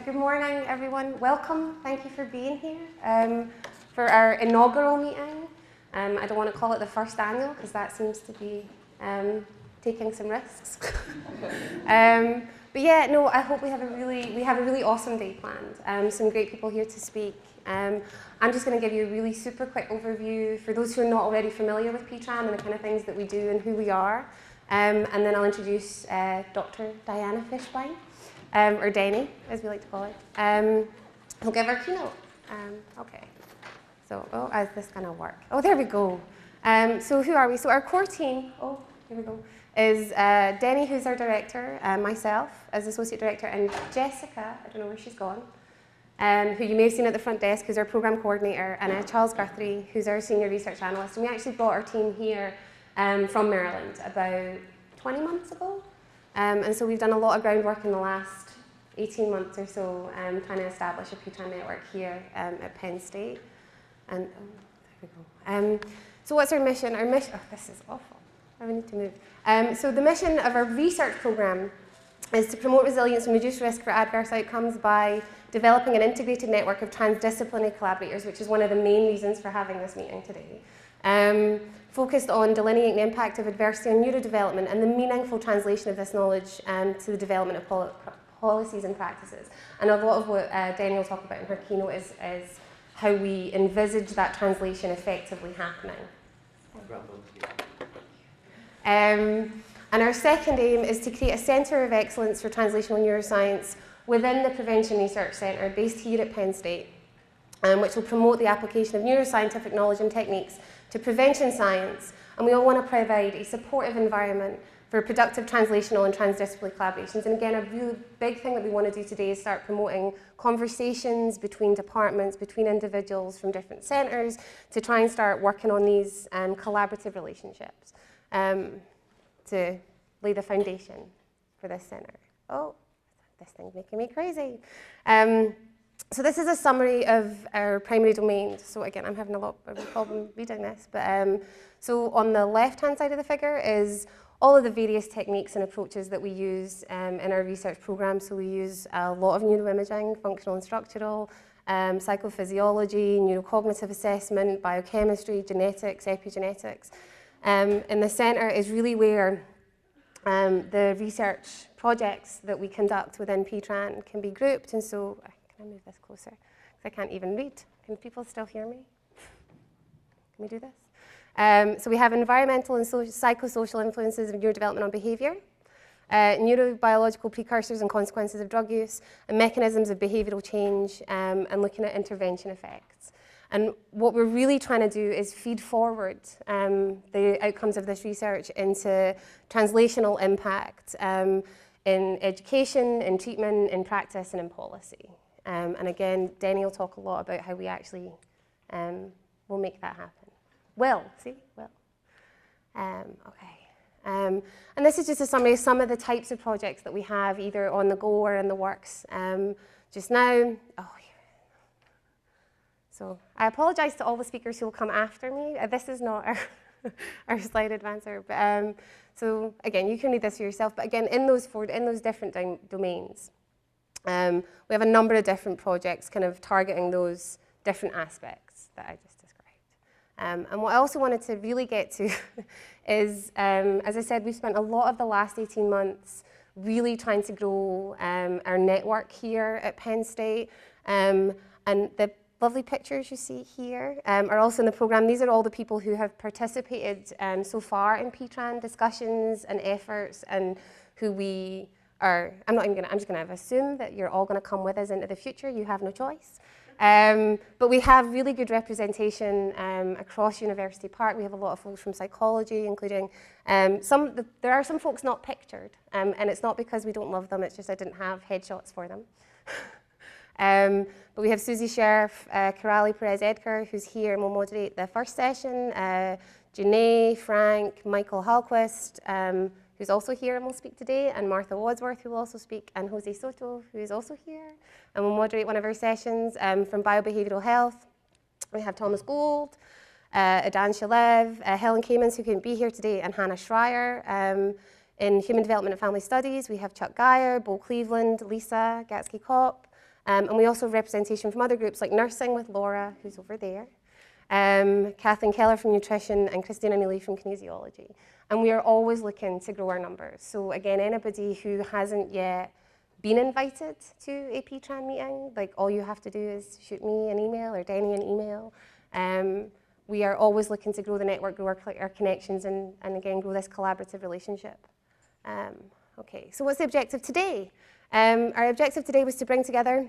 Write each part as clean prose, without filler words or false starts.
Good morning, everyone. Welcome. Thank you for being here for our inaugural meeting. I don't want to call it the first annual because that seems to be taking some risks. But yeah, no, I hope we have a really awesome day planned. Some great people here to speak. I'm just going to give you a really super quick overview for those who are not already familiar with PTRAN and the kind of things that we do and who we are. And then I'll introduce Dr. Diana Fishbein. Or Denny, as we like to call it. We'll give our keynote. Okay. So, is this going to work? Oh, there we go. So who are we? So our core team, here we go, is Denny, who's our director, myself as associate director, and Jessica, I don't know where she's gone, who you may have seen at the front desk, who's our program coordinator, and Charles Guthrie, who's our senior research analyst. And we actually brought our team here from Maryland about 20 months ago. And so we've done a lot of groundwork in the last 18 months or so trying to establish a PTRAN network here at Penn State. And there we go. So what's our mission? Our mission, this is awful. I need to move. So the mission of our research program is to promote resilience and reduce risk for adverse outcomes by developing an integrated network of transdisciplinary collaborators, which is one of the main reasons for having this meeting today. Focused on delineating the impact of adversity on neurodevelopment and the meaningful translation of this knowledge to the development of policies and practices. And a lot of what Denny will talk about in her keynote is how we envisage that translation effectively happening. And our second aim is to create a centre of excellence for translational neuroscience within the Prevention Research Centre based here at Penn State, which will promote the application of neuroscientific knowledge and techniques to prevention science, and we all want to provide a supportive environment for productive translational and transdisciplinary collaborations. And again, a really big thing that we want to do today is start promoting conversations between departments, between individuals from different centres, to try and start working on these collaborative relationships to lay the foundation for this centre. Oh, this thing's making me crazy. So this is a summary of our primary domains. So again, I'm having a lot of a problem reading this. But so on the left-hand side of the figure is all of the various techniques and approaches that we use in our research program. So we use a lot of neuroimaging, functional and structural, psychophysiology, neurocognitive assessment, biochemistry, genetics, epigenetics. In the centre is really where the research projects that we conduct within PTRAN can be grouped. And so can I move this closer? Because I can't even read. Can people still hear me? Can we do this? So we have environmental and psychosocial influences of neurodevelopment on behaviour, neurobiological precursors and consequences of drug use, and mechanisms of behavioural change, and looking at intervention effects. And what we're really trying to do is feed forward the outcomes of this research into translational impact in education, in treatment, in practice, and in policy. And again, Denny will talk a lot about how we actually will make that happen. Okay. And this is just a summary of some of the types of projects that we have either on the go or in the works just now. So I apologize to all the speakers who will come after me. This is not our slide advancer. But, so again, you can read this for yourself. But again, in those different domains, we have a number of different projects kind of targeting those different aspects that I just described. And what I also wanted to really get to is, as I said, we've spent a lot of the last 18 months really trying to grow our network here at Penn State. And the lovely pictures you see here are also in the program. These are all the people who have participated so far in PTRAN discussions and efforts, and who we are. I'm just going to assume that you're all going to come with us into the future. You have no choice. But we have really good representation across University Park. We have a lot of folks from psychology, including there are some folks not pictured, and it's not because we don't love them. It's just I didn't have headshots for them. But we have Susie Sheriff, Karali Perez-Edgar, who's here and will moderate the first session, Janae, Frank, Michael Hallquist, who's also here and will speak today, and Martha Wadsworth, who will also speak, and Jose Soto, who is also here and will moderate one of our sessions. From Biobehavioral Health, we have Thomas Gould, Adan Shalev, Helen Kamens, who couldn't be here today, and Hannah Schreier, In Human Development and Family Studies, we have Chuck Geyer, Bo Cleveland, Lisa Gatsky-Kopp, and we also have representation from other groups like Nursing with Laura, who's over there, Kathleen Keller from Nutrition, and Christina Neely from Kinesiology. And we are always looking to grow our numbers. So again, anybody who hasn't yet been invited to a PTRAN meeting, like all you have to do is shoot me an email or Denny an email. We are always looking to grow the network, grow our connections, and again, grow this collaborative relationship. Okay, so what's the objective today? Our objective today was to bring together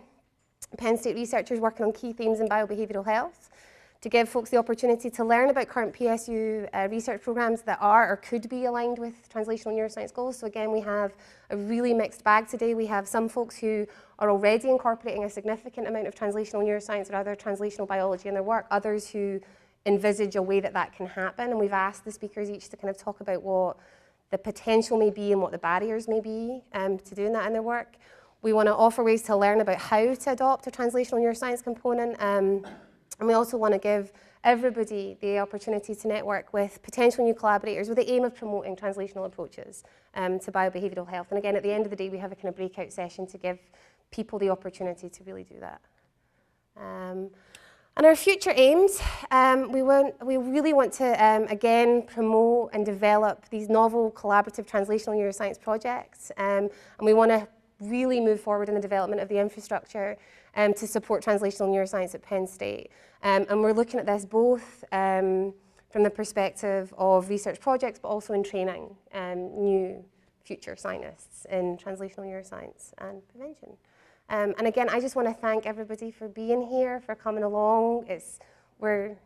Penn State researchers working on key themes in biobehavioral health, to give folks the opportunity to learn about current PSU research programs that are or could be aligned with translational neuroscience goals. So again, we have a really mixed bag today. We have some folks who are already incorporating a significant amount of translational neuroscience or other translational biology in their work, others who envisage a way that that can happen. And we've asked the speakers each to kind of talk about what the potential may be and what the barriers may be to doing that in their work. We want to offer ways to learn about how to adopt a translational neuroscience component. And we also want to give everybody the opportunity to network with potential new collaborators with the aim of promoting translational approaches to biobehavioral health. And again, at the end of the day, we have a kind of breakout session to give people the opportunity to really do that. And our future aims, we really want to, again, promote and develop these novel collaborative translational neuroscience projects. And we want to really move forward in the development of the infrastructure to support translational neuroscience at Penn State. And we're looking at this both from the perspective of research projects, but also in training new future scientists in translational neuroscience and prevention. And again, I just want to thank everybody for being here, for coming along. We're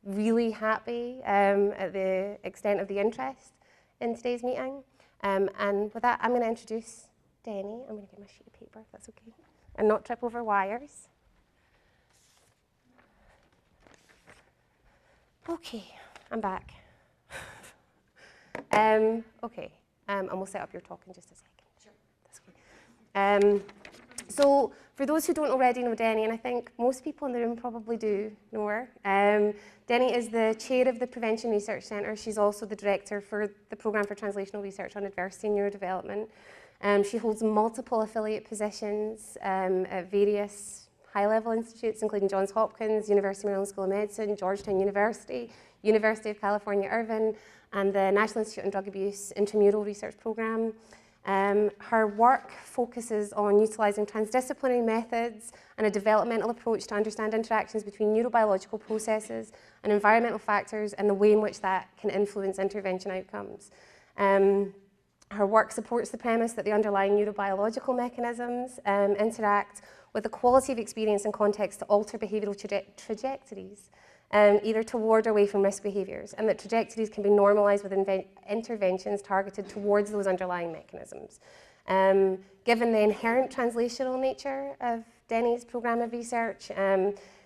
really happy at the extent of the interest in today's meeting. And with that, I'm going to introduce Denny. I'm going to get my sheet of paper, if that's okay, and not trip over wires. Okay, I'm back. Okay, and we'll set up your talk in just a second. Sure. That's okay. So for those who don't already know Denny, and I think most people in the room probably do know her, Denny is the chair of the Prevention Research Centre. She's also the director for the Programme for Translational Research on Adversity and Neurodevelopment. She holds multiple affiliate positions at various high-level institutes, including Johns Hopkins, University of Maryland School of Medicine, Georgetown University, University of California, Irvine, and the National Institute on Drug Abuse Intramural Research Programme. Her work focuses on utilising transdisciplinary methods and a developmental approach to understand interactions between neurobiological processes and environmental factors and the way in which that can influence intervention outcomes. Her work supports the premise that the underlying neurobiological mechanisms interact with the quality of experience and context to alter behavioural trajectories, either toward or away from risk behaviours, and that trajectories can be normalised with interventions targeted towards those underlying mechanisms. Given the inherent translational nature of Denny's programme of research,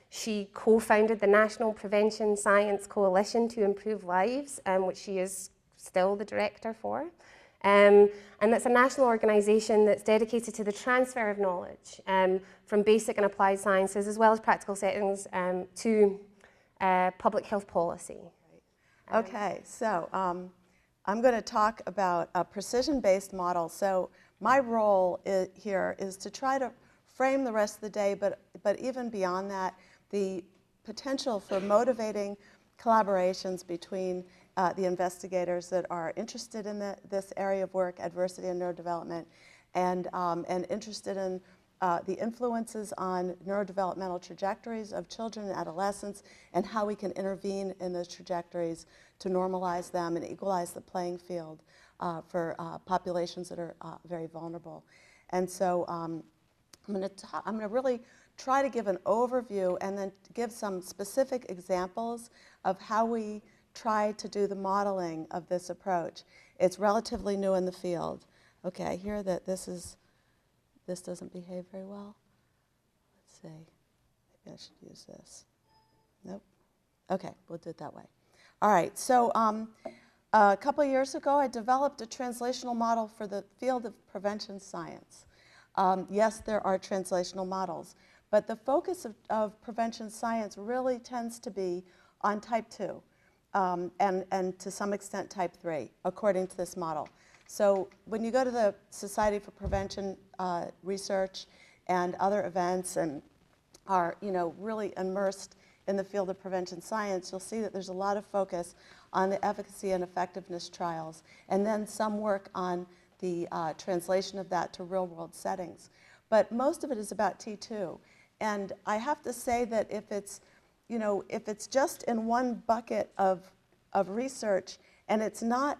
she co-founded the National Prevention Science Coalition to Improve Lives, which she is still the director for. And that's a national organisation that's dedicated to the transfer of knowledge from basic and applied sciences, as well as practical settings, to public health policy. Okay, so I'm going to talk about a precision-based model. So my role here is to try to frame the rest of the day, but even beyond that, the potential for motivating collaborations between the investigators that are interested in this area of work, adversity and neurodevelopment, and interested in the influences on neurodevelopmental trajectories of children and adolescents, and how we can intervene in those trajectories to normalize them and equalize the playing field for populations that are very vulnerable. And so I'm going to really try to give an overview and then give some specific examples of how we try to do the modeling of this approach. It's relatively new in the field. Okay, I hear that this doesn't behave very well. Let's see, maybe I should use this. Nope. Okay, we'll do it that way. All right, so a couple of years ago, I developed a translational model for the field of prevention science. Yes, there are translational models, but the focus of prevention science really tends to be on type 2. And to some extent type 3, according to this model. So when you go to the Society for Prevention Research and other events and are really immersed in the field of prevention science, you'll see that there's a lot of focus on the efficacy and effectiveness trials, and then some work on the translation of that to real-world settings. But most of it is about T2. And I have to say that if it's just in one bucket of research and it's not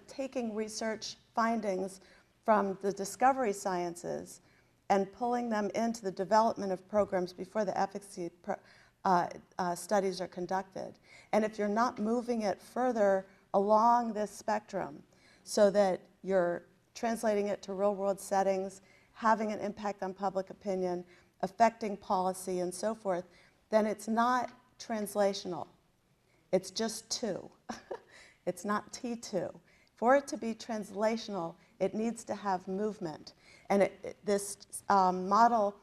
taking research findings from the discovery sciences and pulling them into the development of programs before the efficacy studies are conducted. And if you're not moving it further along this spectrum so that you're translating it to real-world settings, having an impact on public opinion, affecting policy, and so forth, then it's not translational. It's just 2. It's not T2. For it to be translational, it needs to have movement. And this model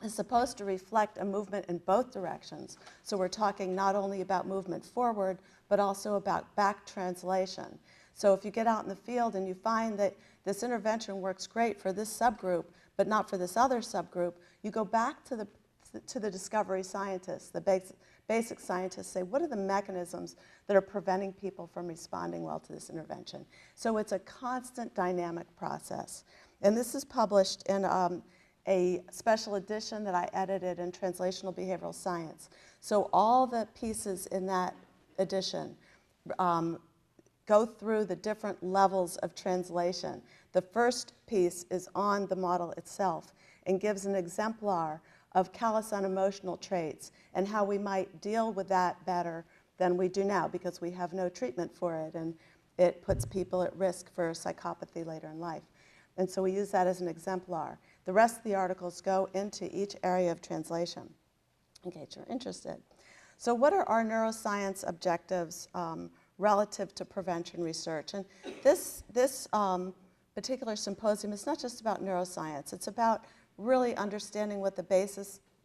is supposed to reflect a movement in both directions. So we're talking not only about movement forward, but also about back translation. So if you get out in the field and you find that this intervention works great for this subgroup, but not for this other subgroup, you go back to the discovery scientists, the basic scientists, say, what are the mechanisms that are preventing people from responding well to this intervention? So it's a constant dynamic process. And this is published in a special edition that I edited in Translational Behavioral Science. So all the pieces in that edition go through the different levels of translation. The first piece is on the model itself and gives an exemplar of callous unemotional traits and how we might deal with that better than we do now because we have no treatment for it and it puts people at risk for psychopathy later in life. And so we use that as an exemplar. The rest of the articles go into each area of translation in case you're interested. So what are our neuroscience objectives relative to prevention research? And this particular symposium is not just about neuroscience. It's about really understanding what the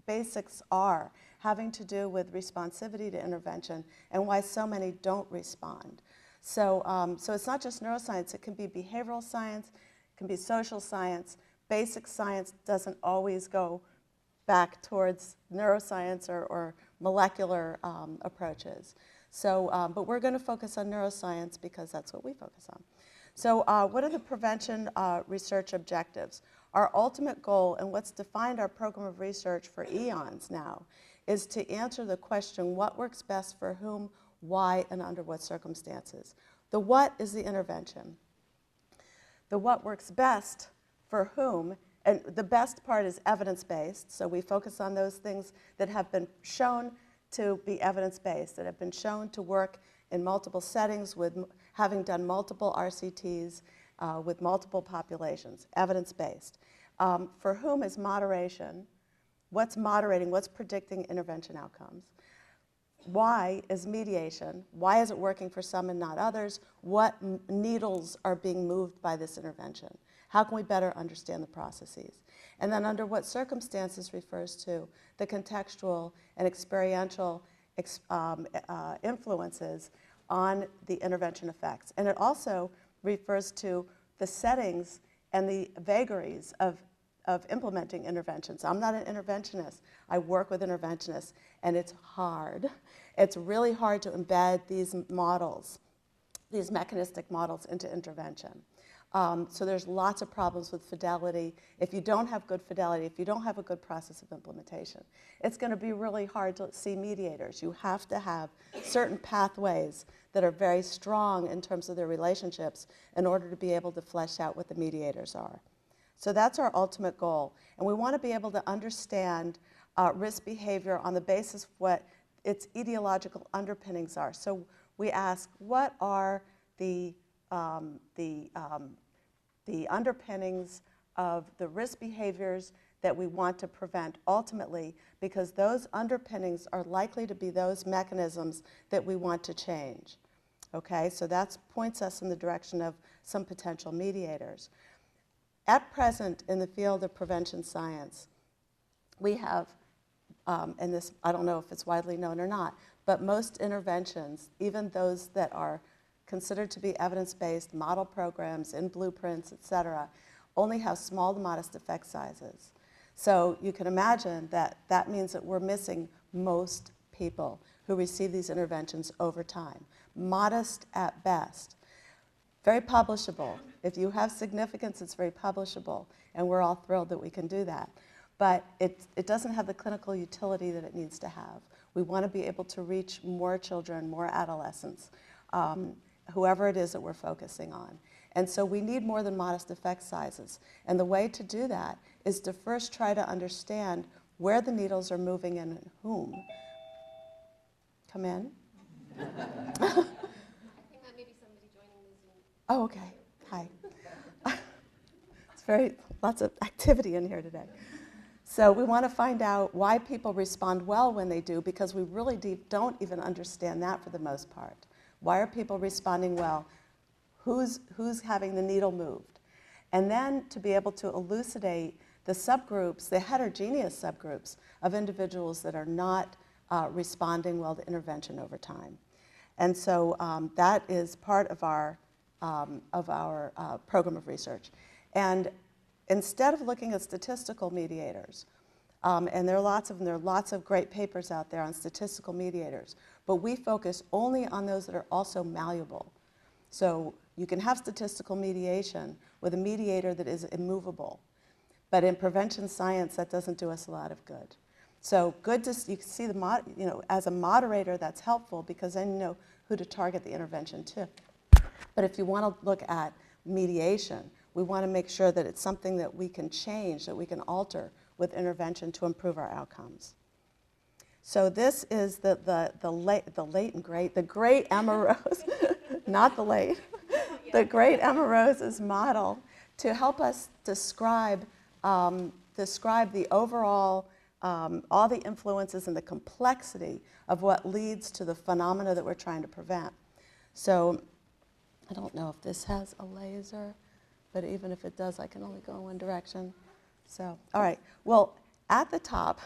basics are, having to do with responsivity to intervention and why so many don't respond. So, so it's not just neuroscience. It can be behavioral science, it can be social science. Basic science doesn't always go back towards neuroscience or molecular approaches. So, but we're going to focus on neuroscience because that's what we focus on. So what are the prevention research objectives? Our ultimate goal, and what's defined our program of research for eons now, is to answer the question, what works best for whom, why, and under what circumstances? The what is the intervention. The what works best for whom, and the best part is evidence-based, so we focus on those things that have been shown to be evidence-based, that have been shown to work in multiple settings with having done multiple RCTs with multiple populations, evidence-based. For whom is moderation? What's moderating? What's predicting intervention outcomes? Why is mediation? Why is it working for some and not others? What needles are being moved by this intervention? How can we better understand the processes? And then under what circumstances refers to the contextual and experiential influences on the intervention effects. And it also refers to the settings and the vagaries of implementing interventions. I'm not an interventionist. I work with interventionists, and it's hard. It's really hard to embed these models, these mechanistic models into intervention. So there's lots of problems with fidelity. If you don't have good fidelity, if you don't have a good process of implementation, it's going to be really hard to see mediators. You have to have certain pathways that are very strong in terms of their relationships in order to be able to flesh out what the mediators are. So that's our ultimate goal. And we want to be able to understand risk behavior on the basis of what its etiological underpinnings are. So we ask, what are the underpinnings of the risk behaviors that we want to prevent ultimately, because those underpinnings are likely to be those mechanisms that we want to change. Okay, so that points us in the direction of some potential mediators. At present, in the field of prevention science, we have, and this, I don't know if it's widely known or not, but most interventions, even those that are considered to be evidence-based model programs in blueprints, et cetera, only have small to modest effect sizes. So you can imagine that that means that we're missing most people who receive these interventions over time. Modest at best. Very publishable. If you have significance, it's very publishable, and we're all thrilled that we can do that. But it doesn't have the clinical utility that it needs to have. We want to be able to reach more children, more adolescents, whoever it is that we're focusing on. And so we need more than modest effect sizes. And the way to do that is to first try to understand where the needles are moving and whom. Come in. I think that may be somebody joining the Zoom. Oh, okay. Hi. It's lots of activity in here today. So we want to find out why people respond well when they do, because we really don't even understand that for the most part. Why are people responding well? Who's having the needle moved? And then to be able to elucidate the subgroups, the heterogeneous subgroups of individuals that are not responding well to intervention over time. And so that is part of our program of research. And instead of looking at statistical mediators, and there are lots of them, there are lots of great papers out there on statistical mediators, but we focus only on those that are also malleable. So you can have statistical mediation with a mediator that is immovable, but in prevention science, that doesn't do us a lot of good. So good to, you can see as a moderator, that's helpful because then you know who to target the intervention to. But if you want to look at mediation, we want to make sure that it's something that we can change, that we can alter with intervention to improve our outcomes. So this is the great Emma Rose, not the late, the great Emma Rose's model to help us describe the overall, all the influences and the complexity of what leads to the phenomena that we're trying to prevent. So I don't know if this has a laser, but even if it does, I can only go in one direction. So, all right. Well, at the top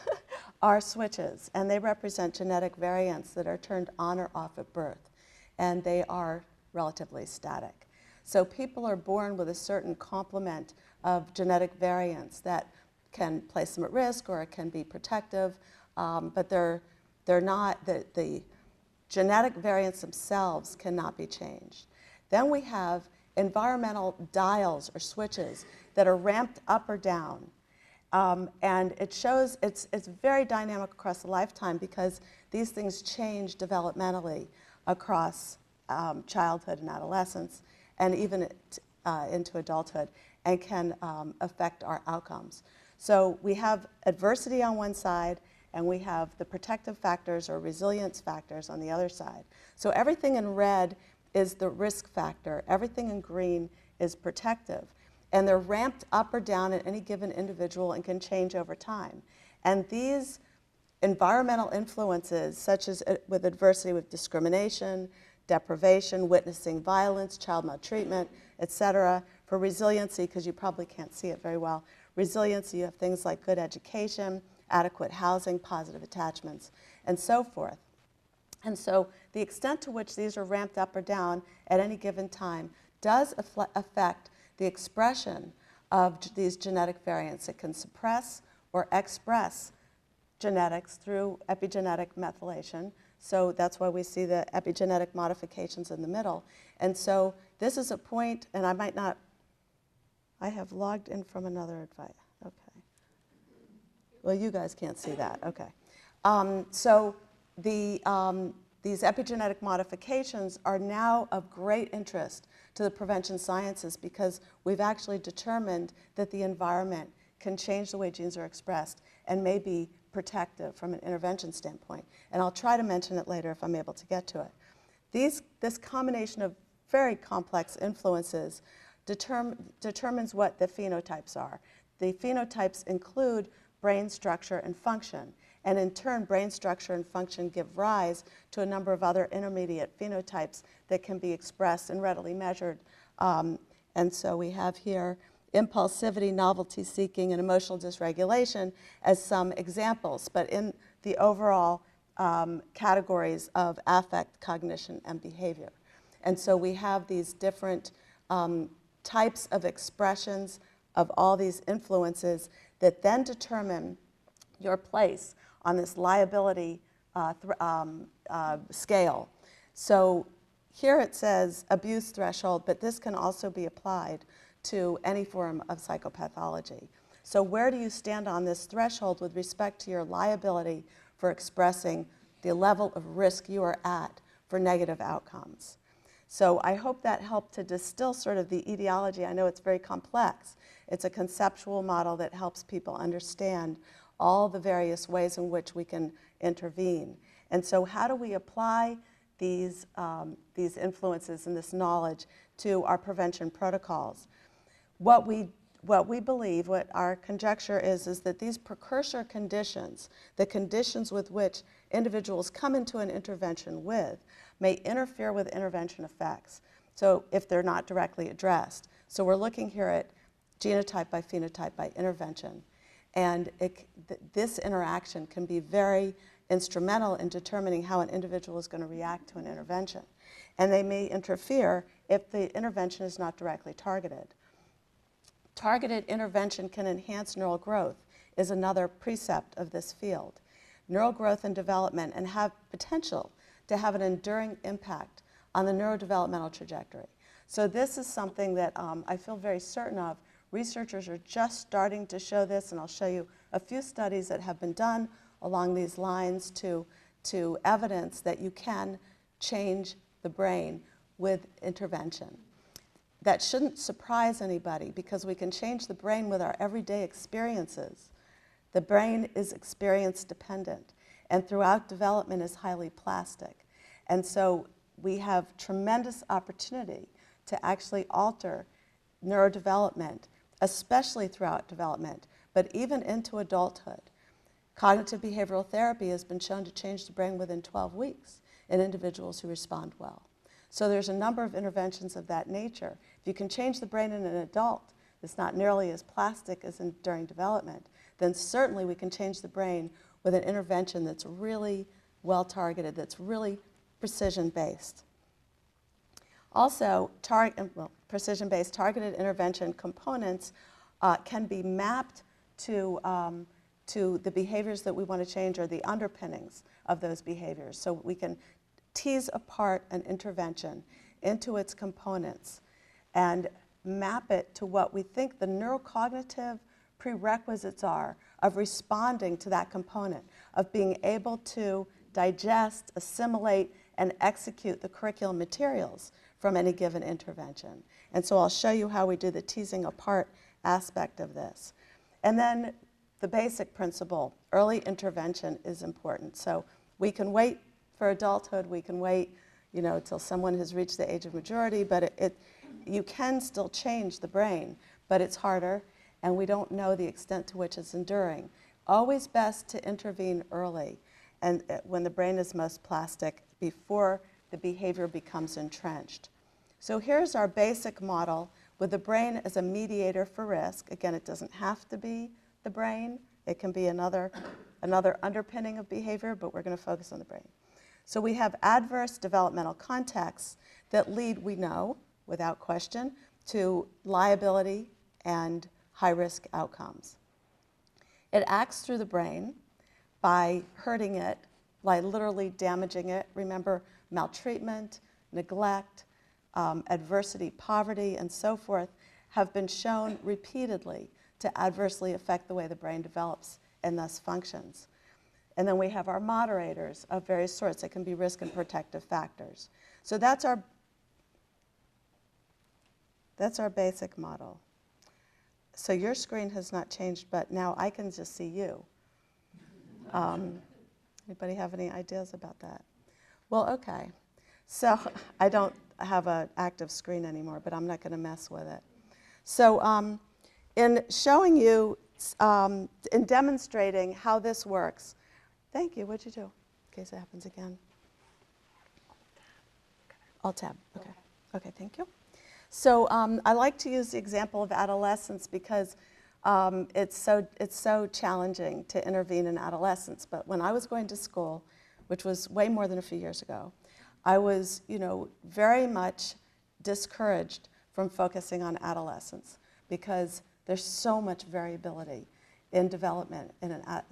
are switches, and they represent genetic variants that are turned on or off at birth, and they are relatively static. So people are born with a certain complement of genetic variants that can place them at risk or it can be protective, but they're not, the genetic variants themselves cannot be changed. Then we have environmental dials or switches that are ramped up or down. And it shows it's very dynamic across the lifetime because these things change developmentally across childhood and adolescence and even into adulthood and can affect our outcomes. So we have adversity on one side and we have the protective factors or resilience factors on the other side. So everything in red is the risk factor. Everything in green is protective. And they're ramped up or down in any given individual and can change over time. And these environmental influences, such as with adversity with discrimination, deprivation, witnessing violence, child maltreatment, et cetera. For resiliency, because you probably can't see it very well, resiliency, you have things like good education, adequate housing, positive attachments, and so forth. And so the extent to which these are ramped up or down at any given time does affect the expression of these genetic variants. It can suppress or express genetics through epigenetic methylation. So that's why we see the epigenetic modifications in the middle. And so this is a point, and I have logged in from another advice. Okay. Well, you guys can't see that. Okay. These epigenetic modifications are now of great interest to the prevention sciences because we've actually determined that the environment can change the way genes are expressed and may be protective from an intervention standpoint. And I'll try to mention it later if I'm able to get to it. This combination of very complex influences determines what the phenotypes are. The phenotypes include brain structure and function. And in turn, brain structure and function give rise to a number of other intermediate phenotypes that can be expressed and readily measured. And so we have here impulsivity, novelty seeking, and emotional dysregulation as some examples, but in the overall categories of affect, cognition, and behavior. And so we have these different types of expressions of all these influences that then determine your place on this liability scale. So here it says abuse threshold, but this can also be applied to any form of psychopathology. So where do you stand on this threshold with respect to your liability for expressing the level of risk you are at for negative outcomes? So I hope that helped to distill sort of the etiology. I know it's very complex. It's a conceptual model that helps people understand all the various ways in which we can intervene. And so how do we apply these influences and this knowledge to our prevention protocols? What we believe, what our conjecture is that these precursor conditions, the conditions with which individuals come into an intervention with, may interfere with intervention effects, so if they're not directly addressed. So we're looking here at genotype by phenotype by intervention. And this interaction can be very instrumental in determining how an individual is going to react to an intervention. And they may interfere if the intervention is not directly targeted. Targeted intervention can enhance neural growth is another precept of this field. Neural growth and development and have potential to have an enduring impact on the neurodevelopmental trajectory. So this is something that I feel very certain of. Researchers are just starting to show this, and I'll show you a few studies that have been done along these lines to evidence that you can change the brain with intervention. That shouldn't surprise anybody because we can change the brain with our everyday experiences. The brain is experience dependent and throughout development is highly plastic. And so we have tremendous opportunity to actually alter neurodevelopment, especially throughout development, but even into adulthood. Cognitive behavioral therapy has been shown to change the brain within 12 weeks in individuals who respond well. So there's a number of interventions of that nature. If you can change the brain in an adult that's not nearly as plastic as during development, then certainly we can change the brain with an intervention that's really well targeted, that's really precision-based. Also, precision-based targeted intervention components can be mapped to the behaviors that we want to change or the underpinnings of those behaviors. So we can tease apart an intervention into its components and map it to what we think the neurocognitive prerequisites are of responding to that component, of being able to digest, assimilate, and execute the curriculum materials from any given intervention. And so I'll show you how we do the teasing apart aspect of this. And then the basic principle, early intervention is important. So we can wait for adulthood, we can wait, till someone has reached the age of majority, but you can still change the brain, but it's harder, and we don't know the extent to which it's enduring. Always best to intervene early, and when the brain is most plastic, before the behavior becomes entrenched. So here's our basic model with the brain as a mediator for risk. Again, it doesn't have to be the brain. It can be another underpinning of behavior, but we're going to focus on the brain. So we have adverse developmental contexts that lead, we know, without question, to liability and high-risk outcomes. It acts through the brain by hurting it, by literally damaging it. Remember, maltreatment, neglect, adversity, poverty, and so forth have been shown repeatedly to adversely affect the way the brain develops and thus functions. And then we have our moderators of various sorts. It can be risk and protective factors. So that's our basic model. So your screen has not changed, but now I can just see you. Anybody have any ideas about that? Well, okay. So I don't have an active screen anymore, but I'm not going to mess with it. So in showing you, in demonstrating how this works, thank you, what'd you do? In case it happens again. Alt-tab, okay. Okay, thank you. So I like to use the example of adolescence because it's so challenging to intervene in adolescence. But when I was going to school, which was way more than a few years ago, I was, very much discouraged from focusing on adolescence because there's so much variability in development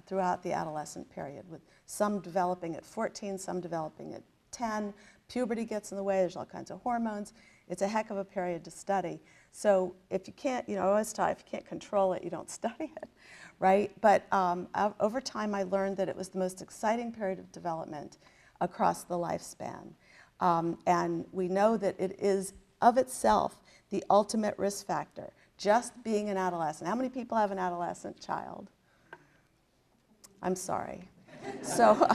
throughout the adolescent period, with some developing at 14, some developing at 10. Puberty gets in the way, there's all kinds of hormones. It's a heck of a period to study. So if you can't, I always taught, if you can't control it, you don't study it, right? But over time, I learned that it was the most exciting period of development across the lifespan. And we know that it is, of itself, the ultimate risk factor, just being an adolescent. How many people have an adolescent child? I'm sorry. So,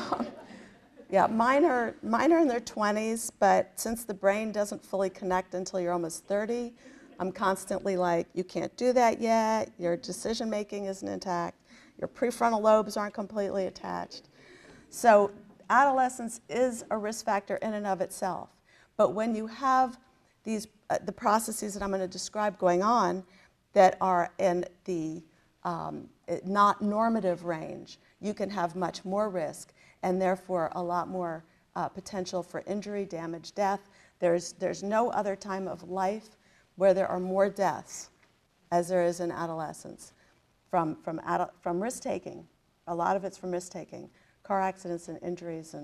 yeah, mine are in their 20s, but since the brain doesn't fully connect until you're almost 30, I'm constantly like, you can't do that yet, your decision making isn't intact, your prefrontal lobes aren't completely attached. So adolescence is a risk factor in and of itself. But when you have these, the processes that I'm going to describe going on that are in the not normative range, you can have much more risk and therefore a lot more potential for injury, damage, death. There's no other time of life where there are more deaths as there is in adolescence from risk-taking. A lot of it's from risk-taking, car accidents and injuries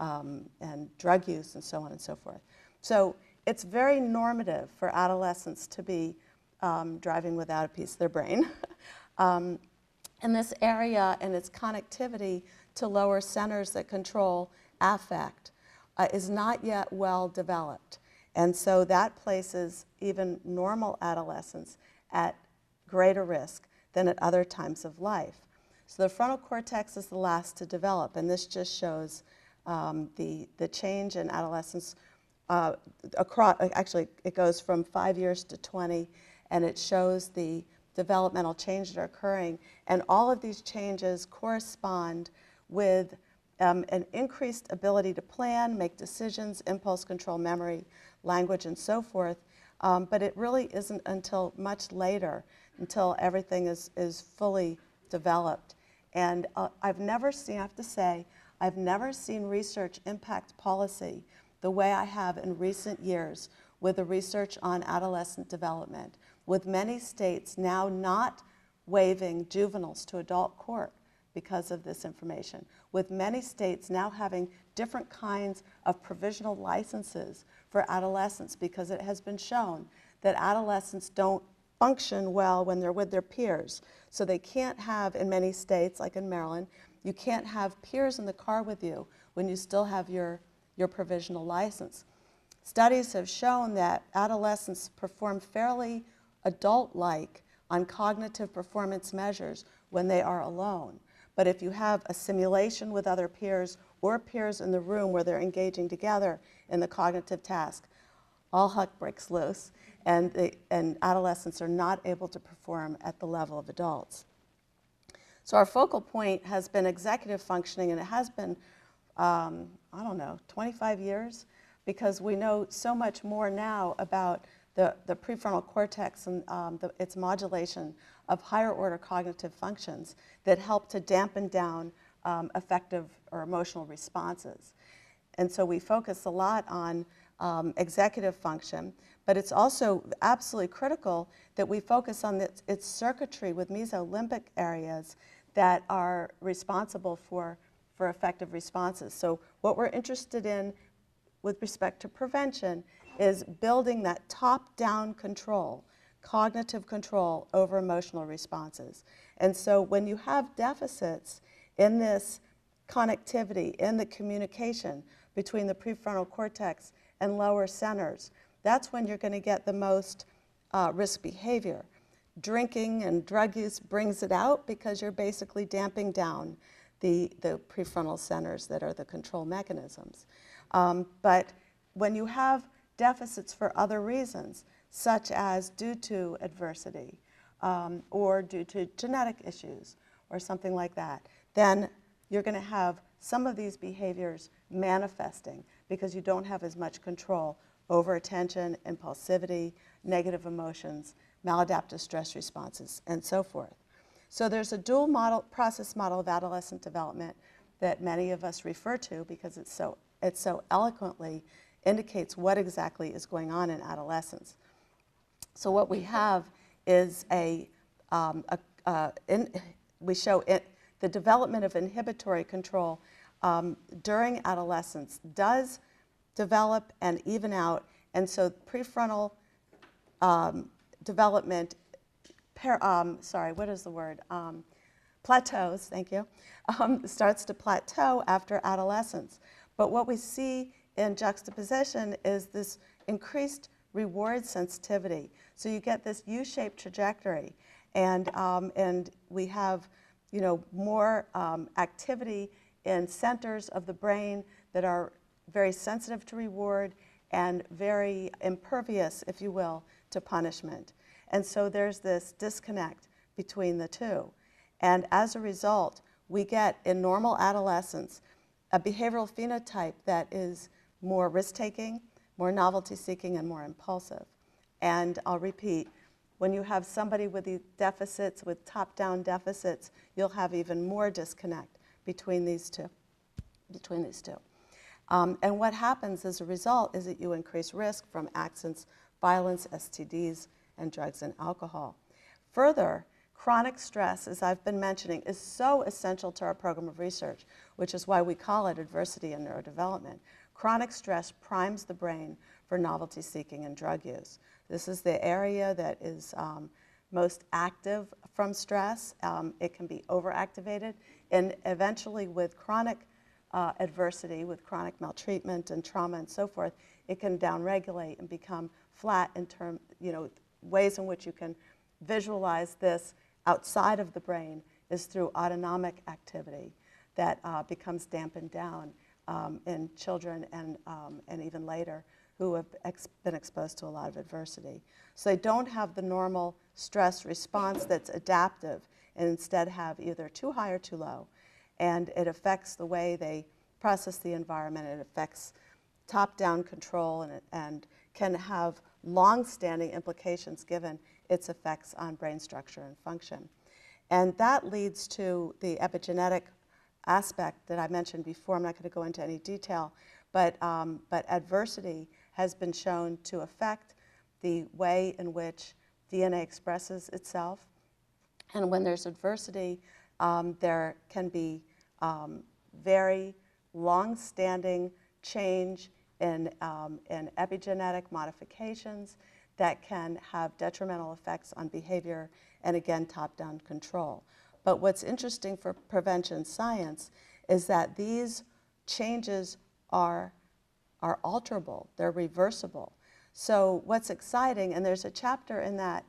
and drug use and so on and so forth. So it's very normative for adolescents to be driving without a piece of their brain. And this area and its connectivity to lower centers that control affect is not yet well developed. And so that places even normal adolescents at greater risk than at other times of life. So the frontal cortex is the last to develop, and this just shows the change in adolescence across, actually it goes from 5 years to 20, and it shows the developmental changes that are occurring, and all of these changes correspond with an increased ability to plan, make decisions, impulse control, memory, language, and so forth. But it really isn't until much later, until everything is fully developed. And I've never seen, I have to say, I've never seen research impact policy the way I have in recent years with the research on adolescent development, with many states now not waiving juveniles to adult court because of this information, with many states now having different kinds of provisional licenses for adolescents, because it has been shown that adolescents don't function well when they're with their peers. So they can't have, in many states, like in Maryland, you can't have peers in the car with you when you still have your provisional license. Studies have shown that adolescents perform fairly adult-like on cognitive performance measures when they are alone. But if you have a simulation with other peers or peers in the room where they're engaging together in the cognitive task, all heck breaks loose, and adolescents are not able to perform at the level of adults. So our focal point has been executive functioning, and it has been, 25 years, because we know so much more now about the prefrontal cortex and its modulation of higher order cognitive functions that help to dampen down affective or emotional responses. And so we focus a lot on executive function, but it's also absolutely critical that we focus on its circuitry with mesolimbic areas that are responsible for effective responses. So what we're interested in with respect to prevention is building that top-down control, cognitive control over emotional responses. And so when you have deficits in this connectivity, in the communication between the prefrontal cortex and lower centers, that's when you're going to get the most risk behavior. Drinking and drug use brings it out because you're basically damping down the prefrontal centers that are the control mechanisms. But when you have deficits for other reasons, such as due to adversity or due to genetic issues or something like that, then you're going to have some of these behaviors manifesting because you don't have as much control over attention, impulsivity, negative emotions, maladaptive stress responses, and so forth. So there's a dual process model of adolescent development that many of us refer to because it's so it so eloquently indicates what exactly is going on in adolescence. So what we have is we show the development of inhibitory control during adolescence does develop and even out, and so prefrontal development, plateaus, thank you, starts to plateau after adolescence. But what we see in juxtaposition is this increased reward sensitivity. So you get this U-shaped trajectory, and we have, more activity in centers of the brain that are very sensitive to reward and very impervious, if you will, to punishment. And so there's this disconnect between the two. And as a result, we get in normal adolescence a behavioral phenotype that is more risk-taking, more novelty-seeking, and more impulsive. And I'll repeat, when you have somebody with these deficits, with top-down deficits, you'll have even more disconnect between these two. And what happens as a result is that you increase risk from accidents, violence, STDs, and drugs and alcohol. Further, chronic stress, as I've been mentioning, is so essential to our program of research, which is why we call it adversity in neurodevelopment. Chronic stress primes the brain for novelty seeking and drug use. This is the area that is most active from stress. It can be overactivated, and eventually with chronic adversity, with chronic maltreatment and trauma and so forth, it can downregulate and become flat in terms, ways in which you can visualize this outside of the brain is through autonomic activity that becomes dampened down in children and even later who have been exposed to a lot of adversity. So they don't have the normal stress response that's adaptive and instead have either too high or too low. And it affects the way they process the environment. It affects top-down control and can have long-standing implications given its effects on brain structure and function. And that leads to the epigenetic aspect that I mentioned before. I'm not going to go into any detail, but adversity has been shown to affect the way in which DNA expresses itself. And when there's adversity, there can be very long-standing change in epigenetic modifications that can have detrimental effects on behavior and, again, top-down control. But what's interesting for prevention science is that these changes are alterable, they're reversible. So what's exciting, and there's a chapter in the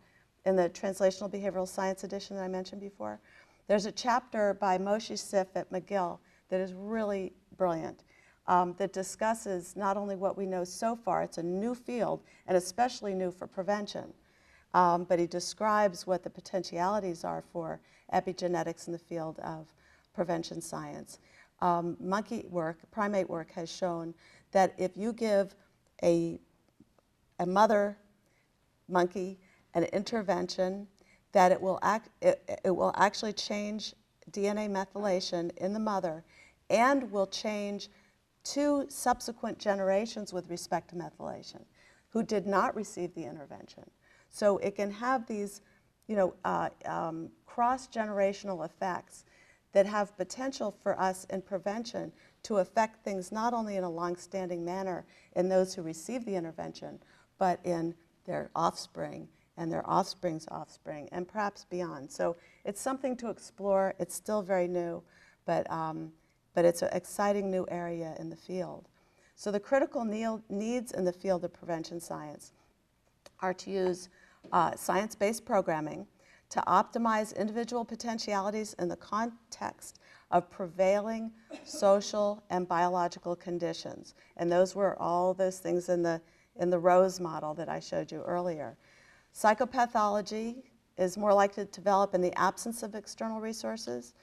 Translational Behavioral Science edition that I mentioned before, there's a chapter by Moshe Sif at McGill that is really brilliant, that discusses not only what we know so far, it's a new field, and especially new for prevention, but he describes what the potentialities are for epigenetics in the field of prevention science. Monkey work, primate work, has shown that if you give a mother monkey an intervention, that it will actually change DNA methylation in the mother and will change 2 subsequent generations with respect to methylation who did not receive the intervention. So it can have these cross-generational effects that have potential for us in prevention to affect things not only in a long-standing manner in those who receive the intervention, but in their offspring and their offspring's offspring, and perhaps beyond. So it's something to explore. It's still very new, but it's an exciting new area in the field. So the critical needs in the field of prevention science are to use science-based programming to optimize individual potentialities in the context of prevailing social and biological conditions. And those were all those things in the Rose model that I showed you earlier. Psychopathology is more likely to develop in the absence of external resources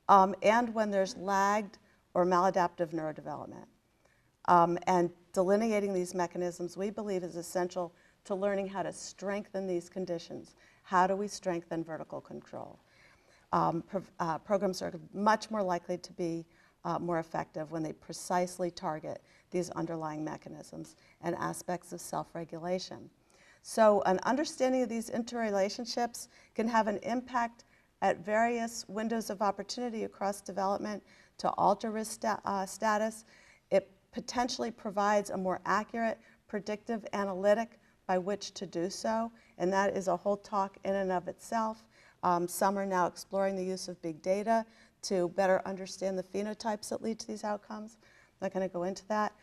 and when there's lagged or maladaptive neurodevelopment. And delineating these mechanisms, we believe, is essential to learning how to strengthen these conditions. How do we strengthen vertical control? Programs are much more likely to be more effective when they precisely target these underlying mechanisms and aspects of self-regulation. So an understanding of these interrelationships can have an impact at various windows of opportunity across development to alter risk status. It potentially provides a more accurate predictive analytic by which to do so, and that is a whole talk in and of itself. Some are now exploring the use of big data to better understand the phenotypes that lead to these outcomes. I'm not going to go into that.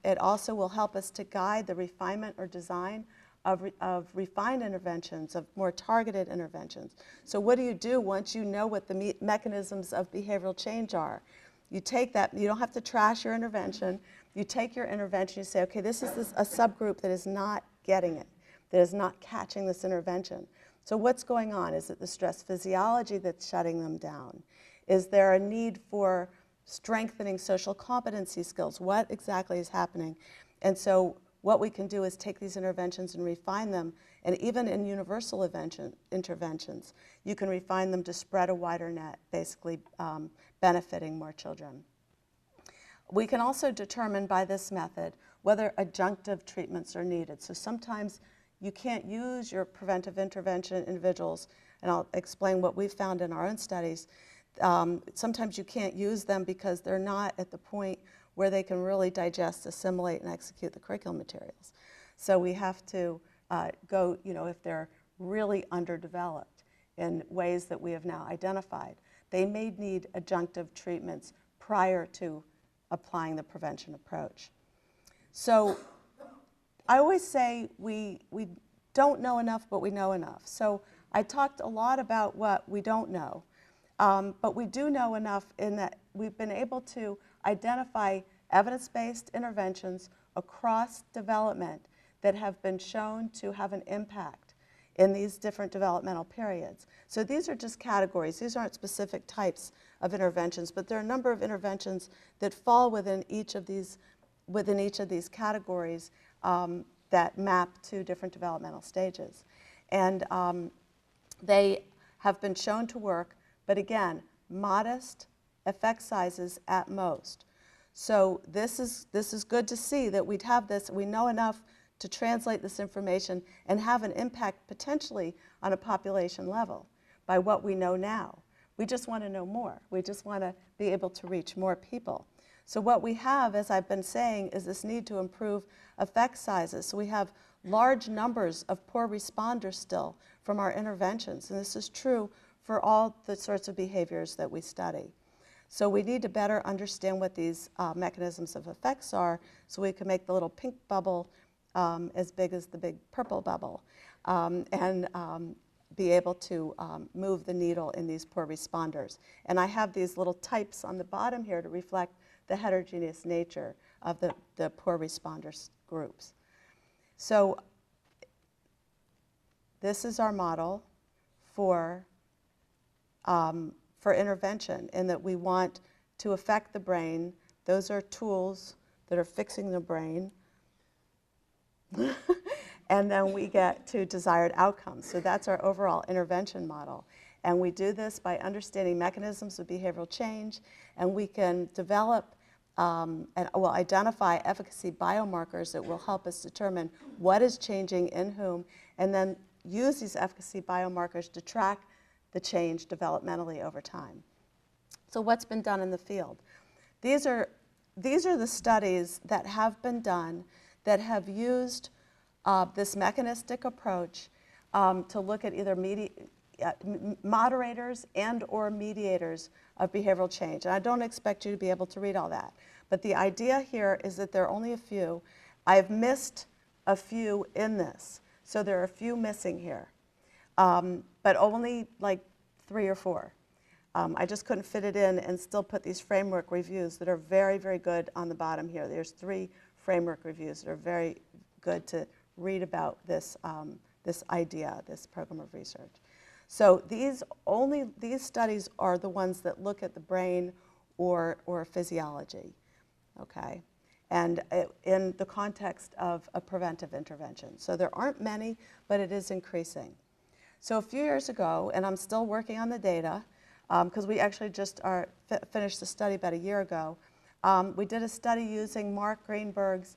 It also will help us to guide the refinement or design of refined interventions, of more targeted interventions. So what do you do once you know what the mechanisms of behavioral change are? You take that, you don't have to trash your intervention. You take your intervention, you say, okay, this is a subgroup that is not getting it, that is not catching this intervention. So what's going on? Is it the stress physiology that's shutting them down? Is there a need for strengthening social competency skills? What exactly is happening? And so what we can do is take these interventions and refine them, and even in universal interventions, you can refine them to spread a wider net, basically benefiting more children. We can also determine by this method whether adjunctive treatments are needed. So sometimes you can't use your preventive intervention individuals, and I'll explain what we've found in our own studies. Sometimes you can't use them because they're not at the point where they can really digest, assimilate, and execute the curriculum materials. So we have to go, if they're really underdeveloped in ways that we have now identified, they may need adjunctive treatments prior to applying the prevention approach. So I always say we don't know enough, but we know enough. So I talked a lot about what we don't know, but we do know enough in that we've been able to identify evidence-based interventions across development that have been shown to have an impact in these different developmental periods. So these are just categories. These aren't specific types of interventions, but there are a number of interventions that fall within each of these categories that map to different developmental stages. And they have been shown to work, but again, modest effect sizes at most. So this is good to see that we'd have this, we know enough to translate this information and have an impact potentially on a population level by what we know now. We just want to know more. We just want to be able to reach more people. So what we have, as I've been saying, is this need to improve effect sizes. So we have large numbers of poor responders still from our interventions, and this is true for all the sorts of behaviors that we study. So we need to better understand what these mechanisms of effects are so we can make the little pink bubble as big as the big purple bubble and be able to move the needle in these poor responders. And I have these little types on the bottom here to reflect the heterogeneous nature of the poor responders groups. So this is our model for intervention, in that we want to affect the brain. Those are tools that are fixing the brain. And then we get to desired outcomes. So that's our overall intervention model. And we do this by understanding mechanisms of behavioral change, and we can develop and identify efficacy biomarkers that will help us determine what is changing in whom, and then use these efficacy biomarkers to track the change developmentally over time. So what's been done in the field? These are the studies that have been done that have used this mechanistic approach to look at either moderators and or mediators of behavioral change. And I don't expect you to be able to read all that. But the idea here is that there are only a few. I've missed a few in this. So there are a few missing here, but only like 3 or 4. I just couldn't fit it in and still put these framework reviews that are very, very good on the bottom here. There's 3 framework reviews that are very good to read about this, this idea, this program of research. So these studies are the ones that look at the brain or physiology, okay? And in the context of a preventive intervention. So there aren't many, but it is increasing. So a few years ago, and I'm still working on the data, because we actually just finished the study about a year ago, We did a study using Mark Greenberg's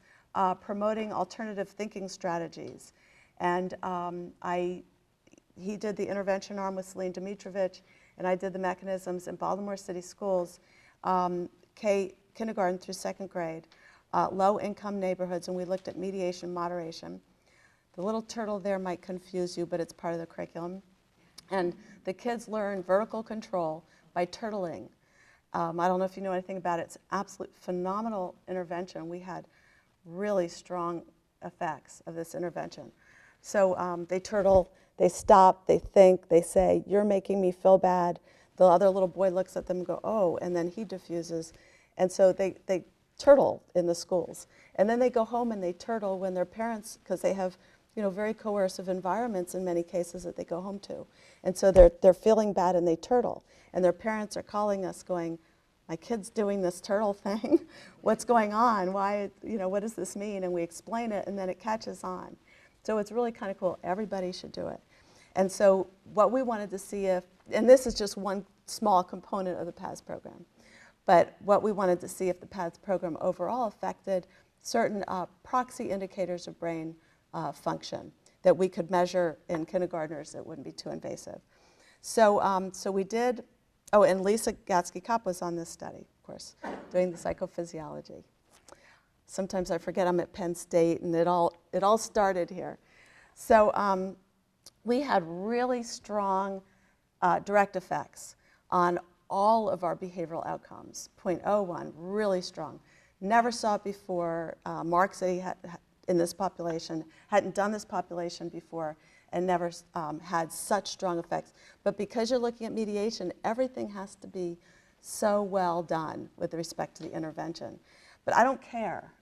promoting alternative thinking strategies. And he did the intervention arm with Celine Dimitrovich, and I did the mechanisms in Baltimore City schools, kindergarten through second grade, low-income neighborhoods, and we looked at mediation, moderation. The little turtle there might confuse you, but it's part of the curriculum. And the kids learn vertical control by turtling. I don't know if you know anything about it. It's absolute phenomenal intervention. We had really strong effects of this intervention. So they turtle, they stop, they think, they say, "You're making me feel bad." The other little boy looks at them and go, "Oh," and then he diffuses. And so they turtle in the schools. And then they go home and they turtle when their parents, because they have very coercive environments in many cases that they go home to. And so they're feeling bad and they turtle. And their parents are calling us going, "My kid's doing this turtle thing. What's going on? Why, what does this mean?" And we explain it, and then it catches on. So it's really kind of cool. Everybody should do it. And so what we wanted to see and this is just one small component of the PATHS program, but what we wanted to see if the PATHS program overall affected certain proxy indicators of brain function that we could measure in kindergartners that wouldn't be too invasive. So we did, and Lisa Gatsky-Kopp was on this study, of course, doing the psychophysiology. Sometimes I forget I'm at Penn State, and it all started here. So we had really strong direct effects on all of our behavioral outcomes. 0.01, really strong. Never saw it before. Mark said he had in this population, hadn't done this population before, and never had such strong effects. But because you're looking at mediation, everything has to be so well done with respect to the intervention. But I don't care.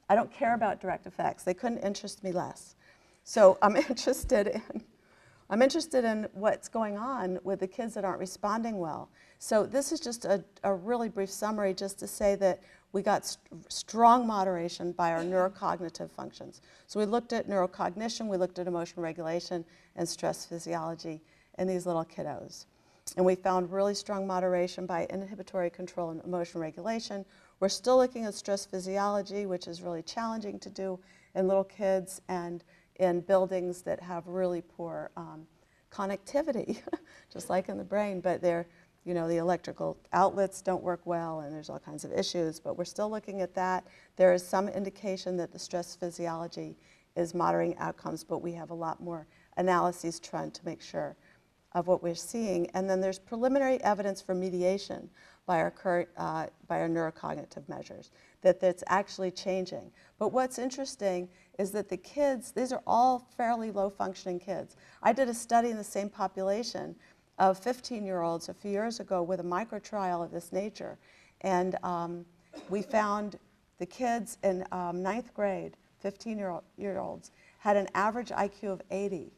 I don't care about direct effects. They couldn't interest me less. So I'm interested in what's going on with the kids that aren't responding well. So this is just a really brief summary just to say that we got strong moderation by our neurocognitive functions. So we looked at neurocognition, we looked at emotion regulation and stress physiology in these little kiddos. And we found really strong moderation by inhibitory control and emotion regulation. We're still looking at stress physiology, which is really challenging to do in little kids and in buildings that have really poor connectivity, just like in the brain, but the electrical outlets don't work well, and there's all kinds of issues, but we're still looking at that. There is some indication that the stress physiology is moderating outcomes, but we have a lot more analyses trying to make sure of what we're seeing. And then there's preliminary evidence for mediation by our neurocognitive measures, that that's actually changing. But what's interesting is that the kids, these are all fairly low-functioning kids. I did a study in the same population of 15-year-olds a few years ago with a micro-trial of this nature. And we found the kids in ninth grade, 15-year-olds, had an average IQ of 80.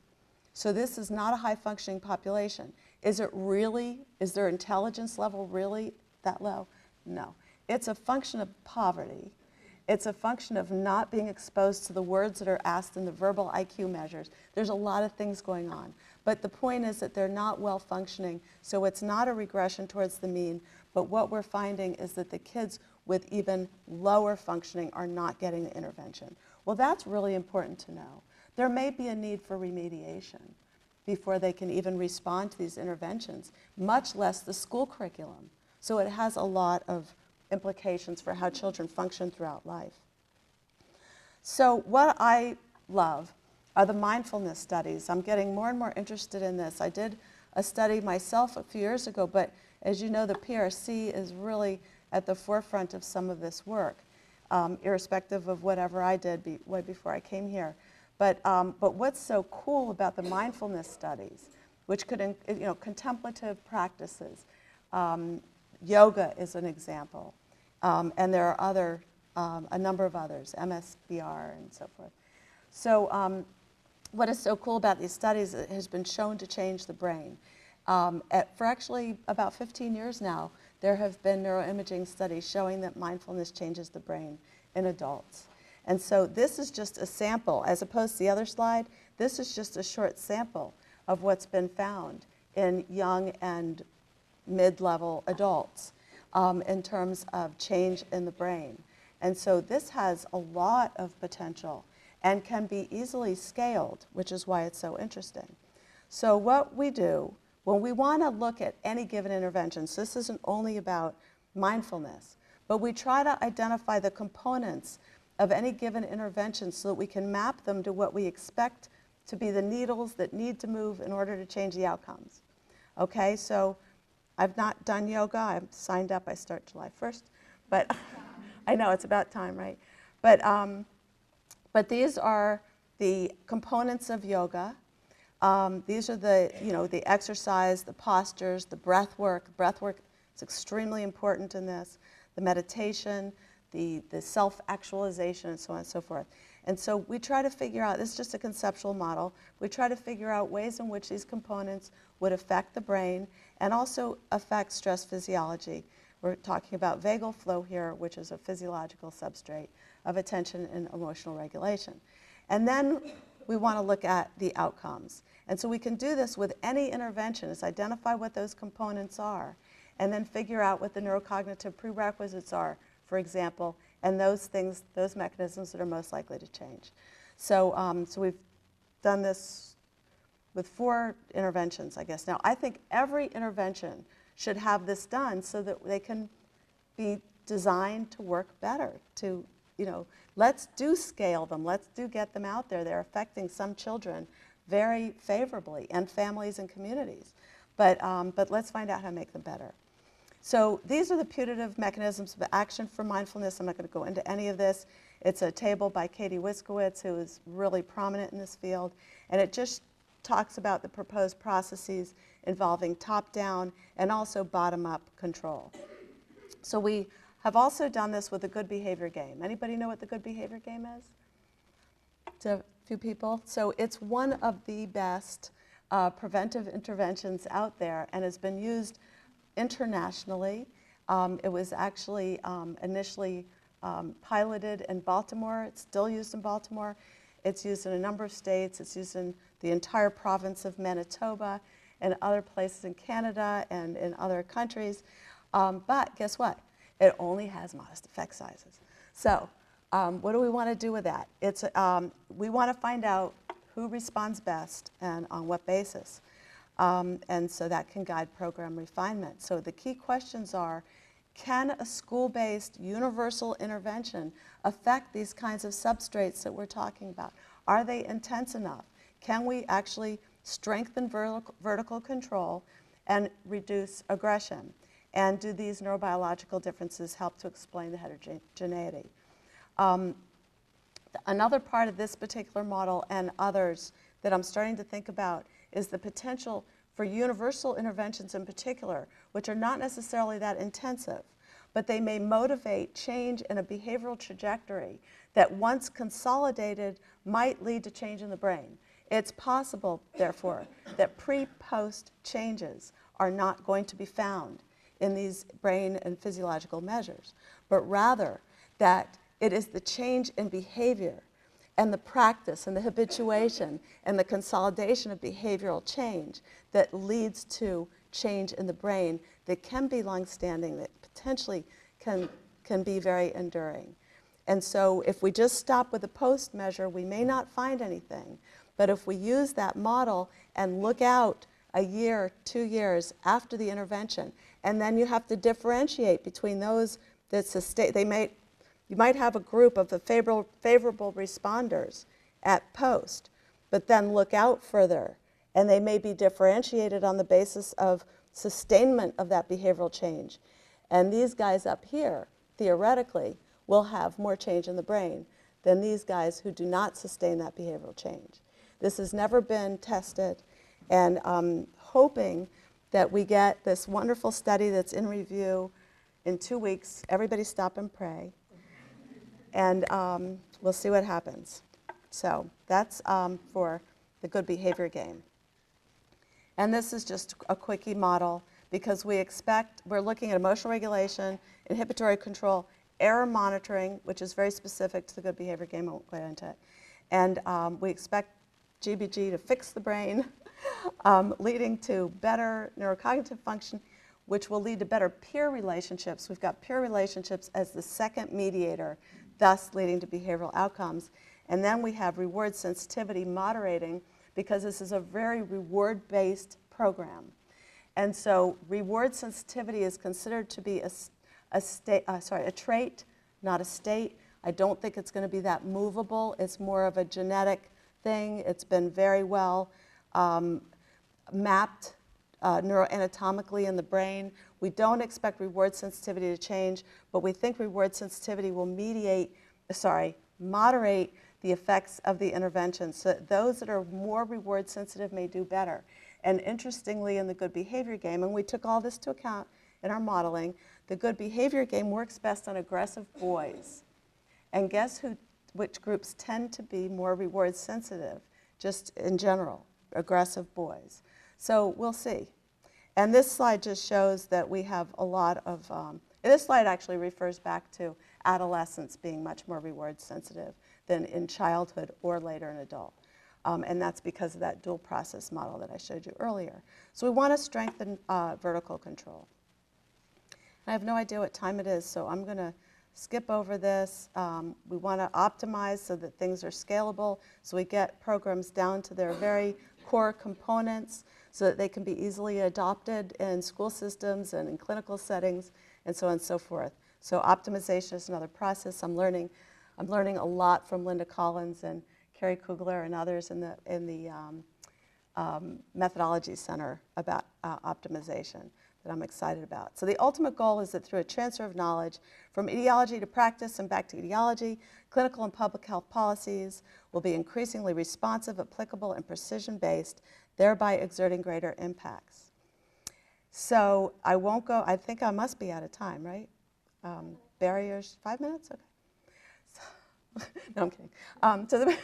So this is not a high-functioning population. Is their intelligence level really that low? No. It's a function of poverty. It's a function of not being exposed to the words that are asked in the verbal IQ measures. There's a lot of things going on. But the point is that they're not well functioning, so it's not a regression towards the mean, but what we're finding is that the kids with even lower functioning are not getting the intervention. Well, that's really important to know. There may be a need for remediation before they can even respond to these interventions, much less the school curriculum. So it has a lot of implications for how children function throughout life. So what I love are the mindfulness studies. I'm getting more and more interested in this. I did a study myself a few years ago, but as you know, the PRC is really at the forefront of some of this work, irrespective of whatever I did way before I came here. But what's so cool about the mindfulness studies, which could, contemplative practices, yoga is an example, and there are a number of others, MSBR and so forth. So what is so cool about these studies, it has been shown to change the brain. For actually about 15 years now, there have been neuroimaging studies showing that mindfulness changes the brain in adults. And so this is just a sample, as opposed to the other slide, this is just a short sample of what's been found in young and mid-level adults. in terms of change in the brain. And so this has a lot of potential and can be easily scaled, which is why it's so interesting. So what we do when we want to look at any given intervention, so this isn't only about mindfulness, but we try to identify the components of any given intervention so that we can map them to what we expect to be the needles that need to move in order to change the outcomes. Okay, so I've not done yoga. I'm signed up. I start July 1st. But I know it's about time, right? But these are the components of yoga. These are the, the exercise, the postures, the breath work. Breath work is extremely important in this. The meditation, the self-actualization, and so on and so forth. And so we try to figure out, this is just a conceptual model, we try to figure out ways in which these components would affect the brain and also affect stress physiology. We're talking about vagal flow here, which is a physiological substrate of attention and emotional regulation. And then we want to look at the outcomes. And so we can do this with any intervention, is identify what those components are, and then figure out what the neurocognitive prerequisites are, for example, and those things, those mechanisms that are most likely to change. So, so we've done this with 4 interventions, I guess. Now, I think every intervention should have this done so that they can be designed to work better, to, let's do scale them, let's do get them out there. They're affecting some children very favorably, and families and communities. But let's find out how to make them better. So these are the putative mechanisms of action for mindfulness. I'm not going to go into any of this. It's a table by Katie Wiskowitz, who is really prominent in this field. And it just talks about the proposed processes involving top-down and also bottom-up control. So we have also done this with the good behavior game. Anybody know what the good behavior game is? A few people. So it's one of the best preventive interventions out there and has been used internationally. It was actually initially piloted in Baltimore. It's still used in Baltimore. It's used in a number of states. It's used in the entire province of Manitoba and other places in Canada and in other countries. But guess what? It only has modest effect sizes. So what do we want to do with that? We want to find out who responds best and on what basis. And so that can guide program refinement. So the key questions are, can a school-based universal intervention affect these kinds of substrates that we're talking about? Are they intense enough? Can we actually strengthen vertical control and reduce aggression? And do these neurobiological differences help to explain the heterogeneity? Another part of this particular model and others that I'm starting to think about is the potential for universal interventions in particular, which are not necessarily that intensive, but they may motivate change in a behavioral trajectory that once consolidated might lead to change in the brain. It's possible, therefore, that pre-post changes are not going to be found in these brain and physiological measures, but rather that it is the change in behavior and the practice and the habituation and the consolidation of behavioral change that leads to change in the brain that can be long-standing, that potentially can be very enduring. And so if we just stop with the post measure, we may not find anything. But if we use that model and look out a year, 2 years after the intervention, and then you have to differentiate between those that sustain, you might have a group of the favorable responders at post, but then look out further, and they may be differentiated on the basis of sustainment of that behavioral change. And these guys up here, theoretically, will have more change in the brain than these guys who do not sustain that behavioral change. This has never been tested, and I'm hoping that we get this wonderful study that's in review in 2 weeks. Everybody stop and pray. And we'll see what happens. So that's for the good behavior game. And this is just a quickie model because we're looking at emotional regulation, inhibitory control, error monitoring, which is very specific to the good behavior game. I won't go into it. And we expect GBG to fix the brain, leading to better neurocognitive function. which will lead to better peer relationships. We've got peer relationships as the second mediator, thus leading to behavioral outcomes. And then we have reward sensitivity moderating, because this is a very reward-based program. And so reward sensitivity is considered to be a trait, not a state. I don't think it's going to be that movable. It's more of a genetic thing. It's been very well mapped neuroanatomically in the brain. We don't expect reward sensitivity to change, but we think reward sensitivity will moderate the effects of the intervention, so that those that are more reward sensitive may do better. And interestingly, in the good behavior game, and we took all this to account in our modeling, the good behavior game works best on aggressive boys. And guess which groups tend to be more reward sensitive, just in general, aggressive boys. So we'll see. And this slide just shows that we have a lot of, this slide actually refers back to adolescents being much more reward sensitive than in childhood or later in adult. And that's because of that dual process model that I showed you earlier. So we want to strengthen vertical control. I have no idea what time it is, so I'm going to skip over this. We want to optimize so that things are scalable, so we get programs down to their very core components so that they can be easily adopted in school systems and in clinical settings and so on and so forth. So optimization is another process. I'm learning a lot from Linda Collins and Carrie Kugler and others in the Methodology Center about optimization that I'm excited about. So the ultimate goal is that through a transfer of knowledge from etiology to practice and back to etiology, clinical and public health policies will be increasingly responsive, applicable, and precision-based, thereby exerting greater impacts. So I won't go, I think I must be out of time, right? Barriers, 5 minutes? Okay. So, no, I'm kidding.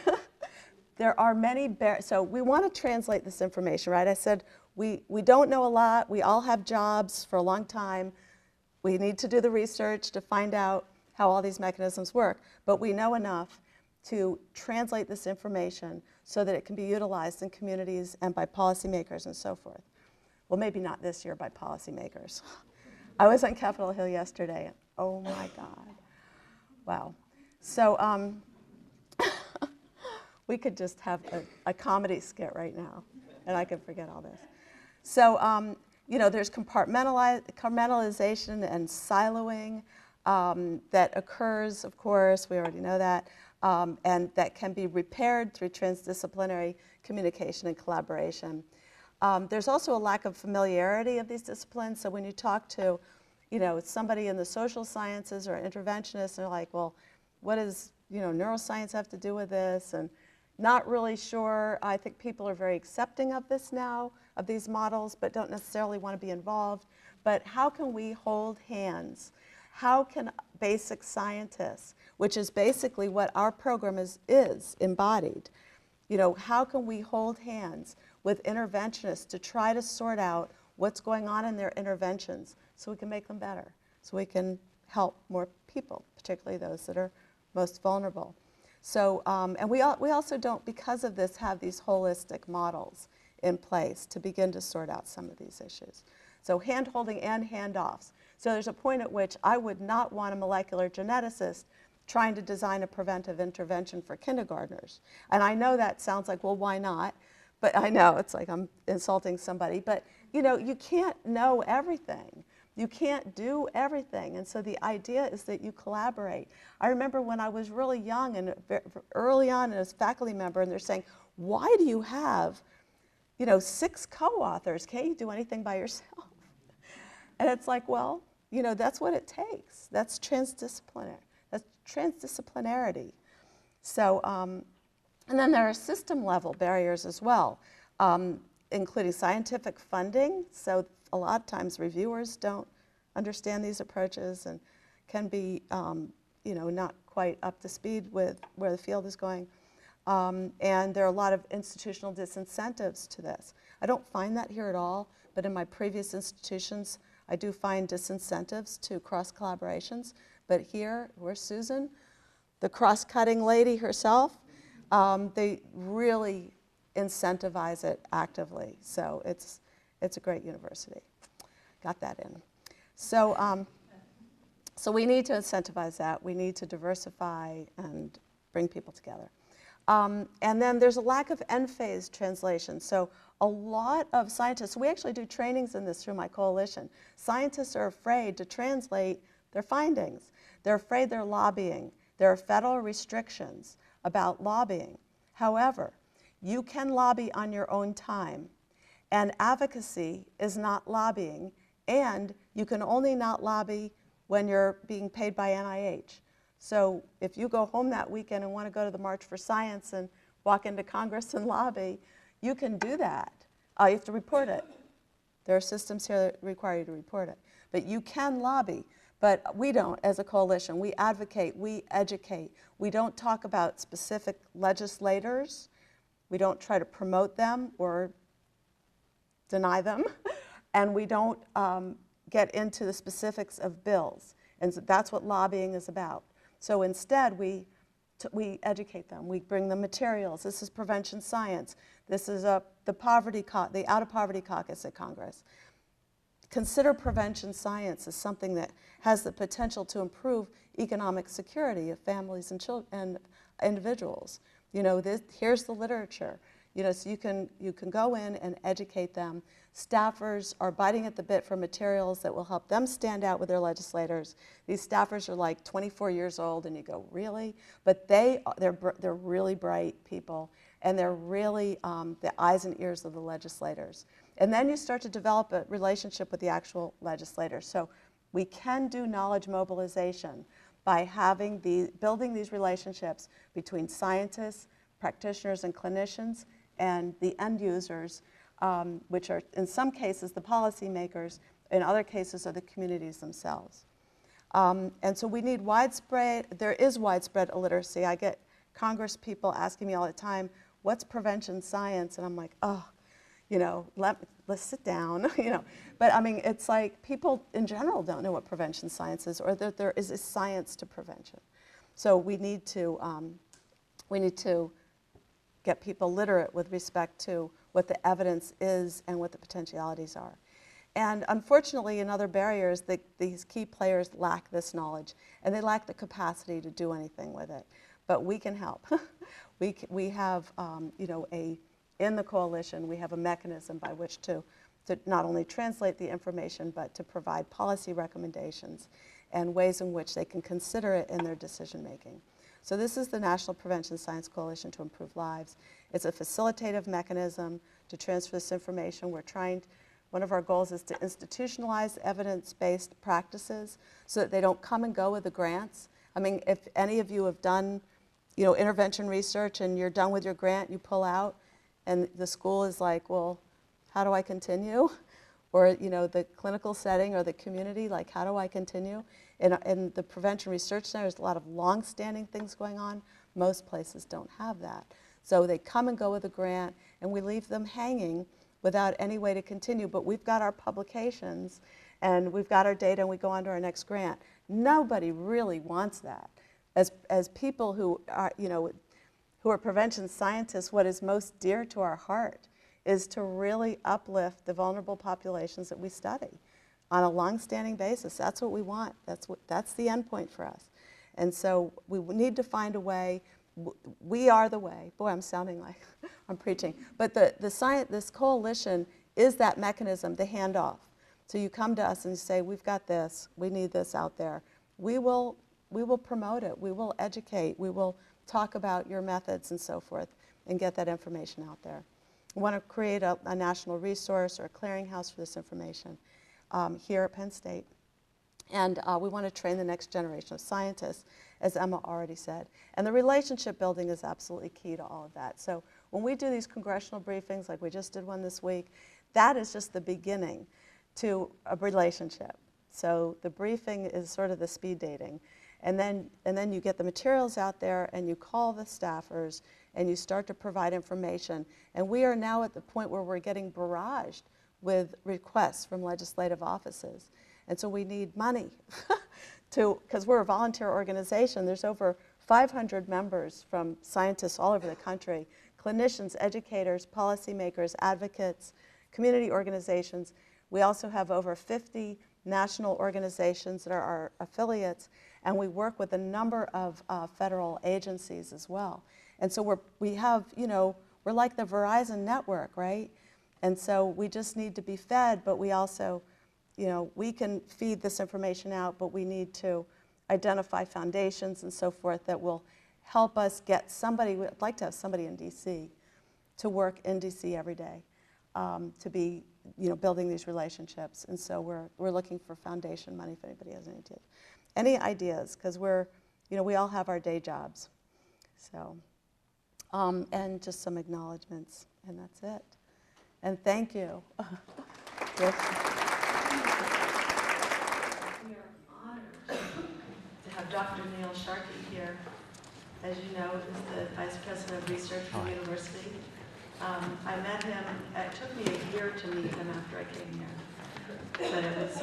There are many, so we want to translate this information, right? I said we don't know a lot. We all have jobs for a long time. We need to do the research to find out how all these mechanisms work. But we know enough to translate this information so that it can be utilized in communities and by policymakers and so forth. Well, maybe not this year by policymakers. I was on Capitol Hill yesterday, and oh my God. Wow. So we could just have a comedy skit right now, and I could forget all this. So, you know, there's compartmentalization and siloing that occurs, of course, we already know that, and that can be repaired through transdisciplinary communication and collaboration. There's also a lack of familiarity of these disciplines, so when you talk to, you know, somebody in the social sciences or an interventionist, they're like, well, what does, you know, neuroscience have to do with this? And not really sure. I think people are very accepting of this now, of these models, but don't necessarily want to be involved. But how can we hold hands? How can basic scientists, which is basically what our program is embodied, you know, how can we hold hands with interventionists to try to sort out what's going on in their interventions so we can make them better, so we can help more people, particularly those that are most vulnerable. So, and we also don't, because of this, have these holistic models in place to begin to sort out some of these issues. So hand-holding and handoffs. So there's a point at which I would not want a molecular geneticist trying to design a preventive intervention for kindergartners. And I know that sounds like, well, why not? But I know it's like I'm insulting somebody. But, you know, you can't know everything. You can't do everything, and so the idea is that you collaborate. I remember when I was really young and early on as a faculty member, and they're saying, why do you have, you know, 6 co-authors? Can't you do anything by yourself? And it's like, well, you know, that's what it takes. That's transdisciplinary. That's transdisciplinarity. So, and then there are system-level barriers as well, including scientific funding. So a lot of times reviewers don't understand these approaches and can be, you know, not quite up to speed with where the field is going. And there are a lot of institutional disincentives to this. I don't find that here at all, but in my previous institutions, I do find disincentives to cross-collaborations. But here, where's Susan, the cross-cutting lady herself, they really incentivize it actively. So it's a great university. got that in. So, so we need to incentivize that. We need to diversify and bring people together. And then there's a lack of end-phase translation. So a lot of scientists, we actually do trainings in this through my coalition. Scientists are afraid to translate their findings. They're afraid they're lobbying. There are federal restrictions about lobbying. However, you can lobby on your own time. And advocacy is not lobbying. And you can only not lobby when you're being paid by NIH. So if you go home that weekend and want to go to the March for Science and walk into Congress and lobby, you can do that. You have to report it. There are systems here that require you to report it. But you can lobby. But we don't as a coalition. We advocate, we educate. We don't talk about specific legislators. We don't try to promote them or deny them. And we don't get into the specifics of bills. And so that's what lobbying is about. So instead, we educate them. We bring them materials. This is prevention science. This is the Out of Poverty Caucus at Congress. Consider prevention science as something that has the potential to improve economic security of families and children and individuals. You know, here's the literature. You know, so you can go in and educate them. Staffers are biting at the bit for materials that will help them stand out with their legislators. These staffers are like 24 years old, and you go, really? But they're really bright people, and they're really the eyes and ears of the legislators. And then you start to develop a relationship with the actual legislators. So we can do knowledge mobilization by building these relationships between scientists, practitioners, and clinicians, and the end users, which are in some cases the policymakers, in other cases are the communities themselves. And so we need there is widespread illiteracy. I get Congress people asking me all the time, what's prevention science? And I'm like, oh, you know, let's sit down, you know. But I mean, it's like people in general don't know what prevention science is, or that there is a science to prevention. So we need to get people literate with respect to what the evidence is and what the potentialities are. And unfortunately, another barrier is that these key players lack this knowledge, and they lack the capacity to do anything with it. But we can help. we have, you know, in the coalition, we have a mechanism by which to not only translate the information, but to provide policy recommendations and ways in which they can consider it in their decision making. So this is the National Prevention Science Coalition to Improve Lives. It's a facilitative mechanism to transfer this information. One of our goals is to institutionalize evidence-based practices so that they don't come and go with the grants. I mean, if any of you have done, you know, intervention research and you're done with your grant, you pull out, and the school is like, well, how do I continue? Or, you know, the clinical setting or the community, like, how do I continue? In the Prevention Research Center, there's a lot of long-standing things going on. Most places don't have that. So they come and go with a grant, and we leave them hanging without any way to continue. But we've got our publications, and we've got our data, and we go on to our next grant. Nobody really wants that. As people who are, you know, who are prevention scientists, what is most dear to our heart is to really uplift the vulnerable populations that we study on a long-standing basis. That's what we want. That's the end point for us. And so we need to find a way. We are the way. Boy, I'm sounding like I'm preaching. But this coalition is that mechanism, the handoff. So you come to us and you say, we've got this. We need this out there. We will promote it. We will educate. We will talk about your methods and so forth and get that information out there. We want to create a national resource or a clearinghouse for this information here at Penn State. And we want to train the next generation of scientists, as Emma already said. And the relationship building is absolutely key to all of that. So when we do these congressional briefings, like we just did one this week, that is just the beginning to a relationship. So the briefing is sort of the speed dating. And then you get the materials out there, and you call the staffers, and you start to provide information. And we are now at the point where we're getting barraged with requests from legislative offices. And so we need money because we're a volunteer organization. There's over 500 members from scientists all over the country, clinicians, educators, policymakers, advocates, community organizations. We also have over 50 national organizations that are our affiliates, and we work with a number of federal agencies as well. And so we have, we're like the Verizon network, right? And so we just need to be fed, but we also, we can feed this information out, but we need to identify foundations and so forth that will help us get somebody. We'd like to have somebody in DC to work in DC every day, to be building these relationships. And so we're looking for foundation money if anybody has any ideas, because we all have our day jobs. So, and just some acknowledgments, and that's it. And thank you. Yes. We are honored to have Dr. Neil Sharkey here. As you know, is the Vice President of Research for the university. I met him, it took me a year to meet him after I came here. But it was,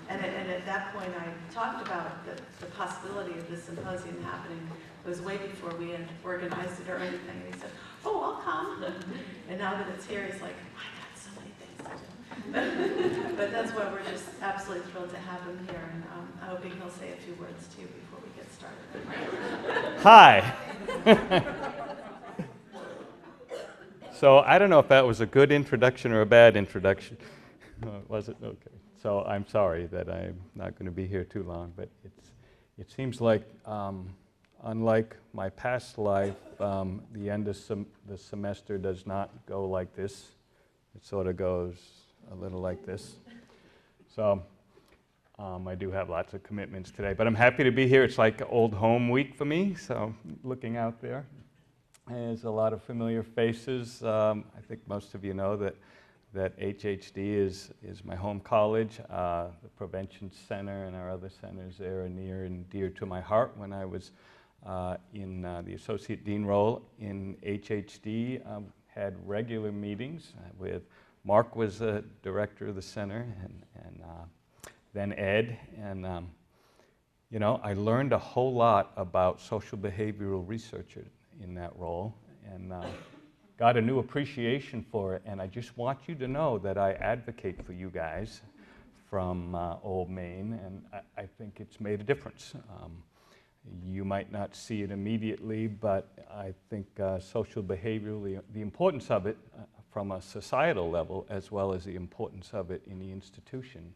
and at that point I talked about the possibility of this symposium happening. It was way before we had organized it or anything. And he said, oh, I'll come. And now that it's here, he's like, I got so many things to do. But that's why we're just absolutely thrilled to have him here. And I'm hoping he'll say a few words too before we get started. Hi. So I don't know if that was a good introduction or a bad introduction. Was it? Okay. So I'm sorry that I'm not going to be here too long, but it seems like, unlike my past life, the end of the semester does not go like this. It sort of goes a little like this. So I do have lots of commitments today, but I'm happy to be here. It's like old home week for me, so looking out there. There's a lot of familiar faces. I think most of you know that HHD is my home college. The Prevention Center and our other centers there are near and dear to my heart. When I was in the Associate Dean role in HHD, had regular meetings with Mark was the director of the center, and then Ed. And I learned a whole lot about social behavioral research in that role, and got a new appreciation for it. And I just want you to know that I advocate for you guys from Old Main, and I think it's made a difference. You might not see it immediately, but I think social behavioral, the importance of it from a societal level, as well as the importance of it in the institution,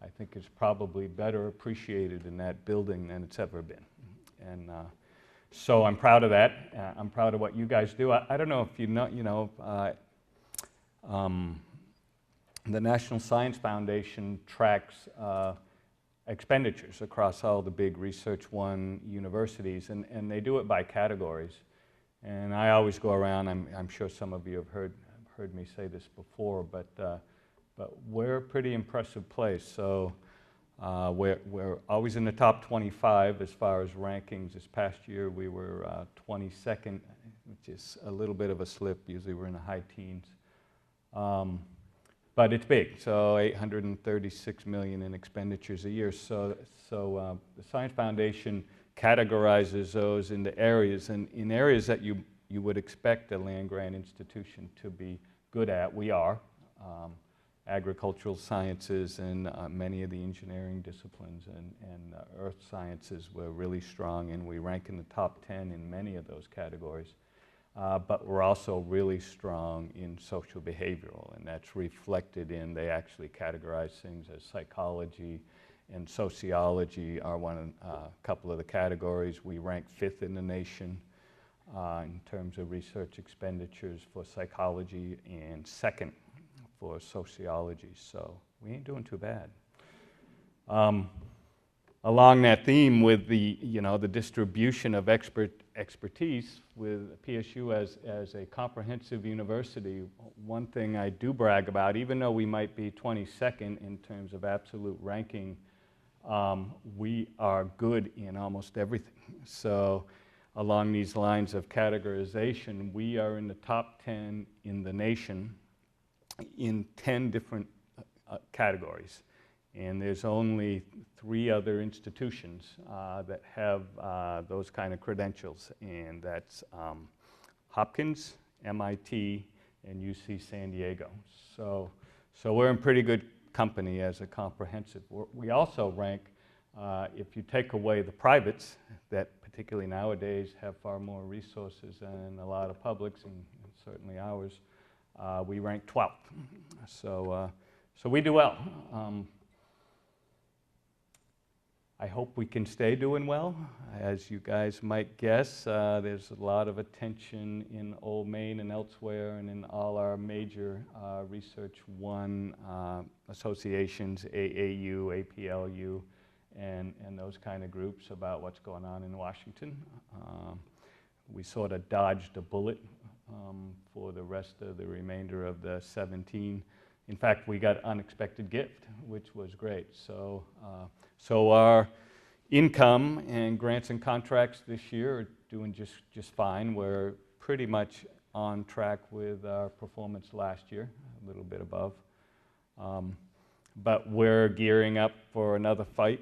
I think is probably better appreciated in that building than it's ever been. And so I'm proud of that. I'm proud of what you guys do. I don't know if you know, the National Science Foundation tracks expenditures across all the big Research One universities, and they do it by categories. And I always go around, I'm sure some of you have heard me say this before, but we're a pretty impressive place. So we're always in the top 25 as far as rankings. This past year we were 22nd, which is a little bit of a slip. Usually we're in the high teens. But it's big, so $836 million in expenditures a year. So the Science Foundation categorizes those into areas, and in areas that you would expect a land-grant institution to be good at, we are. Agricultural sciences and many of the engineering disciplines and earth sciences were really strong, and we rank in the top 10 in many of those categories. But we're also really strong in social behavioral, and that's reflected in, they actually categorize things as psychology and sociology are a couple of the categories. We rank 5th in the nation in terms of research expenditures for psychology, and 2nd for sociology, so we ain't doing too bad. Along that theme with the distribution of expertise with PSU as a comprehensive university, one thing I do brag about, even though we might be 22nd in terms of absolute ranking, we are good in almost everything. So along these lines of categorization, we are in the top 10 in the nation in 10 different categories. And there's only 3 other institutions that have those kind of credentials, and that's Hopkins, MIT, and UC San Diego. So we're in pretty good company as a comprehensive. We also rank, if you take away the privates, that particularly nowadays have far more resources than a lot of publics, and certainly ours, we rank 12th. So we do well. I hope we can stay doing well. As you guys might guess, there's a lot of attention in Old Main and elsewhere, and in all our major Research One associations, AAU, APLU, and those kind of groups about what's going on in Washington. We sort of dodged a bullet for the rest of the remainder of the 17. In fact, we got unexpected gift, which was great. So our income and grants and contracts this year are doing just fine. We're pretty much on track with our performance last year, a little bit above. But we're gearing up for another fight.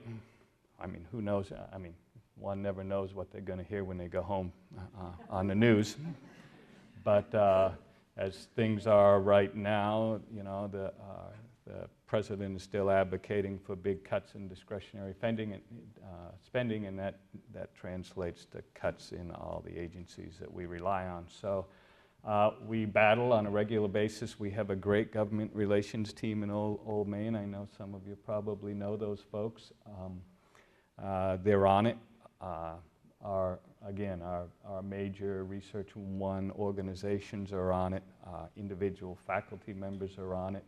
I mean, who knows? I mean, one never knows what they're going to hear when they go home on the news. But as things are right now, you know, the president is still advocating for big cuts in discretionary spending, and that translates to cuts in all the agencies that we rely on. So we battle on a regular basis. We have a great government relations team in Old Main. I know some of you probably know those folks. They're on it. Our major Research One organizations are on it. Individual faculty members are on it.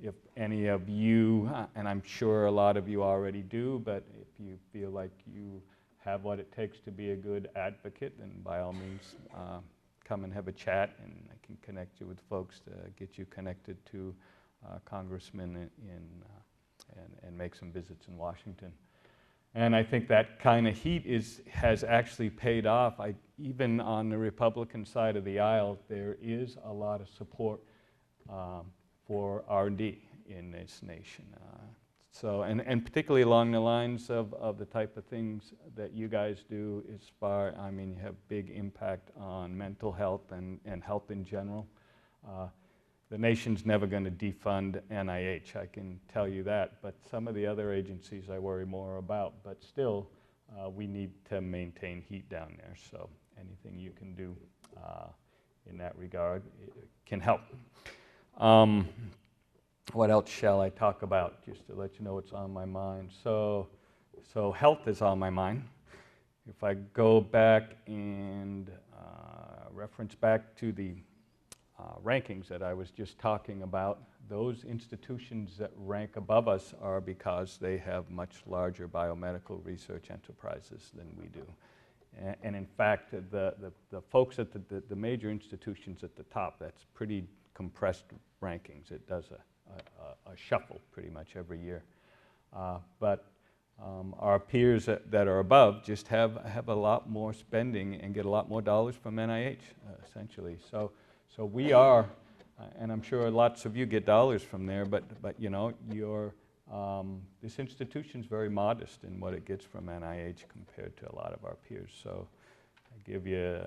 If any of you, and I'm sure a lot of you already do, but if you feel like you have what it takes to be a good advocate, then by all means come and have a chat, and I can connect you with folks to get you connected to congressmen and make some visits in Washington. And I think that kind of heat has actually paid off. Even on the Republican side of the aisle, there is a lot of support for R&D in this nation. And particularly along the lines of the type of things that you guys do, I mean, you have big impact on mental health and health in general. The nation's never going to defund NIH, I can tell you that, but some of the other agencies I worry more about. But still, we need to maintain heat down there, so anything you can do in that regard can help. What else shall I talk about, just to let you know what's on my mind? So health is on my mind. If I go back and reference back to the rankings that I was just talking about, those institutions that rank above us are because they have much larger biomedical research enterprises than we do. And in fact, the folks at the major institutions at the top, that's pretty compressed rankings. It does a shuffle pretty much every year. But our peers that are above just have a lot more spending and get a lot more dollars from NIH, essentially. So we are, and I'm sure lots of you get dollars from there, but you know, this institution's very modest in what it gets from NIH compared to a lot of our peers. So I give you,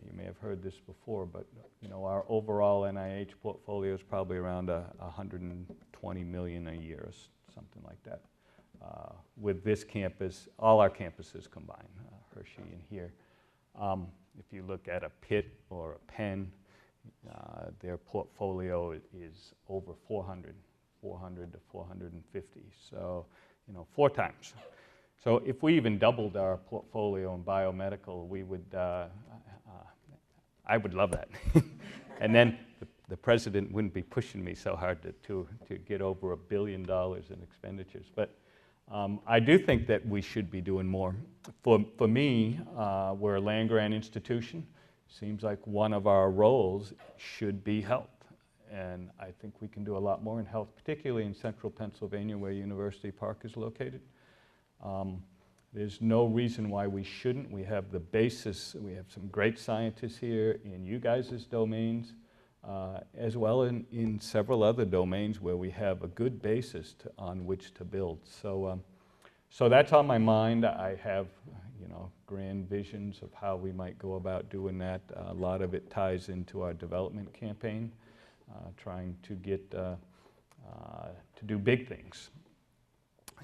you may have heard this before, but you know, our overall NIH portfolio is probably around $120 million a year, or something like that. With this campus, all our campuses combined, Hershey and here. If you look at a Pitt or a Penn, their portfolio is over 400 to 450. So, you know, 4 times. So if we even doubled our portfolio in biomedical, we would, I would love that. And then the president wouldn't be pushing me so hard to get over $1 billion in expenditures. But I do think that we should be doing more. For me, we're a land-grant institution. Seems like one of our roles should be health. And I think we can do a lot more in health, particularly in central Pennsylvania where University Park is located. There's no reason why we shouldn't. We have the basis. We have some great scientists here in you guys' domains, as well in several other domains where we have a good basis on which to build. So that's on my mind. I have, you know, grand visions of how we might go about doing that. A lot of it ties into our development campaign, trying to get to do big things,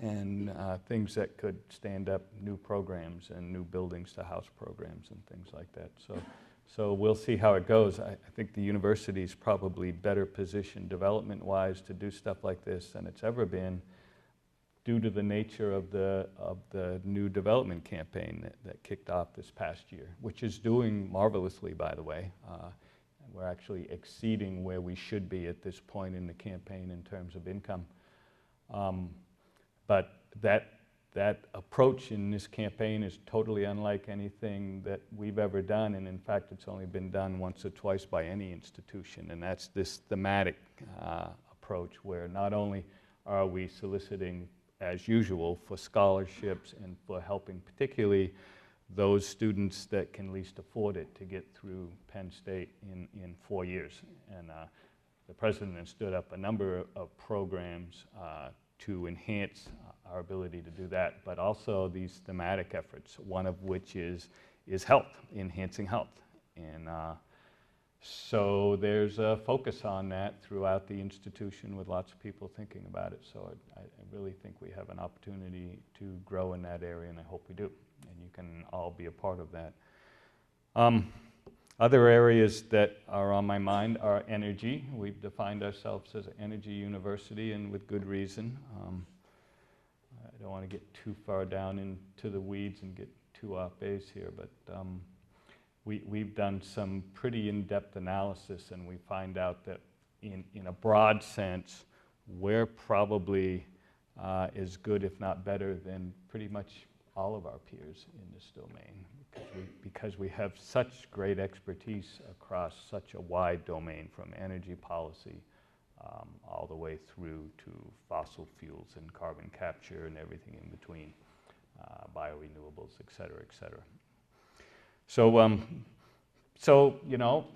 and things that could stand up new programs and new buildings to house programs and things like that. So we'll see how it goes. I think the university is probably better positioned development-wise to do stuff like this than it's ever been, due to the nature of the new development campaign that kicked off this past year, which is doing marvelously, by the way. We're actually exceeding where we should be at this point in the campaign in terms of income. But that approach in this campaign is totally unlike anything that we've ever done, and in fact it's only been done once or twice by any institution, and that's this thematic approach where not only are we soliciting as usual for scholarships and for helping particularly those students that can least afford it to get through Penn State in 4 years. And the president has stood up a number of programs to enhance our ability to do that, but also these thematic efforts, one of which is health, enhancing health. And so there's a focus on that throughout the institution with lots of people thinking about it. So I really think we have an opportunity to grow in that area, and I hope we do. And you can all be a part of that. Other areas that are on my mind are energy. We've defined ourselves as an energy university, and with good reason. I don't want to get too far down into the weeds and get too off base here, but we've done some pretty in-depth analysis, and we find out that in a broad sense, we're probably as good, if not better, than pretty much all of our peers in this domain, because we have such great expertise across such a wide domain, from energy policy all the way through to fossil fuels and carbon capture and everything in between, biorenewables, et cetera, et cetera. So you know,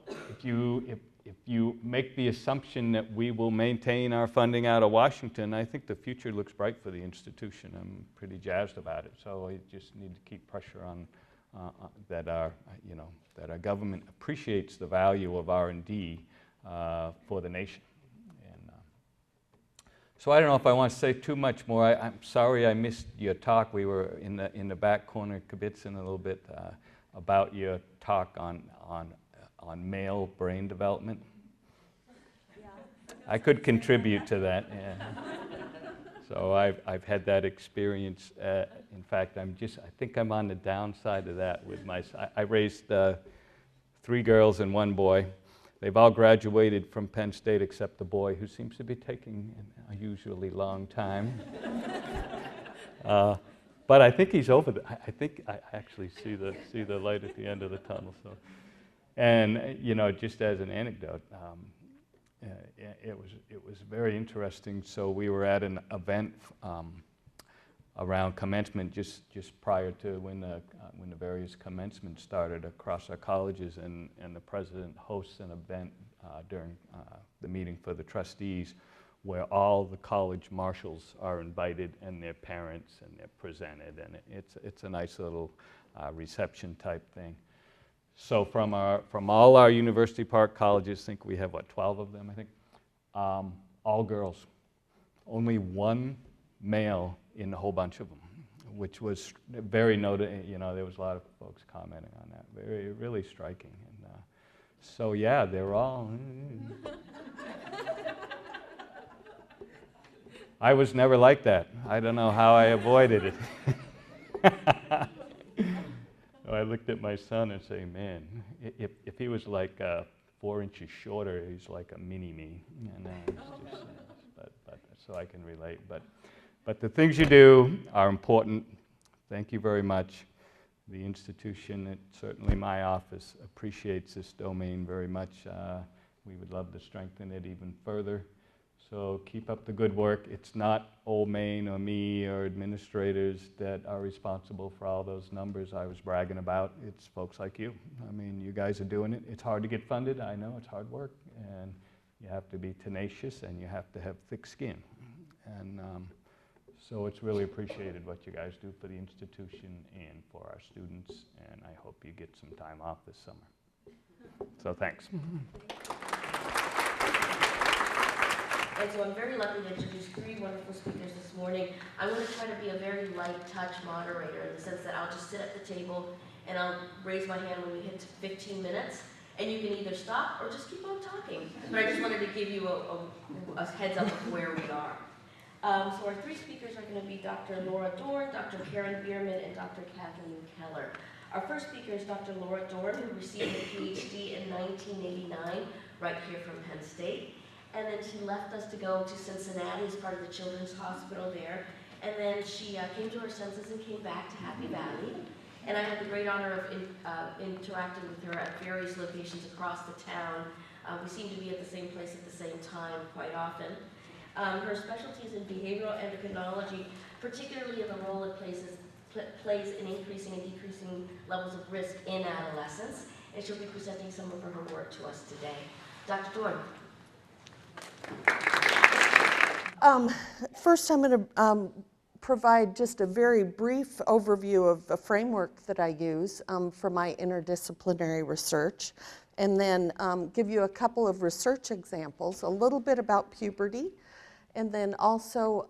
if you make the assumption that we will maintain our funding out of Washington, I think the future looks bright for the institution. I'm pretty jazzed about it. So I just need to keep pressure on that our government appreciates the value of R&D for the nation. And so I don't know if I want to say too much more. I'm sorry I missed your talk. We were in the back corner kibitzing a little bit about your talk on male brain development. Yeah. I could contribute to that. Yeah. So I've had that experience. In fact, I think I'm on the downside of that with I raised 3 girls and 1 boy. They've all graduated from Penn State except the boy, who seems to be taking an unusually long time. But I think he's over. I think I actually see the light at the end of the tunnel. So, and you know, just as an anecdote, it was very interesting. So we were at an event around commencement just prior to when the various commencements started across our colleges, and the president hosts an event during the meeting for the trustees, where all the college marshals are invited and their parents, and they're presented, and it's a nice little reception type thing. So from all our University Park colleges, I think we have 12 of them, I think, all girls, only 1 male in a whole bunch of them, which was very noted. You know, there was a lot of folks commenting on that. Really striking. And so yeah, they're all. I was never like that. I don't know how I avoided it. I looked at my son and say, man, if he was like 4 inches shorter, he's like a mini-me. And it's just, but so I can relate. But the things you do are important. Thank you very much. The institution, certainly my office, appreciates this domain very much. We would love to strengthen it even further. So keep up the good work. It's not Old Main or me or administrators that are responsible for all those numbers I was bragging about. It's folks like you. I mean, you guys are doing it. It's hard to get funded. I know it's hard work, and you have to be tenacious, and you have to have thick skin. And so it's really appreciated what you guys do for the institution and for our students, and I hope you get some time off this summer. So thanks. And so I'm very lucky to introduce three wonderful speakers this morning. I'm going to try to be a very light touch moderator in the sense that I'll just sit at the table and I'll raise my hand when we hit 15 minutes. And you can either stop or just keep on talking. But I just wanted to give you a heads up of where we are. So our three speakers are going to be Dr. Laura Dorn, Dr. Karen Bierman, and Dr. Kathleen Keller. Our first speaker is Dr. Laura Dorn, who received a PhD in 1989, right here from Penn State. And then she left us to go to Cincinnati as part of the Children's Hospital there. And then she came to her senses and came back to Happy Valley. And I had the great honor of interacting with her at various locations across the town. We seem to be at the same place at the same time quite often. Her specialty is in behavioral endocrinology, particularly in the role it plays in increasing and decreasing levels of risk in adolescents. And she'll be presenting some of her work to us today. Dr. Dorn. First, I'm going to provide just a very brief overview of the framework that I use for my interdisciplinary research, and then give you a couple of research examples, a little bit about puberty, and then also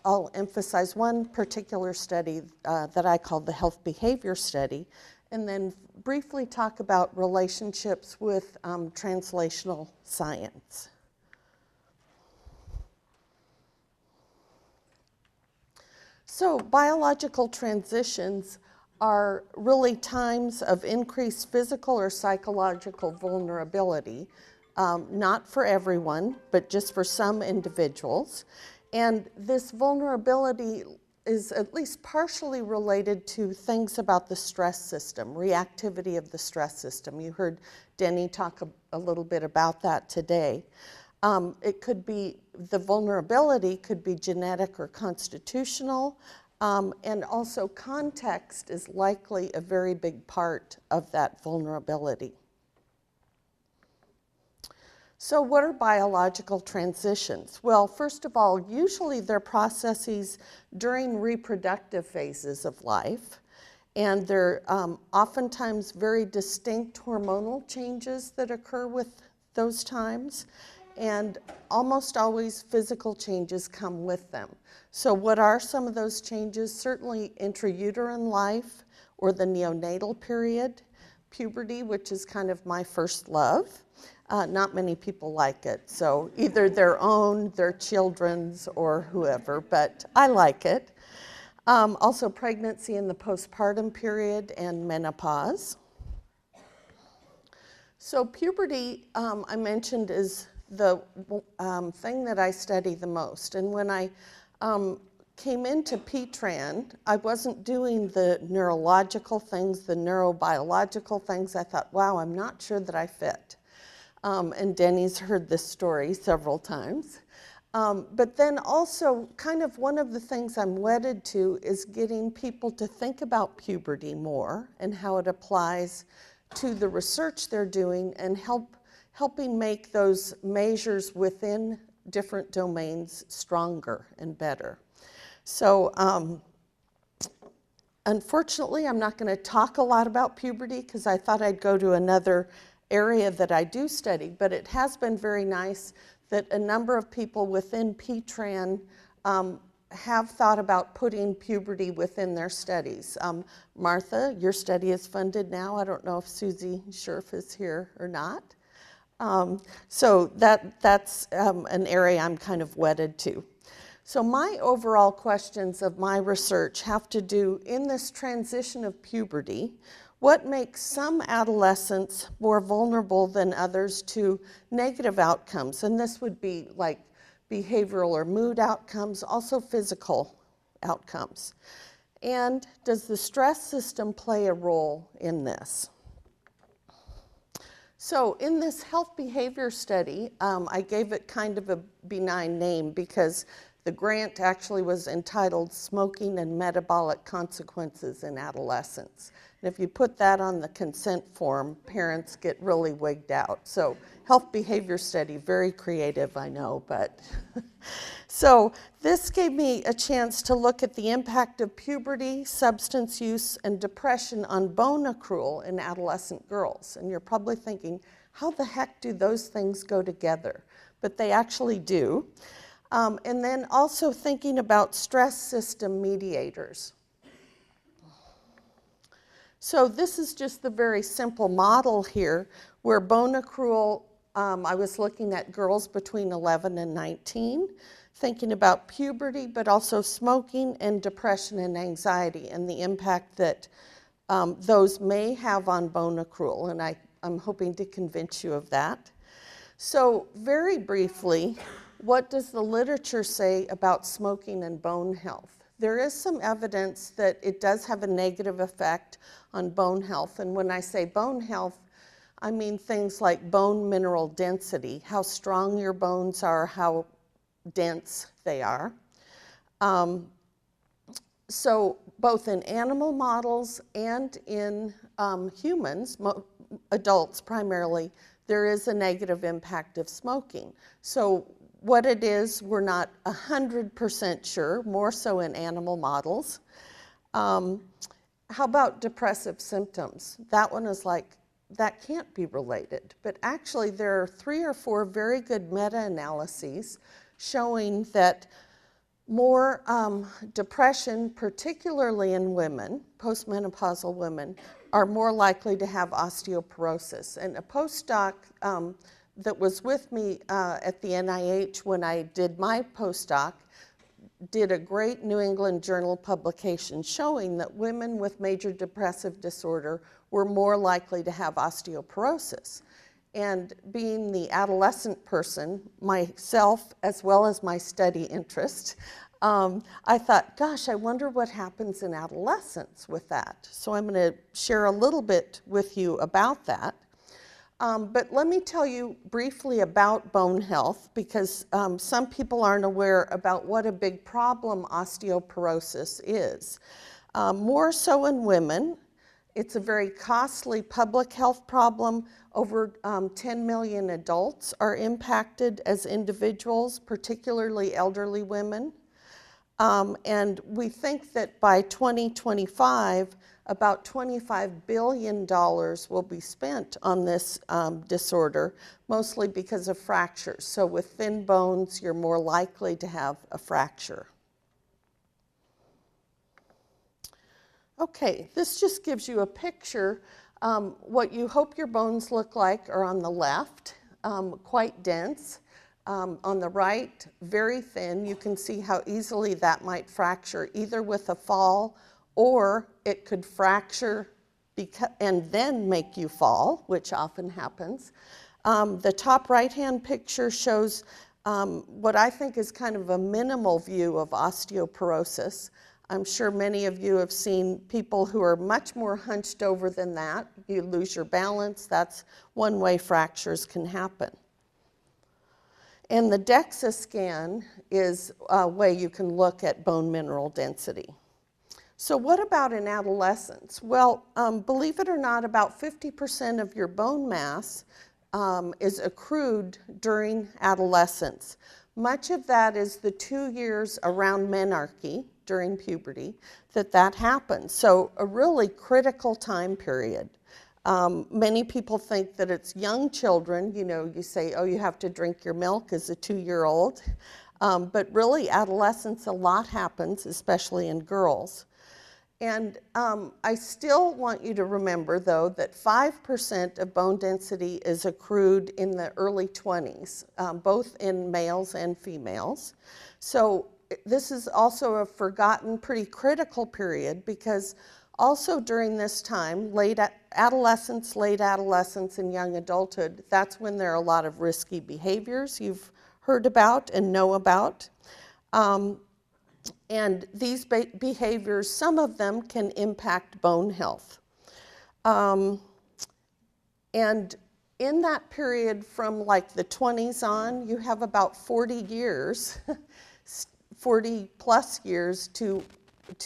I'll emphasize one particular study that I call the health behavior study, and then briefly talk about relationships with translational science. So biological transitions are really times of increased physical or psychological vulnerability, not for everyone, but just for some individuals. And this vulnerability is at least partially related to things about the stress system, reactivity of the stress system. You heard Denny talk a little bit about that today. It could be, the vulnerability could be genetic or constitutional, and also context is likely a very big part of that vulnerability. So what are biological transitions? Well, first of all, usually they're processes during reproductive phases of life, and they're oftentimes very distinct hormonal changes that occur with those times. And almost always physical changes come with them. So what are some of those changes? Certainly intrauterine life or the neonatal period, puberty, which is kind of my first love. Not many people like it, so either their own, their children's, or whoever, but I like it. Also pregnancy in the postpartum period and menopause. So puberty, I mentioned, is the thing that I study the most. And when I came into PTran, I wasn't doing the neurological things, the neurobiological things. I thought, wow, I'm not sure that I fit. And Denny's heard this story several times. But then also, kind of one of the things I'm wedded to is getting people to think about puberty more and how it applies to the research they're doing, and helping make those measures within different domains stronger and better. So unfortunately, I'm not going to talk a lot about puberty because I thought I'd go to another area that I do study, but it has been very nice that a number of people within PTran have thought about putting puberty within their studies. Martha, your study is funded now. I don't know if Susie Scherf is here or not. So that's an area I'm kind of wedded to. So my overall questions of my research have to do, in this transition of puberty, what makes some adolescents more vulnerable than others to negative outcomes? And this would be like behavioral or mood outcomes, also physical outcomes. And does the stress system play a role in this? So in this health behavior study, I gave it kind of a benign name because the grant actually was entitled Smoking and Metabolic Consequences in Adolescents. And if you put that on the consent form, parents get really wigged out. So health behavior study, very creative, I know, but. So this gave me a chance to look at the impact of puberty, substance use, and depression on bone accrual in adolescent girls. And you're probably thinking, how the heck do those things go together? but they actually do. And then also thinking about stress system mediators. So this is just the very simple model here where bone accrual, I was looking at girls between 11 and 19, thinking about puberty, but also smoking and depression and anxiety and the impact that those may have on bone accrual. And I'm hoping to convince you of that. So very briefly, what does the literature say about smoking and bone health? There is some evidence that it does have a negative effect on bone health. And when I say bone health, I mean things like bone mineral density, how strong your bones are, how dense they are. So both in animal models and in humans, adults primarily, there is a negative impact of smoking. So what it is, we're not 100% sure, more so in animal models. How about depressive symptoms? That one is like, that can't be related. But actually there are 3 or 4 very good meta-analyses showing that more depression, particularly in women, postmenopausal women, are more likely to have osteoporosis. And a postdoc that was with me at the NIH when I did my postdoc did a great New England Journal publication showing that women with major depressive disorder were more likely to have osteoporosis. And being the adolescent person myself, as well as my study interest, I thought, gosh, I wonder what happens in adolescence with that. So I'm going to share a little bit with you about that. But let me tell you briefly about bone health, because some people aren't aware about what a big problem osteoporosis is. More so in women. It's a very costly public health problem. Over 10 million adults are impacted as individuals, particularly elderly women. And we think that by 2025, about $25 billion will be spent on this disorder, mostly because of fractures. So with thin bones, you're more likely to have a fracture. Okay, this just gives you a picture. What you hope your bones look like are on the left, quite dense. On the right, very thin. You can see how easily that might fracture, either with a fall, or it could fracture and then make you fall, which often happens. The top right-hand picture shows what I think is kind of a minimal view of osteoporosis. I'm sure many of you have seen people who are much more hunched over than that. You lose your balance. That's one way fractures can happen. And the DEXA scan is a way you can look at bone mineral density. So what about in adolescence? Well, believe it or not, about 50% of your bone mass is accrued during adolescence. Much of that is the 2 years around menarche, during puberty, that happens. So a really critical time period. Many people think that it's young children. You know, you say, oh, you have to drink your milk as a 2-year-old. But really, adolescence, a lot happens, especially in girls. And I still want you to remember, though, that 5% of bone density is accrued in the early 20s, both in males and females. So this is also a forgotten, pretty critical period, because also during this time, late adolescence, and young adulthood, that's when there are a lot of risky behaviors you've heard about and know about. And these behaviors, some of them can impact bone health. And in that period from like the 20s on, you have about 40 years, 40 plus years to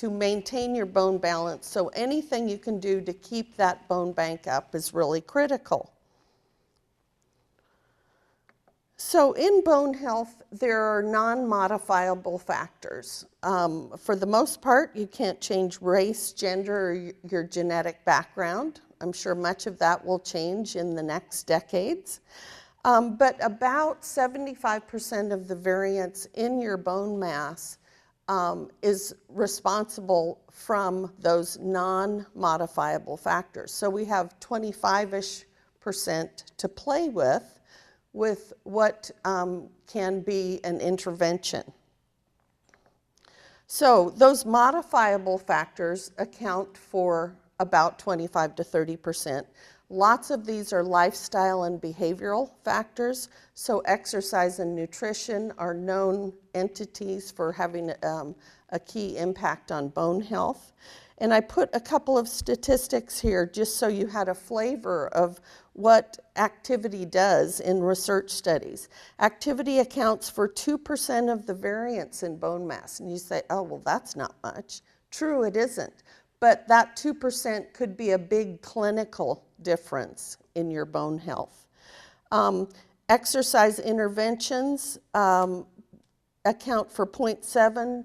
maintain your bone balance. So anything you can do to keep that bone bank up is really critical. So in bone health, there are non-modifiable factors. For the most part, you can't change race, gender, or your genetic background. I'm sure much of that will change in the next decades. But about 75% of the variance in your bone mass is responsible from those non-modifiable factors. So we have 25-ish% to play with what can be an intervention. So those modifiable factors account for about 25 to 30%. Lots of these are lifestyle and behavioral factors. So exercise and nutrition are known entities for having a key impact on bone health. And I put a couple of statistics here just so you had a flavor of what activity does in research studies. Activity accounts for 2% of the variance in bone mass. And you say, oh, well, that's not much. True, it isn't. But that 2% could be a big clinical difference in your bone health. Exercise interventions account for 0.7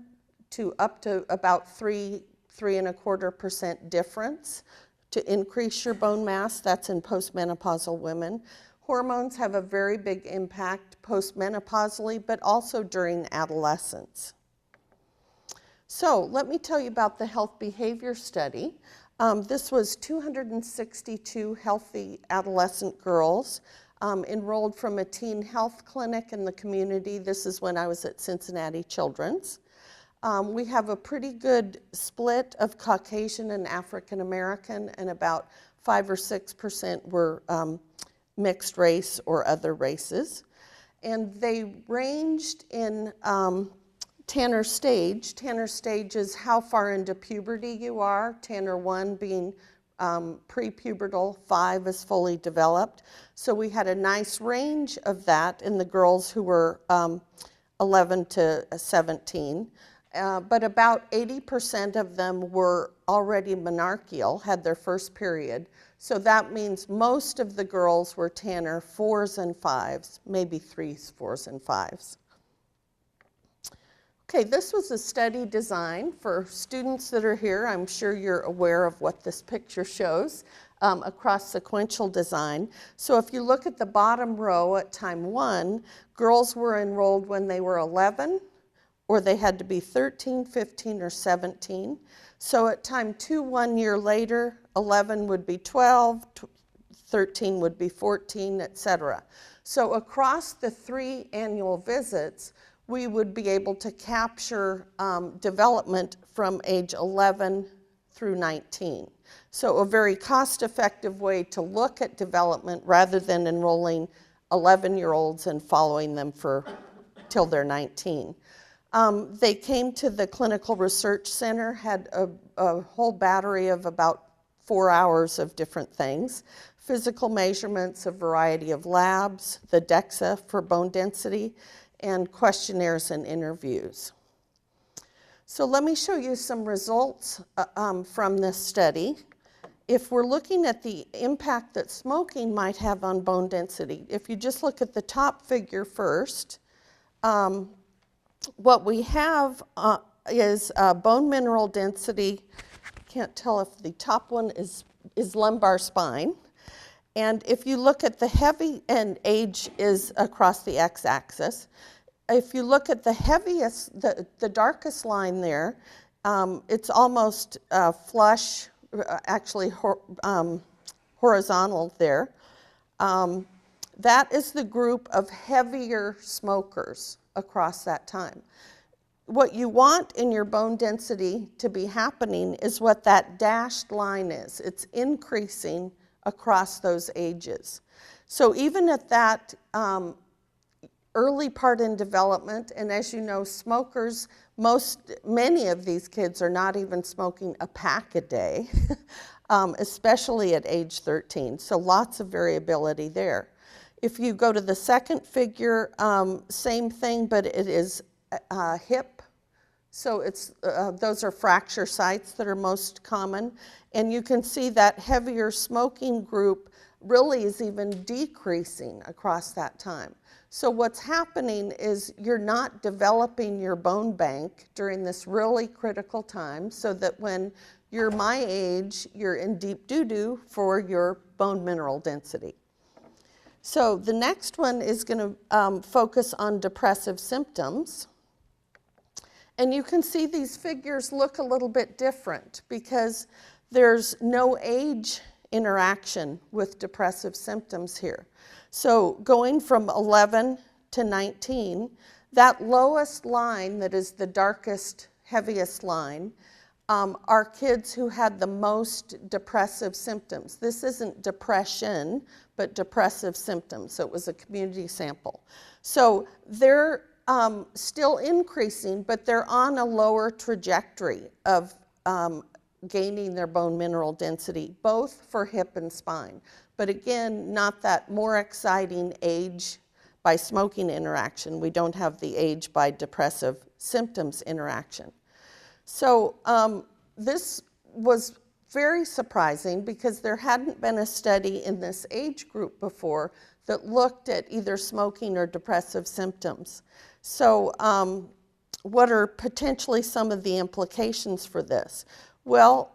to up to about 3.25% difference to increase your bone mass. That's in postmenopausal women. Hormones have a very big impact postmenopausally, but also during adolescence. So let me tell you about the health behavior study. This was 262 healthy adolescent girls enrolled from a teen health clinic in the community. This is when I was at Cincinnati Children's. We have a pretty good split of Caucasian and African American, and about 5 or 6% were mixed race or other races. And they ranged in Tanner stage. Tanner stage is how far into puberty you are. Tanner 1 being prepubertal, 5 is fully developed. So we had a nice range of that in the girls who were 11 to 17. But about 80% of them were already menarcheal, had their first period. So that means most of the girls were Tanner 4s and 5s, maybe 3s, 4s, and 5s. Okay, this was a study design for students that are here. I'm sure you're aware of what this picture shows, across sequential design. So if you look at the bottom row at time 1, girls were enrolled when they were 11, or they had to be 13, 15, or 17. So at time 2, 1 year later, 11 would be 12, 13 would be 14, etc. So across the 3 annual visits, we would be able to capture development from age 11 through 19. So a very cost-effective way to look at development rather than enrolling 11-year-olds and following them till they're 19. They came to the Clinical Research Center, had a whole battery of about 4 hours of different things. Physical measurements, a variety of labs, the DEXA for bone density, and questionnaires and interviews. So let me show you some results from this study. If we're looking at the impact that smoking might have on bone density, if you just look at the top figure first, what we have is bone mineral density. Can't tell if the top one is lumbar spine. And if you look at the heavy, and age is across the x-axis, if you look at the heaviest, the darkest line there, it's almost flush, actually horizontal there. That is the group of heavier smokers across that time. What you want in your bone density to be happening is what that dashed line is. It's increasing across those ages. So even at that early part in development, and as you know, smokers, many of these kids are not even smoking a pack a day, especially at age 13. So lots of variability there. If you go to the second figure, same thing, but it is hip. So it's those are fracture sites that are most common. And you can see that heavier smoking group really is even decreasing across that time. So what's happening is you're not developing your bone bank during this really critical time, so that when you're my age, you're in deep doo-doo for your bone mineral density. So the next one is going to focus on depressive symptoms. And you can see these figures look a little bit different because there's no age interaction with depressive symptoms here. So going from 11 to 19, that lowest line that is the darkest, heaviest line are kids who had the most depressive symptoms. This isn't depression, but depressive symptoms. So it was a community sample. So they're still increasing, but they're on a lower trajectory of gaining their bone mineral density, both for hip and spine. But again, not that more exciting age by smoking interaction. We don't have the age by depressive symptoms interaction. So this was very surprising because there hadn't been a study in this age group before that looked at either smoking or depressive symptoms. So what are potentially some of the implications for this? Well,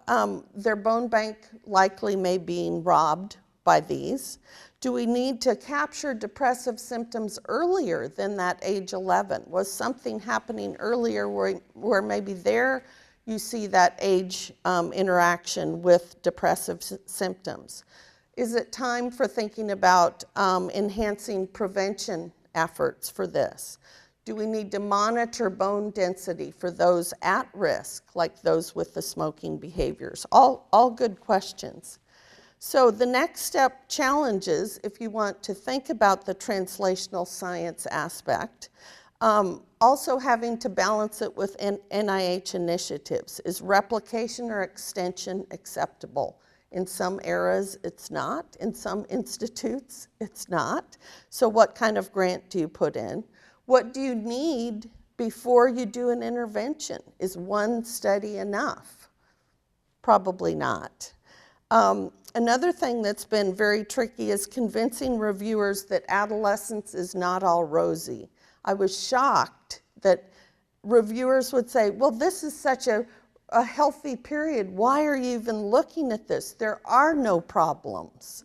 their bone bank likely may be being robbed by these. Do we need to capture depressive symptoms earlier than that age 11? Was something happening earlier where maybe there you see that age interaction with depressive symptoms? Is it time for thinking about enhancing prevention efforts for this? Do we need to monitor bone density for those at risk, like those with the smoking behaviors? All good questions. So the next step challenges, if you want to think about the translational science aspect, also having to balance it with NIH initiatives. Is replication or extension acceptable? In some eras, it's not. In some institutes, it's not. So what kind of grant do you put in? What do you need before you do an intervention? Is one study enough? Probably not. Another thing that's been very tricky is convincing reviewers that adolescence is not all rosy. I was shocked that reviewers would say, well, this is such a healthy period. Why are you even looking at this? There are no problems.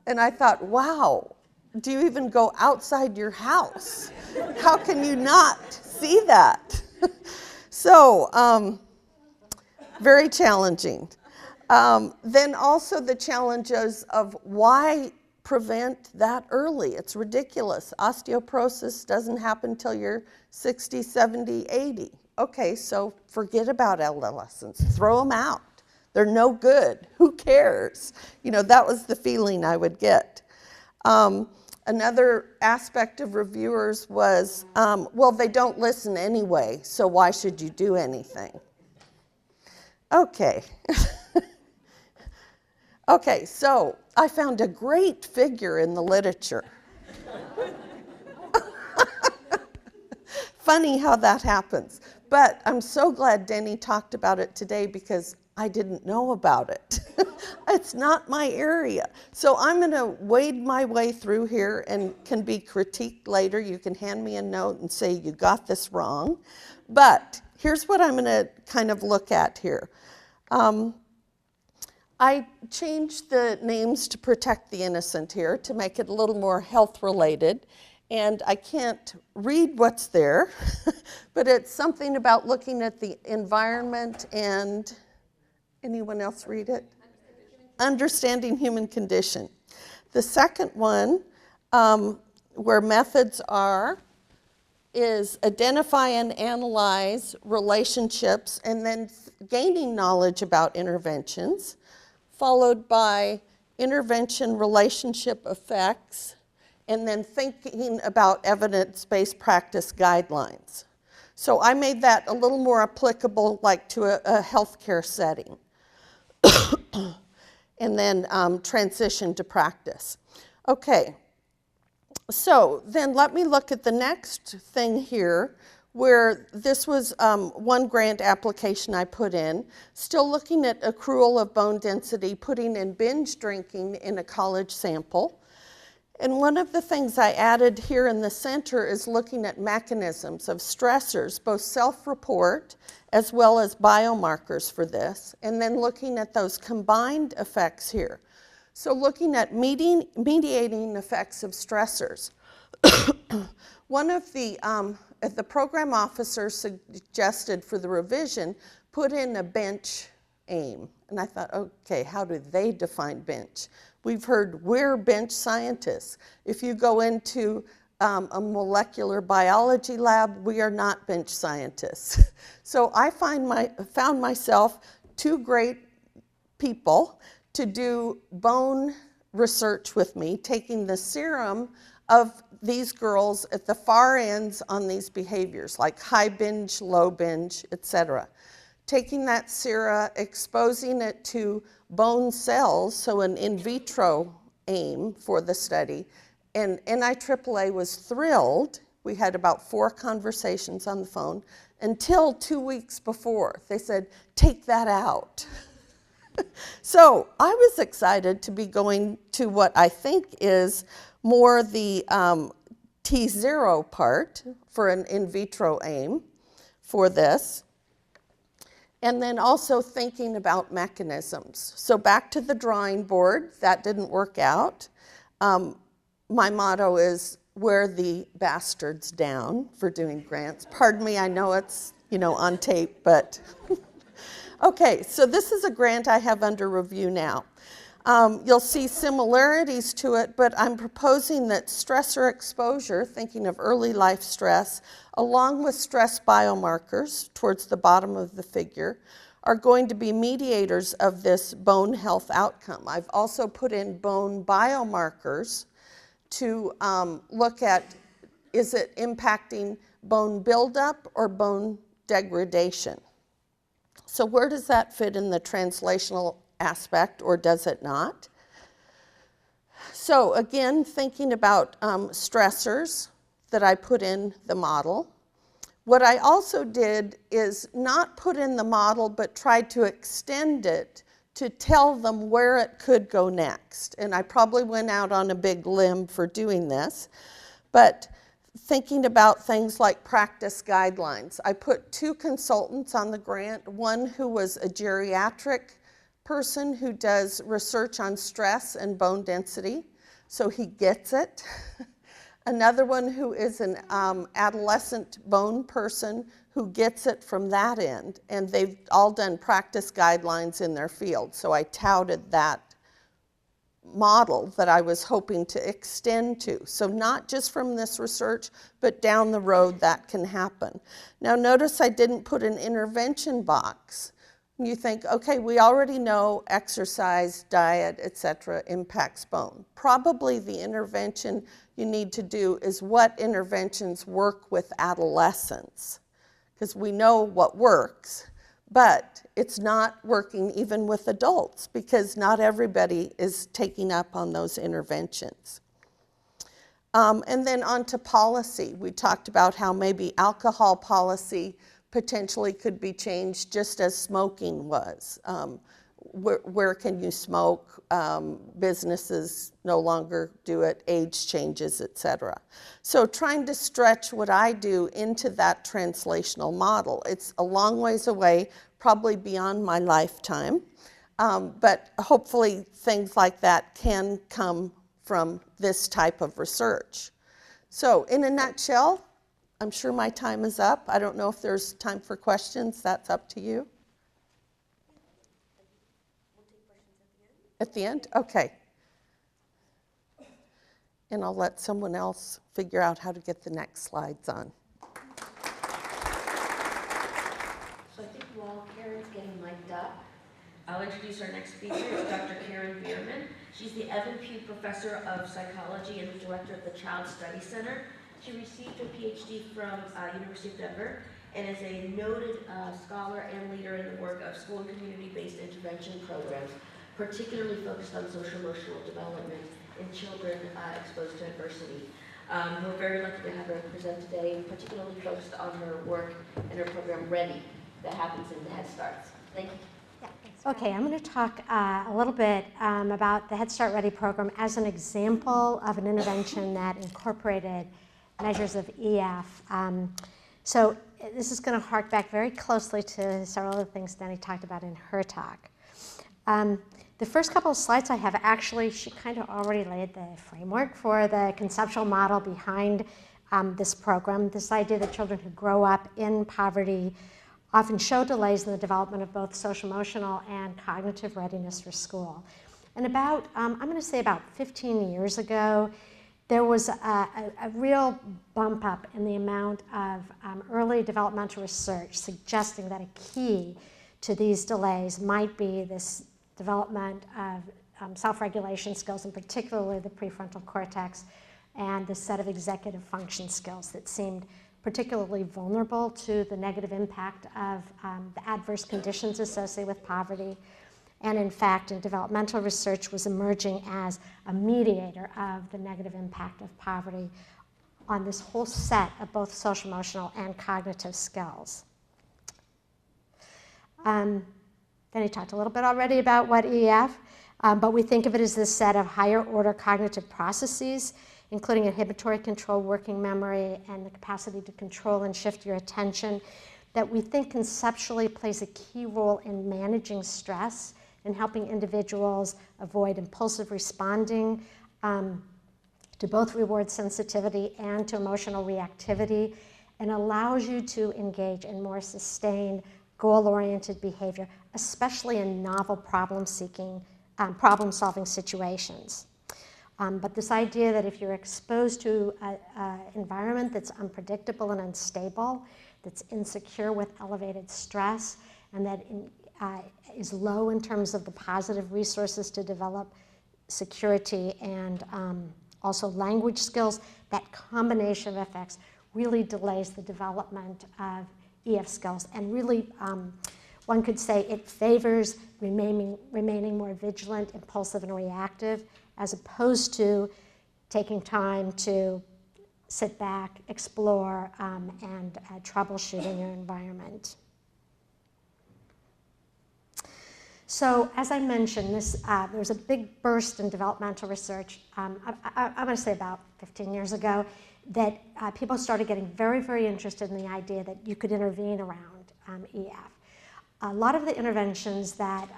And I thought, wow, do you even go outside your house? How can you not see that? So, very challenging. Then also the challenges of why prevent that early. It's ridiculous. Osteoporosis doesn't happen till you're 60, 70, 80. Okay, so forget about adolescents. Throw them out. They're no good. Who cares? You know, that was the feeling I would get. Another aspect of reviewers was, well, they don't listen anyway, so why should you do anything? Okay. Okay, so I found a great figure in the literature. Funny how that happens. But I'm so glad Denny talked about it today because I didn't know about it. It's not my area. So I'm going to wade my way through here and can be critiqued later. You can hand me a note and say, you got this wrong. But here's what I'm going to kind of look at here. I changed the names to protect the innocent here to make it a little more health related. And I can't read what's there, but it's something about looking at the environment and, anyone else read it? Understanding human condition. The second one, where methods are, is identify and analyze relationships and then gaining knowledge about interventions, followed by intervention relationship effects, and then thinking about evidence-based practice guidelines. So I made that a little more applicable like to a healthcare setting. And then transition to practice. Okay, so then let me look at the next thing here where this was one grant application I put in, still looking at accrual of bone density, putting in binge drinking in a college sample. And one of the things I added here in the center is looking at mechanisms of stressors, both self-report as well as biomarkers for this, and then looking at those combined effects here. So looking at mediating effects of stressors. One of the program officer suggested for the revision, put in a bench aim. And I thought, okay, how do they define bench? We've heard we're bench scientists. If you go into a molecular biology lab, we are not bench scientists. So I found myself two great people to do bone research with me, taking the serum of these girls at the far ends on these behaviors, like high binge, low binge, etc. Taking that sera, exposing it to bone cells, so an in vitro aim for the study, and NIAAA was thrilled. We had about 4 conversations on the phone until 2 weeks before. They said, take that out. So I was excited to be going to what I think is more the T0 part for an in vitro aim for this. And then also thinking about mechanisms. So back to the drawing board, that didn't work out. My motto is, wear the bastards down for doing grants. Pardon me, I know it's, on tape, but. Okay, so this is a grant I have under review now. You'll see similarities to it, but I'm proposing that stressor exposure, thinking of early life stress, along with stress biomarkers towards the bottom of the figure, are going to be mediators of this bone health outcome. I've also put in bone biomarkers to look at, is it impacting bone buildup or bone degradation? So where does that fit in the translational aspect, or does it not? So again, thinking about stressors that I put in the model. What I also did is not put in the model, but tried to extend it to tell them where it could go next. And I probably went out on a big limb for doing this, but thinking about things like practice guidelines. I put 2 consultants on the grant, one who was a geriatric person who does research on stress and bone density, so he gets it. Another one who is an adolescent bone person who gets it from that end, and they've all done practice guidelines in their field, so I touted that model that I was hoping to extend to. So not just from this research, but down the road that can happen. Now notice I didn't put an intervention box. You think, okay, we already know exercise, diet, etc. impacts bone. Probably the intervention you need to do is what interventions work with adolescents, because we know what works. But it's not working even with adults because not everybody is taking up on those interventions. And then on to policy. We talked about how maybe alcohol policy potentially could be changed just as smoking was. Where can you smoke? Businesses no longer do it, age changes, etc. So trying to stretch what I do into that translational model. It's a long ways away, probably beyond my lifetime, but hopefully things like that can come from this type of research. So in a nutshell, I'm sure my time is up. I don't know if there's time for questions. That's up to you. At the end? Okay. And I'll let someone else figure out how to get the next slides on. So I think while Karen's getting mic'd up, I'll introduce our next speaker, Dr. Karen Bierman. She's the Evan Pugh Professor of Psychology and the Director of the Child Study Center. She received her PhD from University of Denver and is a noted scholar and leader in the work of school and community-based intervention programs, particularly focused on social-emotional development in children exposed to adversity. We're very lucky to have her present today, and particularly focused on her work and her program Ready that happens in the Head Starts. Thank you. Okay, I'm going to talk a little bit about the Head Start Ready program as an example of an intervention that incorporated measures of EF. So this is going to hark back very closely to several of the things Danny talked about in her talk. The first couple of slides I have, actually, she kind of already laid the framework for the conceptual model behind this program, this idea that children who grow up in poverty often show delays in the development of both social-emotional and cognitive readiness for school. And about, I'm going to say about 15 years ago, there was a real bump up in the amount of early developmental research suggesting that a key to these delays might be this development of self-regulation skills, and particularly the prefrontal cortex, and the set of executive function skills that seemed particularly vulnerable to the negative impact of the adverse conditions associated with poverty. And in fact, in developmental research was emerging as a mediator of the negative impact of poverty on this whole set of both social-emotional and cognitive skills. Then he talked a little bit already about what EF, but we think of it as this set of higher order cognitive processes, including inhibitory control, working memory, and the capacity to control and shift your attention, that we think conceptually plays a key role in managing stress and helping individuals avoid impulsive responding to both reward sensitivity and to emotional reactivity, and allows you to engage in more sustained, goal-oriented behavior, especially in novel problem-solving situations. But this idea that if you're exposed to an environment that's unpredictable and unstable, that's insecure with elevated stress, and that is low in terms of the positive resources to develop security and also language skills, that combination of effects really delays the development of EF skills, and really, one could say it favors remaining more vigilant, impulsive, and reactive, as opposed to taking time to sit back, explore, and troubleshoot in your environment. So, as I mentioned, there was a big burst in developmental research, I'm going to say about 15 years ago, that people started getting very, very interested in the idea that you could intervene around EF. A lot of the interventions that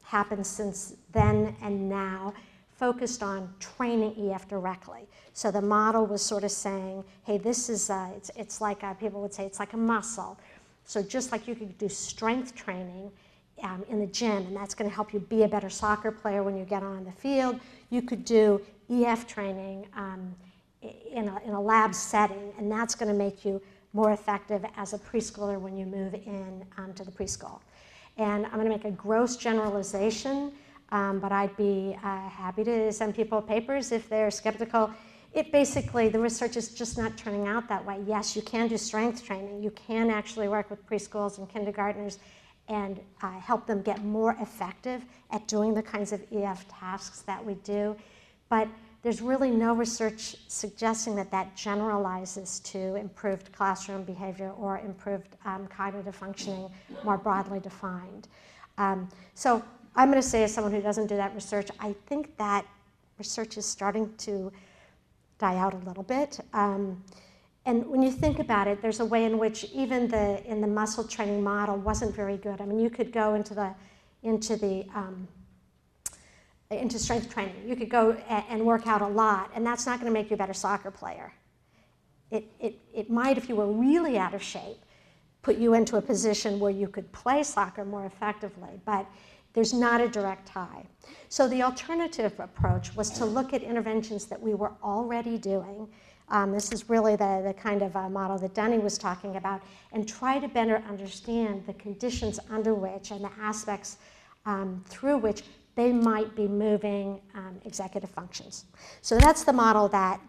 happened since then and now focused on training EF directly. So the model was sort of saying, hey, this is, it's like, people would say it's like a muscle. So just like you could do strength training in the gym, and that's going to help you be a better soccer player when you get on the field, you could do EF training in a lab setting, and that's going to make you more effective as a preschooler when you move in to the preschool. And I'm going to make a gross generalization, but I'd be happy to send people papers if they're skeptical. It basically, the research is just not turning out that way. Yes, you can do strength training. You can actually work with preschools and kindergartners and help them get more effective at doing the kinds of EF tasks that we do. But there's really no research suggesting that that generalizes to improved classroom behavior or improved cognitive functioning more broadly defined. So I'm going to say, as someone who doesn't do that research, I think that research is starting to die out a little bit. And when you think about it, there's a way in which even in the muscle training model wasn't very good. I mean, you could go into strength training. You could go and work out a lot, and that's not going to make you a better soccer player. It might, if you were really out of shape, put you into a position where you could play soccer more effectively, but there's not a direct tie. So the alternative approach was to look at interventions that we were already doing. This is really the kind of model that Denny was talking about, and try to better understand the conditions under which and the aspects through which they might be moving executive functions. So that's the model that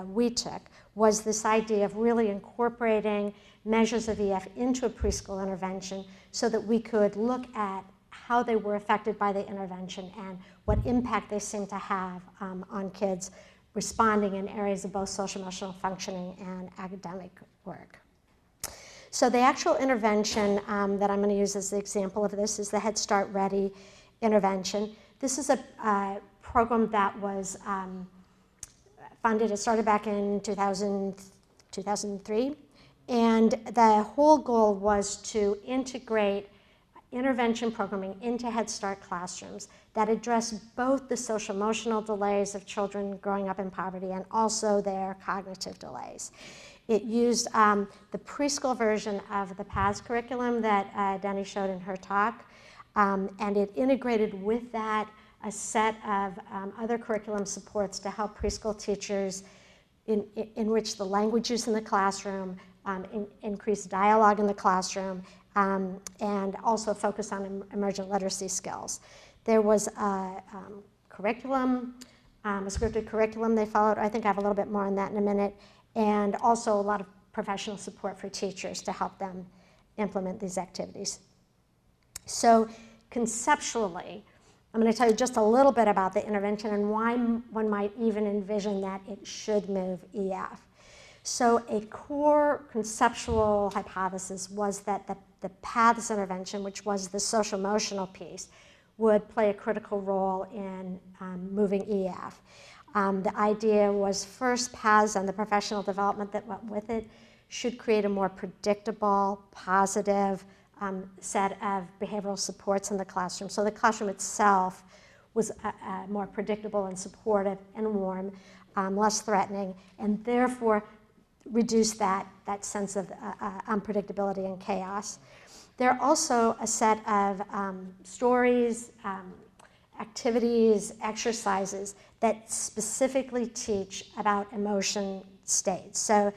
we took, was this idea of really incorporating measures of EF into a preschool intervention so that we could look at how they were affected by the intervention and what impact they seem to have on kids responding in areas of both social-emotional functioning and academic work. So the actual intervention that I'm going to use as the example of this is the Head Start Ready intervention. This is a program that was funded. It started back in 2003, and the whole goal was to integrate intervention programming into Head Start classrooms that address both the social emotional delays of children growing up in poverty and also their cognitive delays. It used the preschool version of the PATHS curriculum that Denny showed in her talk, and it integrated with that a set of other curriculum supports to help preschool teachers enrich the language use in the classroom, increase dialogue in the classroom, and also focus on emergent literacy skills. There was a curriculum, a scripted curriculum they followed. I think I have a little bit more on that in a minute. And also a lot of professional support for teachers to help them implement these activities. So conceptually, I'm going to tell you just a little bit about the intervention and why one might even envision that it should move EF. So a core conceptual hypothesis was that the PATHS intervention, which was the social emotional piece, would play a critical role in moving EF. The idea was first PATHS and the professional development that went with it should create a more predictable, positive set of behavioral supports in the classroom. So the classroom itself was more predictable and supportive and warm, less threatening, and therefore reduce that sense of unpredictability and chaos. There are also a set of stories, activities, exercises that specifically teach about emotion states. So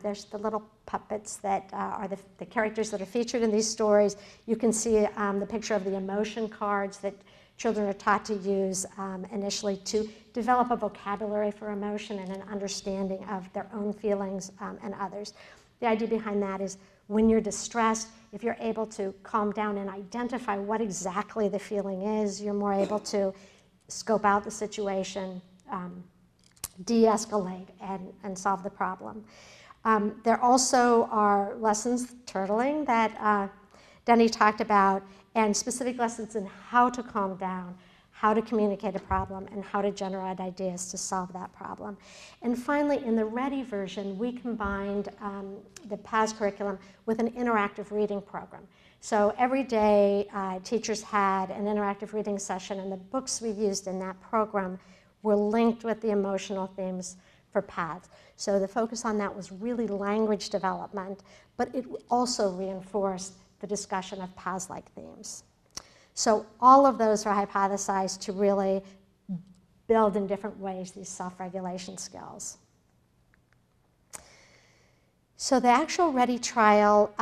there's the little puppets that are the characters that are featured in these stories. You can see the picture of the emotion cards that children are taught to use initially to develop a vocabulary for emotion and an understanding of their own feelings and others. The idea behind that is when you're distressed, if you're able to calm down and identify what exactly the feeling is, you're more able to scope out the situation, de-escalate, and solve the problem. There also are lessons, turtling, that Denny talked about, and specific lessons in how to calm down, how to communicate a problem, and how to generate ideas to solve that problem. And finally, in the Ready version, we combined the PATHS curriculum with an interactive reading program. So every day, teachers had an interactive reading session, and the books we used in that program were linked with the emotional themes for PATHS. So the focus on that was really language development, but it also reinforced the discussion of PATHS-like themes. So all of those are hypothesized to really build in different ways these self-regulation skills. So the actual Ready trial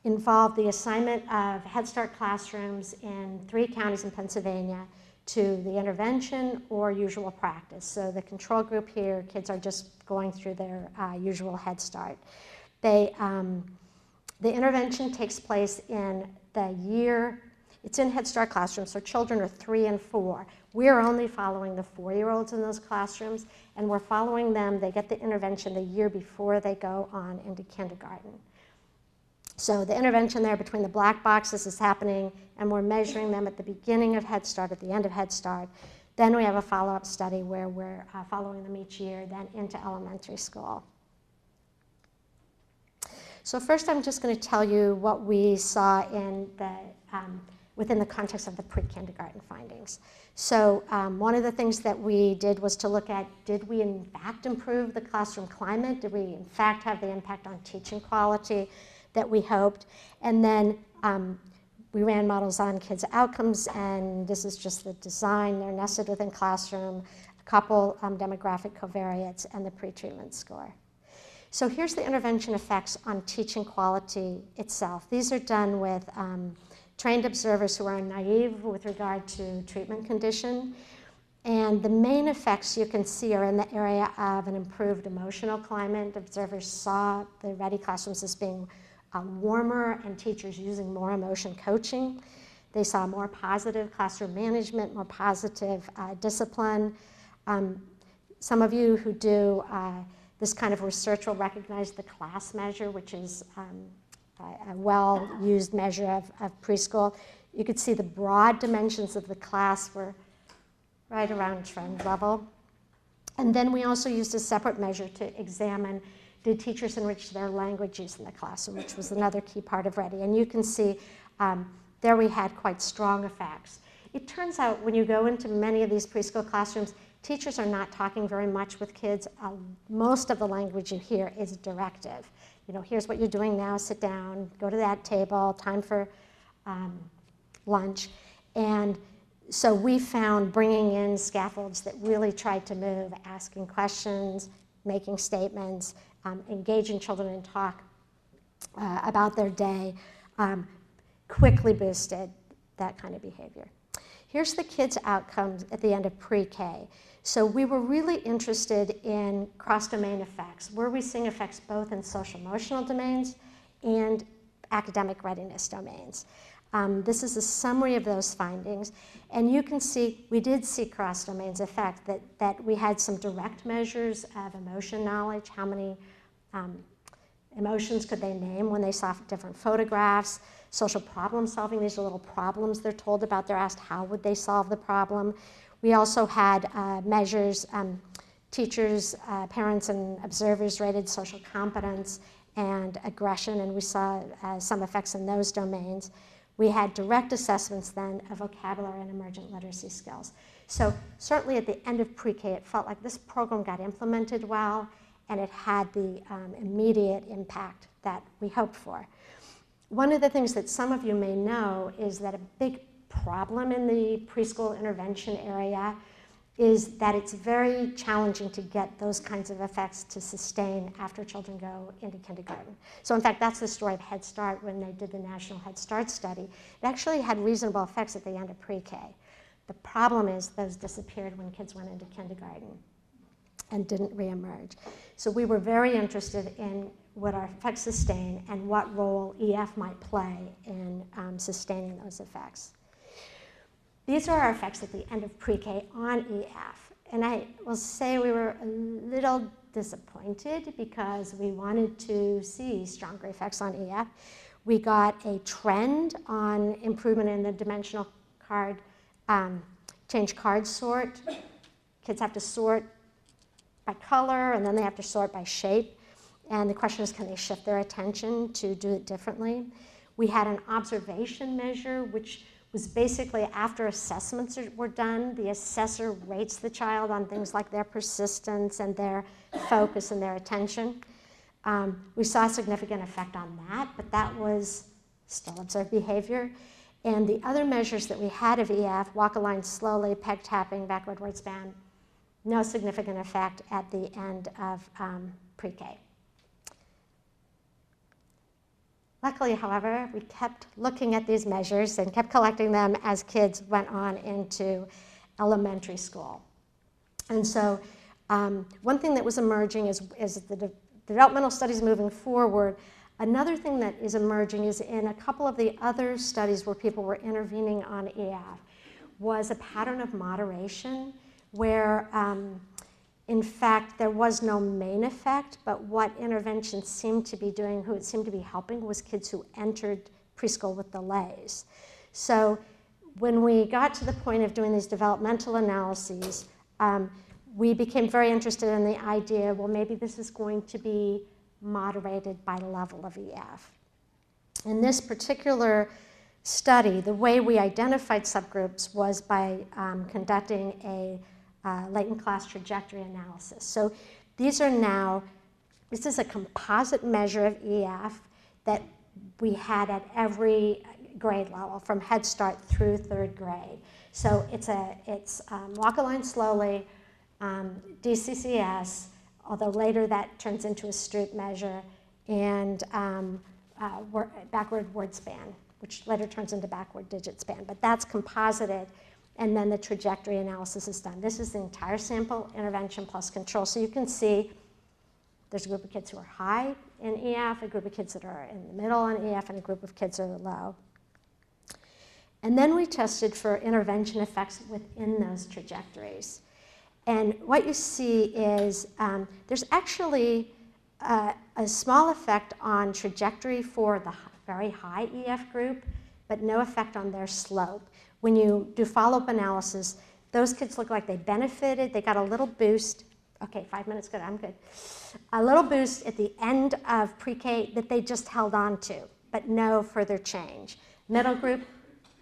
involved the assignment of Head Start classrooms in 3 counties in Pennsylvania to the intervention or usual practice. So the control group here, kids are just going through their usual Head Start. The intervention takes place in the year, it's in Head Start classrooms, so children are 3 and 4. We're only following the 4-year-olds in those classrooms, and we're following them. They get the intervention the year before they go on into kindergarten. So the intervention there between the black boxes is happening, and we're measuring them at the beginning of Head Start, at the end of Head Start. Then we have a follow-up study where we're following them each year, then into elementary school. So first I'm just going to tell you what we saw in within the context of the pre-kindergarten findings. So one of the things that we did was to look at, did we in fact improve the classroom climate? Did we in fact have the impact on teaching quality that we hoped? And then we ran models on kids' outcomes, and this is just the design. They're nested within classroom, a couple demographic covariates, and the pretreatment score. So here's the intervention effects on teaching quality itself. These are done with trained observers who are naive with regard to treatment condition. And the main effects you can see are in the area of an improved emotional climate. Observers saw the Ready classrooms as being warmer and teachers using more emotion coaching. They saw more positive classroom management, more positive discipline. Some of you who do this kind of research will recognize the class measure, which is a well-used measure of preschool. You could see the broad dimensions of the class were right around trend level. And then we also used a separate measure to examine, did teachers enrich their language use in the classroom, which was another key part of Ready. And you can see there we had quite strong effects. It turns out when you go into many of these preschool classrooms, teachers are not talking very much with kids. Most of the language you hear is directive. You know, here's what you're doing now, sit down, go to that table, time for lunch. And so we found bringing in scaffolds that really tried to move, asking questions, making statements, engaging children in talk about their day, quickly boosted that kind of behavior. Here's the kids' outcomes at the end of pre-K. So we were really interested in cross-domain effects. Were we seeing effects both in social-emotional domains and academic readiness domains? This is a summary of those findings. And you can see we did see cross-domains effect, that we had some direct measures of emotion knowledge. How many emotions could they name when they saw different photographs? Social problem solving, these are little problems they're told about. They're asked how would they solve the problem. We also had measures, teachers, parents, and observers rated social competence and aggression, and we saw some effects in those domains. We had direct assessments then of vocabulary and emergent literacy skills. So certainly at the end of pre-K, it felt like this program got implemented well, and it had the immediate impact that we hoped for. One of the things that some of you may know is that a big problem in the preschool intervention area is that it's very challenging to get those kinds of effects to sustain after children go into kindergarten. So in fact, that's the story of Head Start when they did the National Head Start study. It actually had reasonable effects at the end of pre-K. The problem is those disappeared when kids went into kindergarten and didn't reemerge. So we were very interested in would our effects sustain and what role EF might play in sustaining those effects. These are our effects at the end of pre-K on EF. And I will say we were a little disappointed because we wanted to see stronger effects on EF. We got a trend on improvement in the dimensional card, change card sort. Kids have to sort by color, and then they have to sort by shape. And the question is, can they shift their attention to do it differently? We had an observation measure, which was basically after assessments were done, the assessor rates the child on things like their persistence and their focus and their attention. We saw a significant effect on that, but that was still observed behavior. And the other measures that we had of EF, walk a line slowly, peg tapping, backward word span, no significant effect at the end of pre-K. Luckily, however, we kept looking at these measures and kept collecting them as kids went on into elementary school. And so one thing that was emerging is the developmental studies moving forward. Another thing that is emerging is in a couple of the other studies where people were intervening on EF was a pattern of moderation where in fact, there was no main effect, but what interventions seemed to be doing, who it seemed to be helping, was kids who entered preschool with delays. So when we got to the point of doing these developmental analyses, we became very interested in the idea, well, maybe this is going to be moderated by level of EF. In this particular study, the way we identified subgroups was by conducting a latent class trajectory analysis. So these are now, this is a composite measure of EF that we had at every grade level, from Head Start through 3rd grade. So it's walk a line slowly, DCCS, although later that turns into a Stroop measure, and backward word span, which later turns into backward digit span. But that's composited. And then the trajectory analysis is done. This is the entire sample, intervention plus control. So you can see there's a group of kids who are high in EF, a group of kids that are in the middle on EF, and a group of kids that are low. And then we tested for intervention effects within those trajectories. And what you see is there's actually a small effect on trajectory for the very high EF group, but no effect on their slope. When you do follow-up analysis, those kids look like they benefited. They got a little boost. Okay, 5 minutes, good, I'm good. A little boost at the end of pre-K that they just held on to, but no further change. Middle group,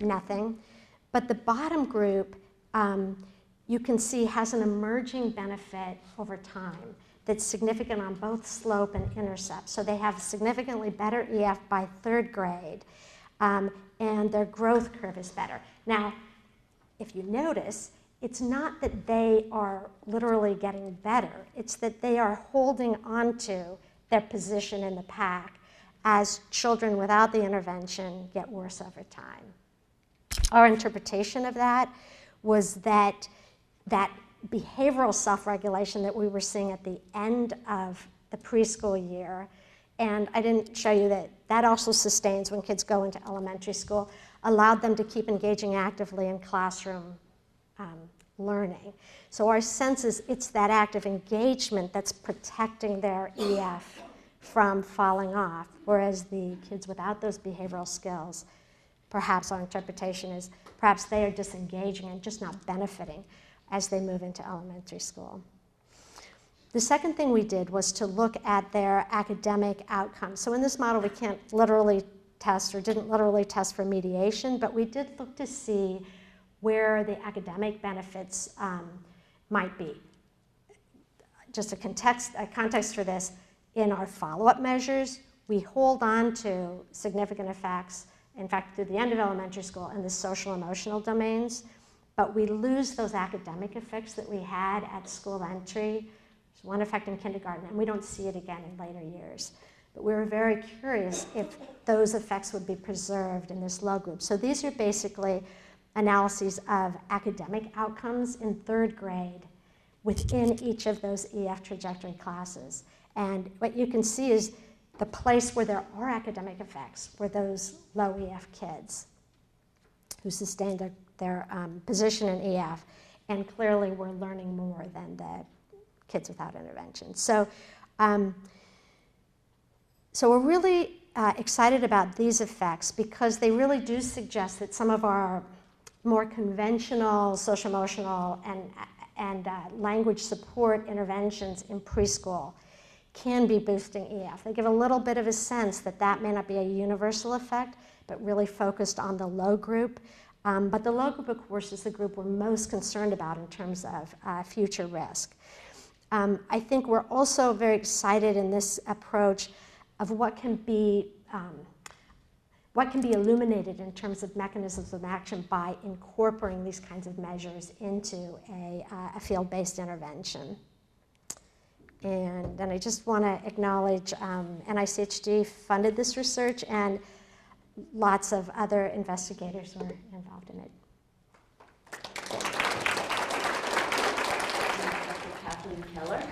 nothing. But the bottom group, you can see has an emerging benefit over time that's significant on both slope and intercept. So they have significantly better EF by 3rd grade, and their growth curve is better. Now, if you notice, it's not that they are literally getting better, it's that they are holding onto their position in the pack as children without the intervention get worse over time. Our interpretation of that was that behavioral self-regulation that we were seeing at the end of the preschool year, and I didn't show you that that also sustains when kids go into elementary school, allowed them to keep engaging actively in classroom learning. So our sense is it's that active engagement that's protecting their EF from falling off, whereas the kids without those behavioral skills, perhaps our interpretation is perhaps they are disengaging and just not benefiting as they move into elementary school. The second thing we did was to look at their academic outcomes. So in this model, we can't literally test or didn't literally test for mediation, but we did look to see where the academic benefits might be. Just a context for this, in our follow-up measures, we hold on to significant effects, in fact, through the end of elementary school in the social emotional domains, but we lose those academic effects that we had at school entry. There's one effect in kindergarten, and we don't see it again in later years. But we were very curious if those effects would be preserved in this low group. So these are basically analyses of academic outcomes in 3rd grade within each of those EF trajectory classes. And what you can see is the place where there are academic effects were those low EF kids who sustained their position in EF and clearly were learning more than the kids without intervention. So, so we're really excited about these effects because they really do suggest that some of our more conventional social emotional and language support interventions in preschool can be boosting EF. They give a little bit of a sense that that may not be a universal effect, but really focused on the low group. But the low group, of course, is the group we're most concerned about in terms of future risk. I think we're also very excited in this approach of what can be illuminated in terms of mechanisms of action by incorporating these kinds of measures into a field-based intervention. And then I just want to acknowledge NICHD funded this research, and lots of other investigators were involved in it. Dr. Kathleen Keller.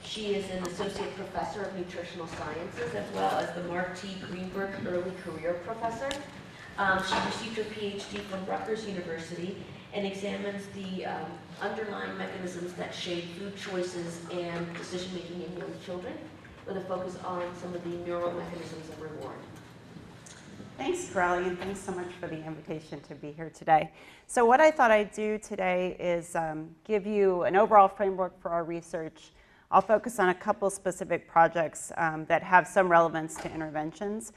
She is an associate professor of nutritional sciences as well as the Mark T. Greenberg Early Career Professor. She received her PhD from Rutgers University and examines the underlying mechanisms that shape food choices and decision-making in young children, with a focus on some of the neural mechanisms of reward. Thanks, Corelli, and thanks so much for the invitation to be here today. So what I thought I'd do today is give you an overall framework for our research. I'll focus on a couple specific projects that have some relevance to interventions.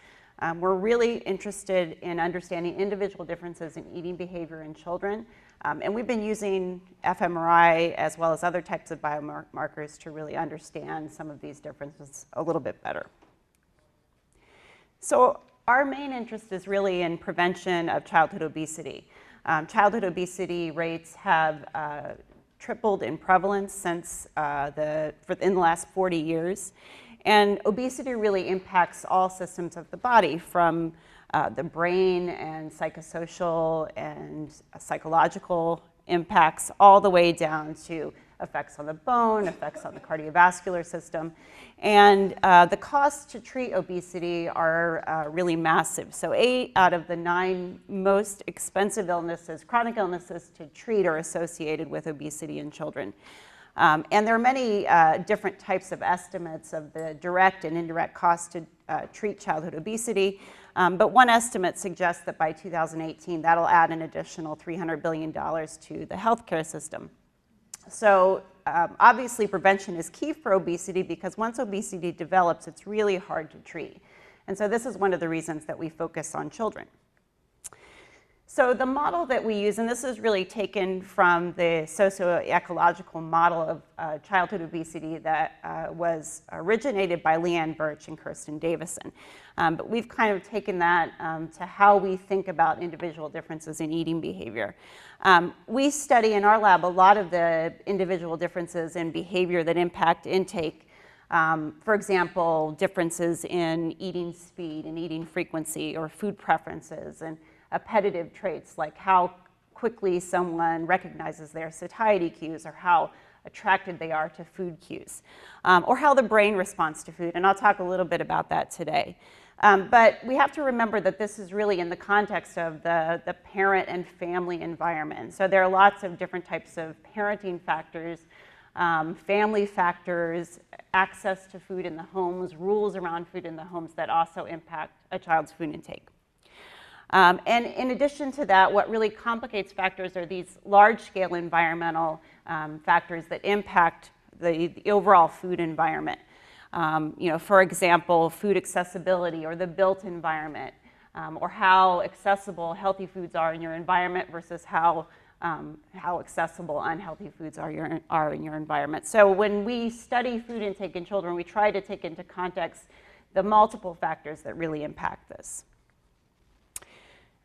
We're really interested in understanding individual differences in eating behavior in children. And we've been using fMRI as well as other types of biomarkers to really understand some of these differences a little bit better. So our main interest is really in prevention of childhood obesity. Childhood obesity rates have tripled in prevalence since in the last 40 years. And obesity really impacts all systems of the body, from the brain and psychosocial and psychological impacts all the way down to effects on the bone, effects on the cardiovascular system. And the costs to treat obesity are really massive. So 8 out of the 9 most expensive illnesses, chronic illnesses to treat, are associated with obesity in children. And there are many different types of estimates of the direct and indirect costs to treat childhood obesity. But one estimate suggests that by 2018, that'll add an additional $300 billion to the healthcare system. So obviously prevention is key for obesity, because once obesity develops, it's really hard to treat. And so this is one of the reasons that we focus on children. So the model that we use, and this is really taken from the socio-ecological model of childhood obesity that was originated by Leanne Birch and Kirsten Davison. But we've kind of taken that to how we think about individual differences in eating behavior. We study in our lab a lot of the individual differences in behavior that impact intake. For example, differences in eating speed and eating frequency, or food preferences, and appetitive traits like how quickly someone recognizes their satiety cues, or how attracted they are to food cues, or how the brain responds to food. And I'll talk a little bit about that today. But we have to remember that this is really in the context of the parent and family environment. So there are lots of different types of parenting factors, family factors, access to food in the homes, rules around food in the homes that also impact a child's food intake. And in addition to that, what really complicates factors are these large-scale environmental factors that impact the overall food environment. For example, food accessibility, or the built environment, or how accessible healthy foods are in your environment versus how accessible unhealthy foods are in your environment. So when we study food intake in children, we try to take into context the multiple factors that really impact this.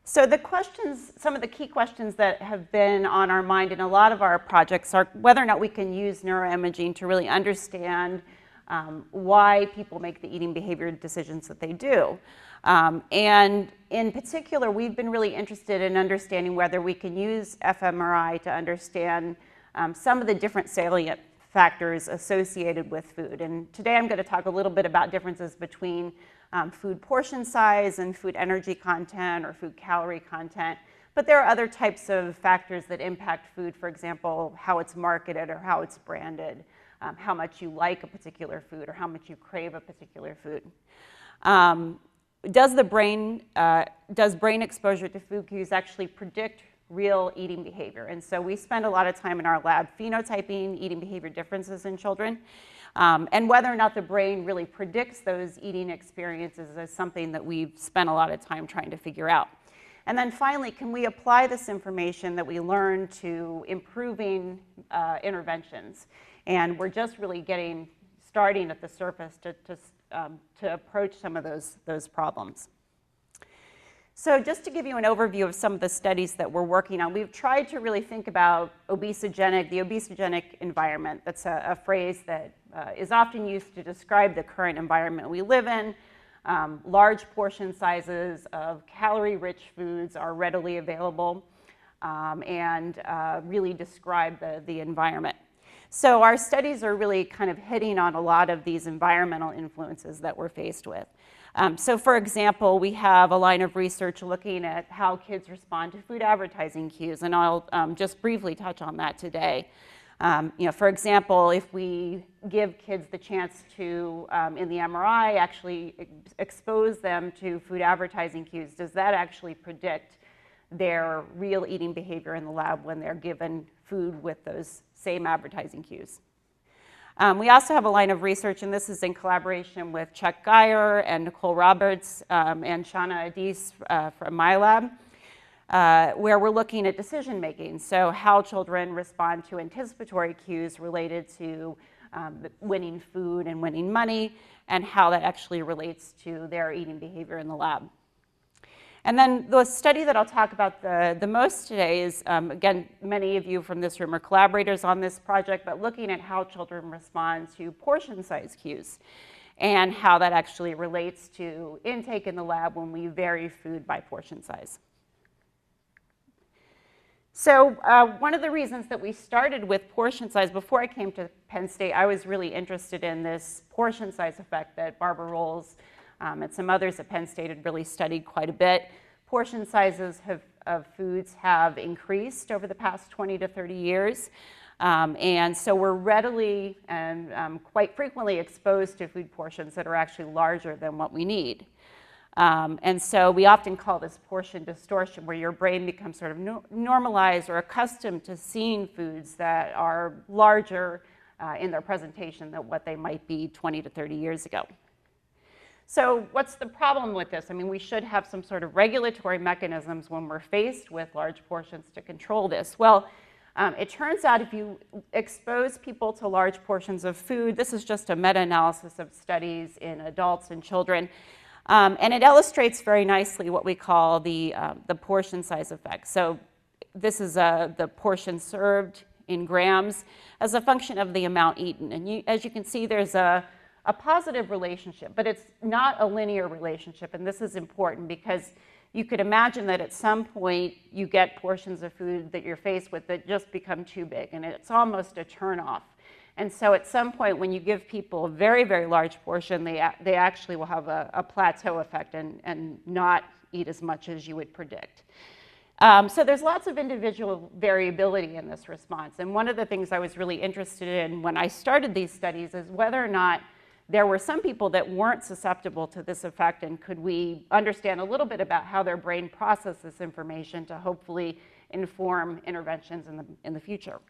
So some of the key questions that have been on our mind in a lot of our projects are whether or not we can use neuroimaging to really understand why people make the eating behavior decisions that they do. And in particular, we've been really interested in understanding whether we can use fMRI to understand some of the different salient factors associated with food. And today I'm going to talk a little bit about differences between food portion size and food energy content, or food calorie content. But there are other types of factors that impact food, for example, how it's marketed or how it's branded, how much you like a particular food or how much you crave a particular food. Does brain exposure to food cues actually predict real eating behavior? And so we spend a lot of time in our lab phenotyping eating behavior differences in children. And whether or not the brain really predicts those eating experiences is something that we've spent a lot of time trying to figure out. And then finally, can we apply this information that we learn to improving interventions? And we're just really starting at the surface to approach some of those problems. So just to give you an overview of some of the studies that we're working on, we've tried to really think about the obesogenic environment. That's a phrase that is often used to describe the current environment we live in. Large portion sizes of calorie-rich foods are readily available and really describe the environment. So our studies are really kind of hitting on a lot of these environmental influences that we're faced with. So for example, we have a line of research looking at how kids respond to food advertising cues, and I'll just briefly touch on that today. For example, if we give kids the chance to, in the MRI, actually expose them to food advertising cues, does that actually predict their real eating behavior in the lab when they're given food with those same advertising cues? We also have a line of research, and this is in collaboration with Chuck Geyer and Nicole Roberts and Shana Adis from my lab, where we're looking at decision making. So how children respond to anticipatory cues related to winning food and winning money, and how that actually relates to their eating behavior in the lab. And then the study that I'll talk about the most today is, again, many of you from this room are collaborators on this project, but looking at how children respond to portion size cues and how that actually relates to intake in the lab when we vary food by portion size. So one of the reasons that we started with portion size, before I came to Penn State, I was really interested in this portion size effect that Barbara Rolls and some others at Penn State had really studied quite a bit. Portion sizes of foods have increased over the past 20 to 30 years. And so we're readily and quite frequently exposed to food portions that are actually larger than what we need. And so we often call this portion distortion, where your brain becomes sort of normalized or accustomed to seeing foods that are larger in their presentation than what they might be 20 to 30 years ago. So what's the problem with this? I mean, we should have some sort of regulatory mechanisms when we're faced with large portions to control this. Well, it turns out if you expose people to large portions of food, this is just a meta-analysis of studies in adults and children, and it illustrates very nicely what we call the portion size effect. So this is the portion served in grams as a function of the amount eaten. And as you can see, there's a positive relationship, but it's not a linear relationship. And this is important because you could imagine that at some point you get portions of food that you're faced with that just become too big, and it's almost a turnoff. And so at some point when you give people a very, very large portion, they actually will have a plateau effect and not eat as much as you would predict. So there's lots of individual variability in this response. And one of the things I was really interested in when I started these studies is whether or not there were some people that weren't susceptible to this effect, and could we understand a little bit about how their brain processes this information to hopefully inform interventions in the future.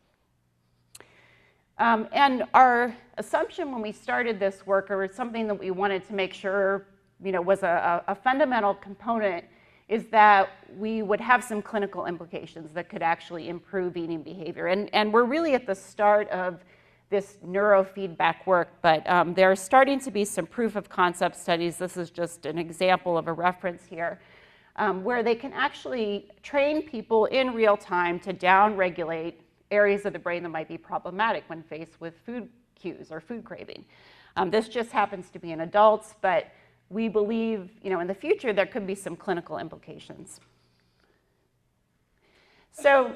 And our assumption when we started this work, or something that we wanted to make sure was a fundamental component, is that we would have some clinical implications that could actually improve eating behavior. And we're really at the start of this neurofeedback work, but there are starting to be some proof of concept studies. This is just an example of a reference here, where they can actually train people in real time to downregulate areas of the brain that might be problematic when faced with food cues or food craving. This just happens to be in adults, but we believe in the future there could be some clinical implications. So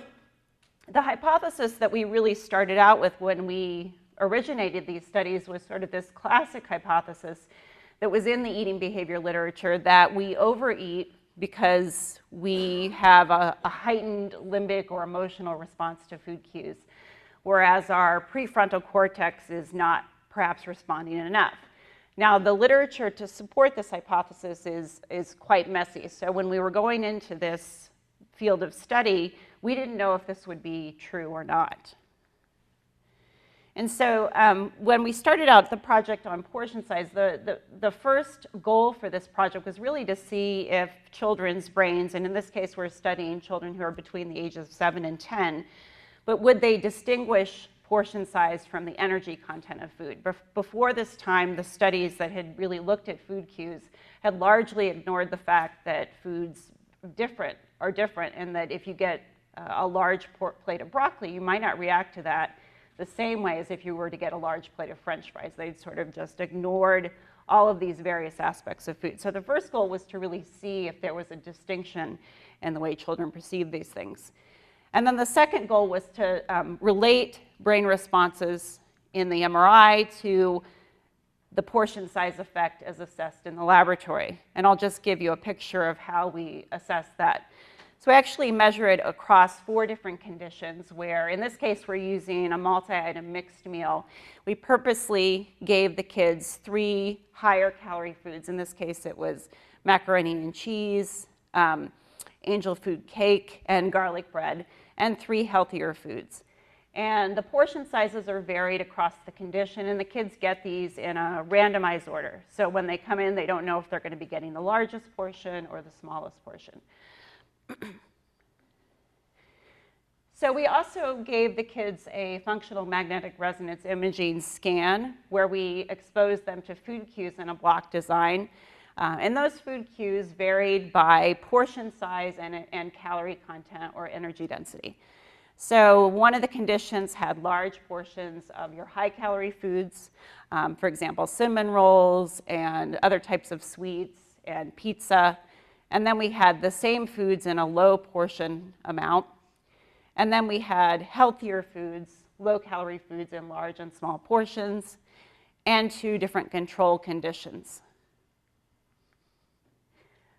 the hypothesis that we really started out with when we originated these studies was sort of this classic hypothesis that was in the eating behavior literature, that we overeat because we have a heightened limbic or emotional response to food cues, whereas our prefrontal cortex is not perhaps responding enough. Now, the literature to support this hypothesis is quite messy. So when we were going into this field of study, we didn't know if this would be true or not. And so when we started out the project on portion size, the first goal for this project was really to see if children's brains, and in this case we're studying children who are between the ages of 7 and 10, but would they distinguish portion size from the energy content of food? Before this time, the studies that had really looked at food cues had largely ignored the fact that foods are different, and that if you get a large plate of broccoli, you might not react to that the same way as if you were to get a large plate of French fries. They'd sort of just ignored all of these various aspects of food. So the first goal was to really see if there was a distinction in the way children perceive these things. And then the second goal was to relate brain responses in the MRI to the portion size effect as assessed in the laboratory. And I'll just give you a picture of how we assess that. So we actually measure it across 4 different conditions where, in this case, we're using a multi-item mixed meal. We purposely gave the kids 3 higher calorie foods. In this case, it was macaroni and cheese, angel food cake, and garlic bread, and 3 healthier foods. And the portion sizes are varied across the condition, and the kids get these in a randomized order. So when they come in, they don't know if they're going to be getting the largest portion or the smallest portion. So we also gave the kids a functional magnetic resonance imaging scan where we exposed them to food cues in a block design. And those food cues varied by portion size and calorie content or energy density. So one of the conditions had large portions of your high-calorie foods, for example, cinnamon rolls and other types of sweets and pizza. And then we had the same foods in a low portion amount. And then we had healthier foods, low-calorie foods in large and small portions, and 2 different control conditions.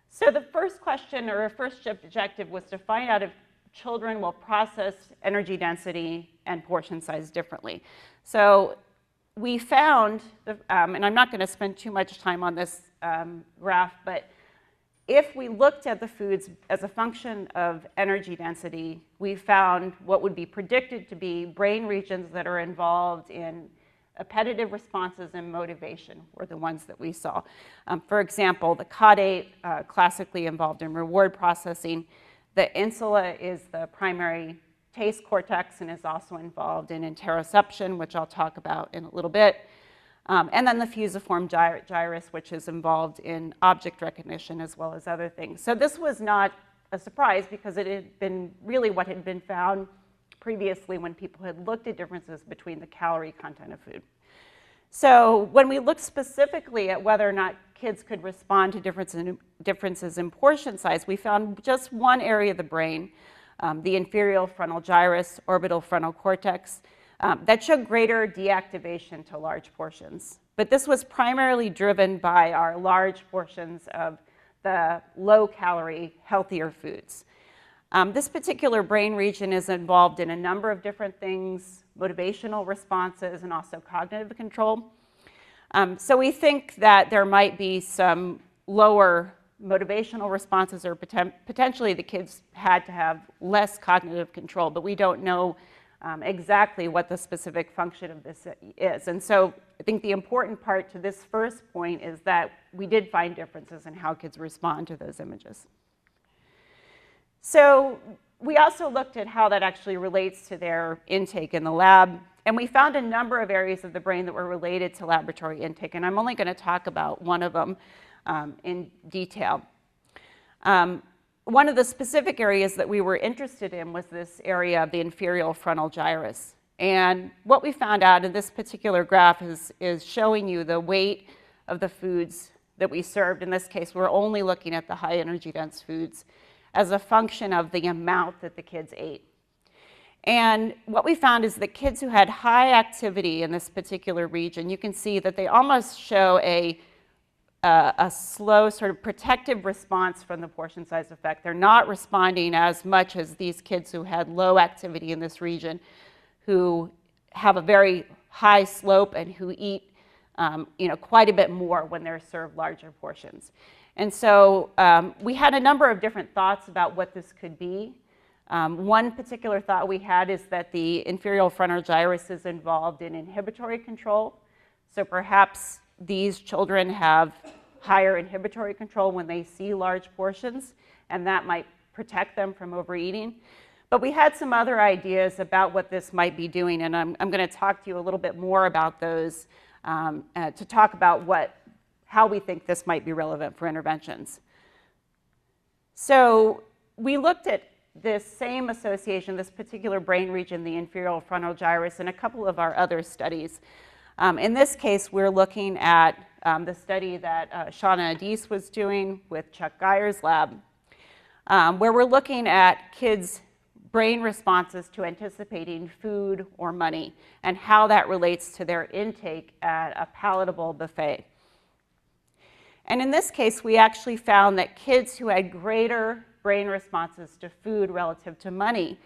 So the first question, or first objective, was to find out if children will process energy density and portion size differently. So we found, and I'm not going to spend too much time on this graph, but if we looked at the foods as a function of energy density, we found what would be predicted to be brain regions that are involved in Appetitive responses and motivation were the ones that we saw. For example, the caudate, classically involved in reward processing. The insula is the primary taste cortex and is also involved in interoception, which I'll talk about in a little bit. And then the fusiform gyrus, which is involved in object recognition as well as other things. So this was not a surprise because it had been really what had been found previously when people had looked at differences between the calorie content of food. So when we looked specifically at whether or not kids could respond to differences in portion size, we found just one area of the brain, the inferior frontal gyrus, orbital frontal cortex, that showed greater deactivation to large portions. But this was primarily driven by our large portions of the low-calorie, healthier foods. This particular brain region is involved in a number of different things, motivational responses and also cognitive control. So we think that there might be some lower motivational responses or potentially the kids had to have less cognitive control, but we don't know exactly what the specific function of this is. And so I think the important part to this first point is that we did find differences in how kids respond to those images. So we also looked at how that actually relates to their intake in the lab, and we found a number of areas of the brain that were related to laboratory intake, and I'm only going to talk about one of them in detail. One of the specific areas that we were interested in was this area of the inferior frontal gyrus. And what we found out in this particular graph is showing you the weight of the foods that we served. In this case, we're only looking at the high energy dense foods as a function of the amount that the kids ate. And what we found is that kids who had high activity in this particular region, you can see that they almost show a slow sort of protective response from the portion size effect. They're not responding as much as these kids who had low activity in this region, who have a very high slope and who eat quite a bit more when they're served larger portions. And so we had a number of different thoughts about what this could be. One particular thought we had is that the inferior frontal gyrus is involved in inhibitory control. So perhaps these children have higher inhibitory control when they see large portions, and that might protect them from overeating. But we had some other ideas about what this might be doing, and I'm going to talk to you a little bit more about those to talk about how we think this might be relevant for interventions. So we looked at this same association, this particular brain region, the inferior frontal gyrus, in a couple of our other studies. In this case, we're looking at the study that Shauna Adis was doing with Chuck Geyer's lab, where we're looking at kids' brain responses to anticipating food or money and how that relates to their intake at a palatable buffet. And in this case, we actually found that kids who had greater brain responses to food relative to money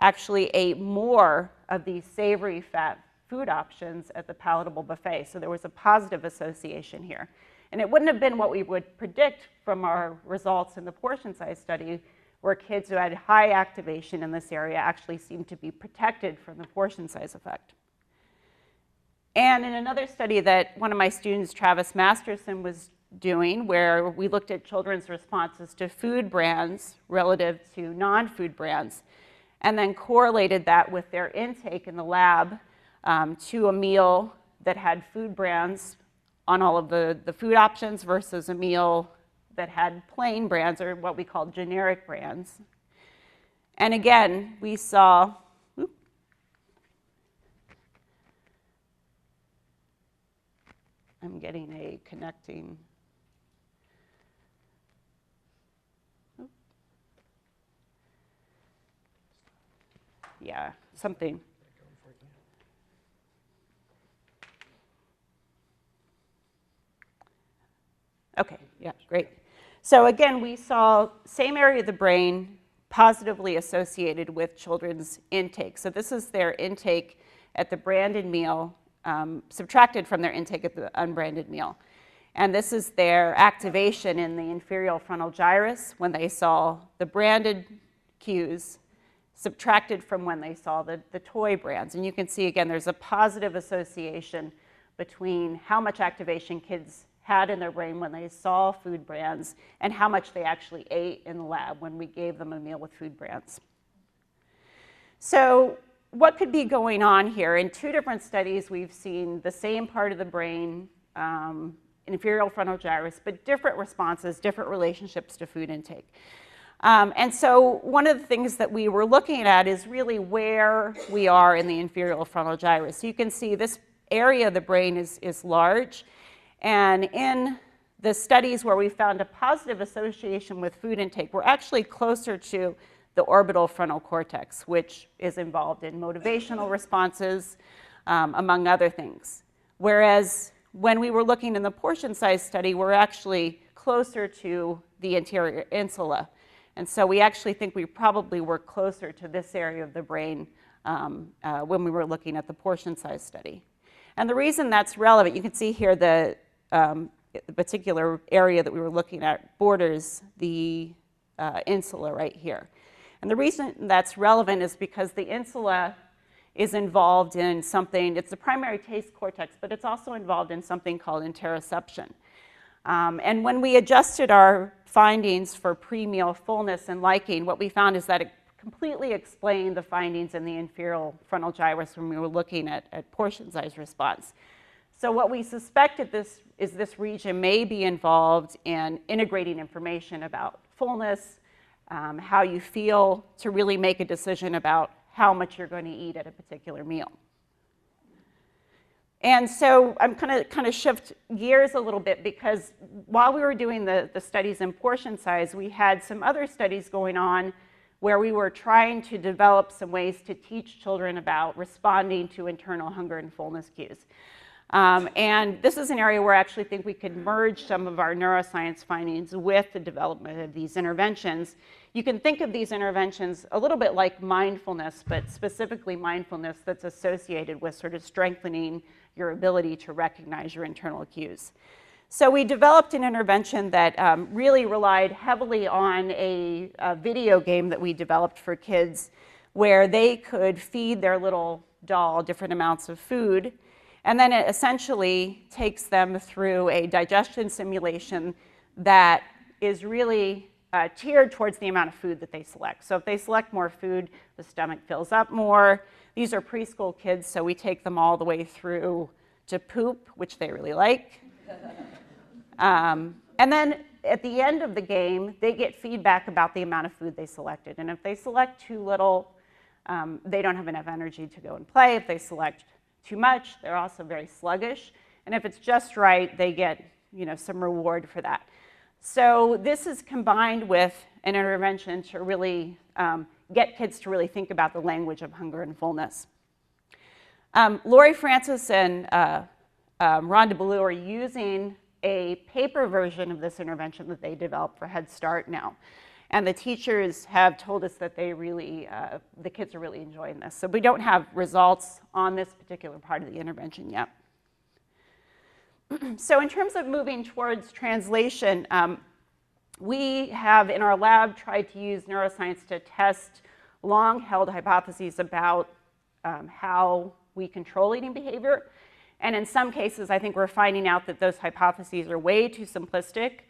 actually ate more of these savory fat food options at the palatable buffet. So there was a positive association here. And it wouldn't have been what we would predict from our results in the portion size study, where kids who had high activation in this area actually seemed to be protected from the portion size effect. And in another study that one of my students, Travis Masterson, was doing, where we looked at children's responses to food brands relative to non-food brands, and then correlated that with their intake in the lab to a meal that had food brands on all of the food options versus a meal that had plain brands, or what we call generic brands. And again, we saw, I'm getting a connecting, yeah, something. Okay, yeah, great. So again, we saw same area of the brain positively associated with children's intake. So this is their intake at the branded meal, subtracted from their intake at the unbranded meal. And this is their activation in the inferior frontal gyrus when they saw the branded cues subtracted from when they saw the toy brands. And you can see, again, there's a positive association between how much activation kids had in their brain when they saw food brands and how much they actually ate in the lab when we gave them a meal with food brands. So what could be going on here? In 2 different studies, we've seen the same part of the brain, inferior frontal gyrus, but different responses, different relationships to food intake. And so one of the things that we were looking at is really where we are in the inferior frontal gyrus. So you can see this area of the brain is large. And in the studies where we found a positive association with food intake, we're actually closer to the orbital frontal cortex, which is involved in motivational responses, among other things. Whereas when we were looking in the portion size study, we're actually closer to the anterior insula. And so we actually think we probably were closer to this area of the brain when we were looking at the portion size study. And the reason that's relevant, you can see here the particular area that we were looking at borders the insula right here. And the reason that's relevant is because the insula is involved in something, it's the primary taste cortex, but it's also involved in something called interoception. And when we adjusted our findings for pre-meal fullness and liking, what we found is that it completely explained the findings in the inferior frontal gyrus when we were looking at portion size response. So what we suspected this region may be involved in integrating information about fullness, how you feel, to really make a decision about how much you're going to eat at a particular meal. And so I'm going to kind of shift gears a little bit, because while we were doing the studies in portion size, we had some other studies going on where we were trying to develop some ways to teach children about responding to internal hunger and fullness cues. And this is an area where I actually think we could merge some of our neuroscience findings with the development of these interventions. You can think of these interventions a little bit like mindfulness, but specifically mindfulness that's associated with sort of strengthening your ability to recognize your internal cues. So we developed an intervention that really relied heavily on a video game that we developed for kids, where they could feed their little doll different amounts of food, and then it essentially takes them through a digestion simulation that is really tiered towards the amount of food that they select. So if they select more food, the stomach fills up more. These are preschool kids, so we take them all the way through to poop, which they really like. And then at the end of the game, they get feedback about the amount of food they selected. And if they select too little, they don't have enough energy to go and play. If they select too much, they're also very sluggish. And if it's just right, they get, some reward for that. So this is combined with an intervention to really get kids to really think about the language of hunger and fullness. Lori Francis and Rhonda Ballou are using a paper version of this intervention that they developed for Head Start now. And the teachers have told us that they really, the kids are really enjoying this. So we don't have results on this particular part of the intervention yet. So in terms of moving towards translation, we have in our lab tried to use neuroscience to test long-held hypotheses about how we control eating behavior. And in some cases, I think we're finding out that those hypotheses are way too simplistic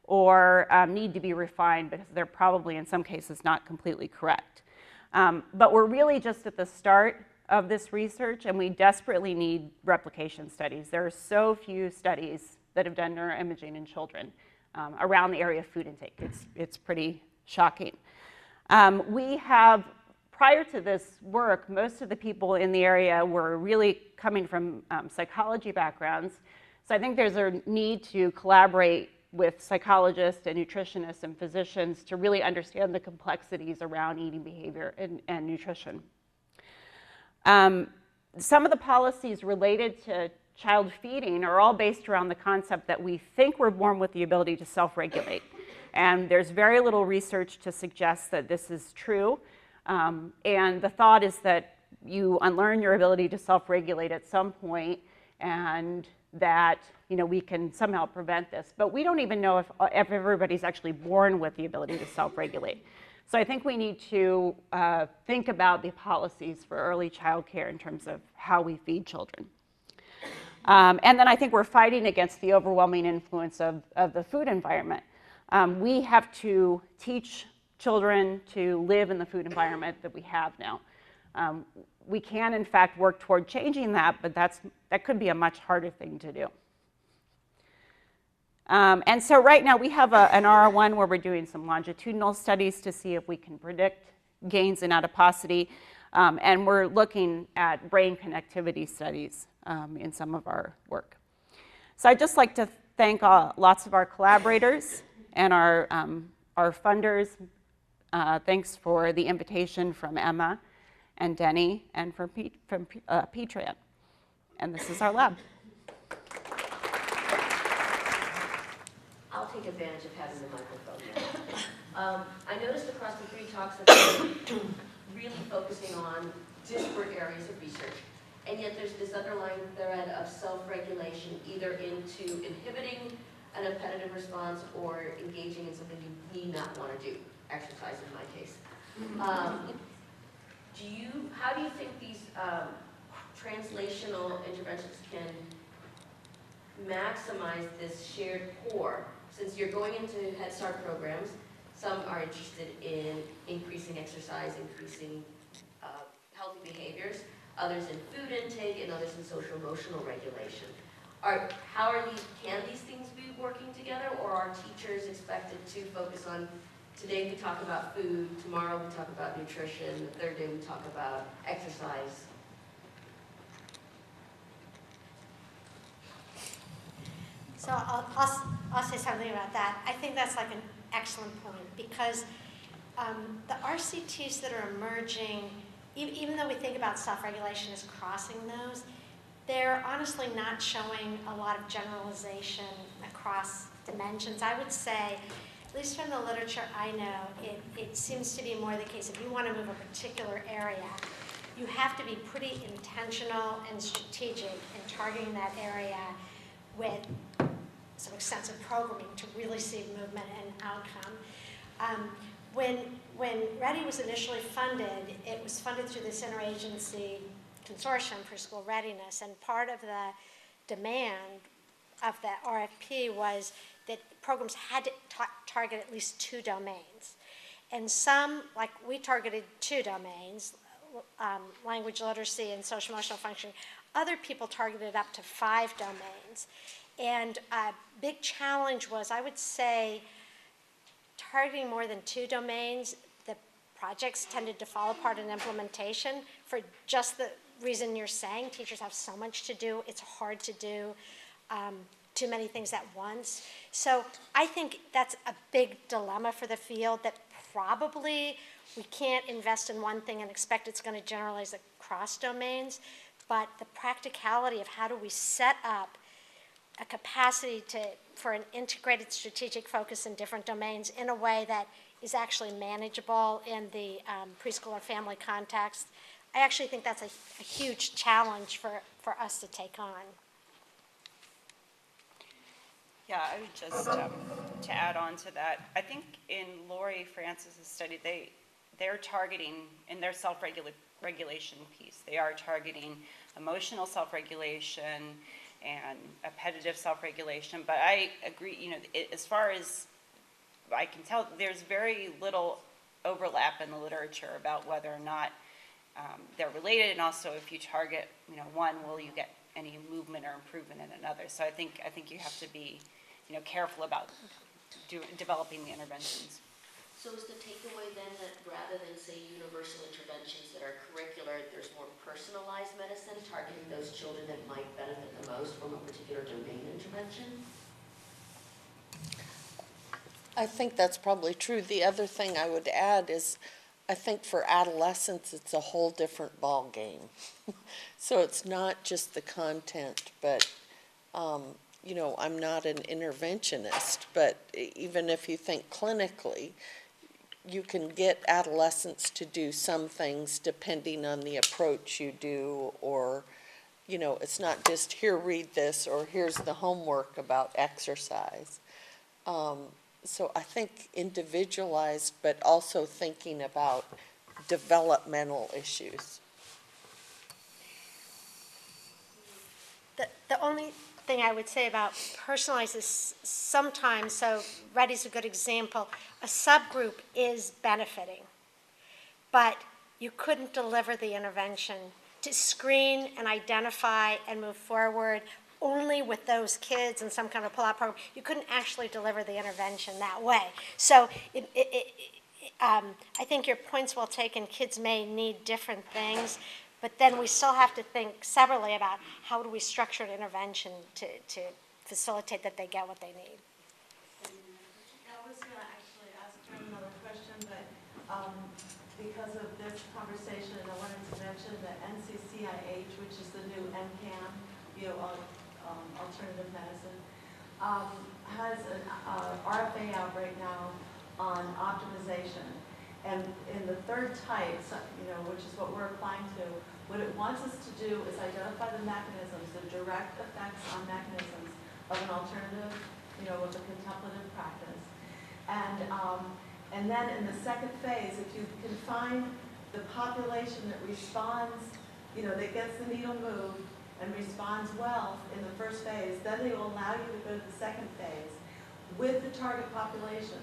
or need to be refined, because they're probably, in some cases, not completely correct. But we're really just at the start of this research, and we desperately need replication studies. There are so few studies that have done neuroimaging in children around the area of food intake. It's pretty shocking. We have, prior to this work, most of the people in the area were really coming from psychology backgrounds. So I think there's a need to collaborate with psychologists and nutritionists and physicians to really understand the complexities around eating behavior and nutrition. Some of the policies related to child feeding are all based around the concept that we think we're born with the ability to self-regulate. And there's very little research to suggest that this is true. And the thought is that you unlearn your ability to self-regulate at some point, and that we can somehow prevent this. But we don't even know if everybody's actually born with the ability to self-regulate. So I think we need to think about the policies for early childcare in terms of how we feed children. And then I think we're fighting against the overwhelming influence of the food environment. We have to teach children to live in the food environment that we have now. We can, in fact, work toward changing that, but that could be a much harder thing to do. And so right now we have an R1 where we're doing some longitudinal studies to see if we can predict gains in adiposity. And we're looking at brain connectivity studies in some of our work. So I'd just like to thank lots of our collaborators and our funders. Thanks for the invitation from Emma and Denny and from P-Tran. And this is our lab. I'll take advantage of having the microphone now. I noticed across the 3 talks that they're really focusing on disparate areas of research, and yet there's this underlying thread of self-regulation, either into inhibiting an appetitive response or engaging in something you need not want to do, exercise in my case. How do you think these translational interventions can maximize this shared core? Since you're going into Head Start programs, some are interested in increasing exercise, increasing healthy behaviors, others in food intake, and others in social emotional regulation. Can these things be working together, or are teachers expected to focus on, today we talk about food, tomorrow we talk about nutrition, the third day we talk about exercise? So I'll say something about that. I think that's like an excellent point, because the RCTs that are emerging, even though we think about self-regulation as crossing those, they're honestly not showing a lot of generalization across dimensions. I would say, at least from the literature I know, it seems to be more the case if you want to move a particular area, you have to be pretty intentional and strategic in targeting that area with some extensive programming to really see movement and outcome. When READY was initially funded, it was funded through this interagency consortium for school readiness, and part of the demand of the RFP was that programs had to target at least 2 domains. And some, like we targeted 2 domains, language literacy and social emotional functioning. Other people targeted up to 5 domains. And a big challenge was, I would say, targeting more than 2 domains, the projects tended to fall apart in implementation for just the reason you're saying. Teachers have so much to do, it's hard to do too many things at once. So I think that's a big dilemma for the field, that probably we can't invest in one thing and expect it's going to generalize across domains, but the practicality of how do we set up a capacity for an integrated strategic focus in different domains in a way that is actually manageable in the preschool or family context. I actually think that's a huge challenge for us to take on. Yeah, I would just, to add on to that, I think in Lori Francis's study, they're targeting, in their self-regulation piece, they are targeting emotional self-regulation and appetitive self-regulation, but I agree, as far as I can tell, there's very little overlap in the literature about whether or not they're related, and also if you target, one, will you get any movement or improvement in another? So I think you have to be, careful about developing the interventions. So is the takeaway then that rather than say universal interventions that are curricular, there's more personalized medicine targeting those children that might benefit the most from a particular domain intervention? I think that's probably true. The other thing I would add is, I think for adolescents, it's a whole different ball game. So it's not just the content, but, I'm not an interventionist, but even if you think clinically, you can get adolescents to do some things depending on the approach you do, or, it's not just here, read this, or here's the homework about exercise. so I think individualized, but also thinking about developmental issues. The only thing I would say about personalized is sometimes, so Reddy's a good example, a subgroup is benefiting, but you couldn't deliver the intervention to screen and identify and move forward only with those kids in some kind of pull-out program. You couldn't actually deliver the intervention that way. So I think your point's well taken. Kids may need different things, but then we still have to think separately about how do we structure an intervention to facilitate that they get what they need. I was going to actually ask her another question, but because of this conversation, I wanted to mention that NCCIH, which is the new MCAM, alternative medicine, has an RFA out right now on optimization. And in the third type, which is what we're applying to, what it wants us to do is identify the mechanisms, the direct effects on mechanisms of an alternative, with a contemplative practice. And then in the second phase, if you can find the population that responds, that gets the needle moved and responds well in the first phase, then they will allow you to go to the second phase with the target population.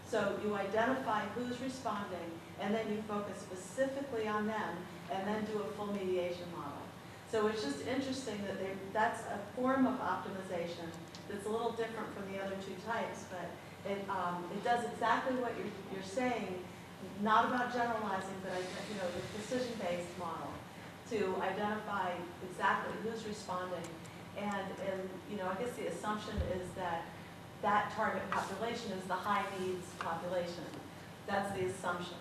So you identify who's responding, and then you focus specifically on them, and then do a full mediation model. So it's just interesting that that's a form of optimization that's a little different from the other two types, but it does exactly what you're saying, not about generalizing, but the precision-based model to identify exactly who's responding. And I guess the assumption is that that target population is the high needs population. That's the assumption.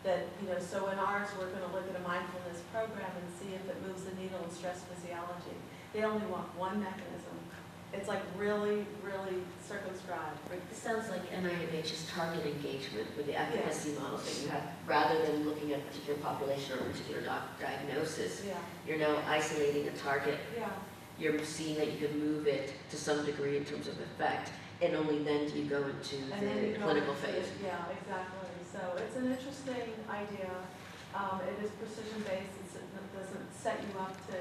That, so in ours, we're going to look at a mindfulness program and see if it moves the needle in stress physiology. They only want one mechanism. It's like really, really circumscribed. It sounds like NIMH's target engagement with the efficacy models that you have, rather than looking at a particular population or a particular diagnosis. Yeah. You're now isolating a target. Yeah. You're seeing that you can move it to some degree in terms of effect, and only then do you go into the clinical phase. Yeah, exactly. So it's an interesting idea. It is precision-based. It doesn't set you up to,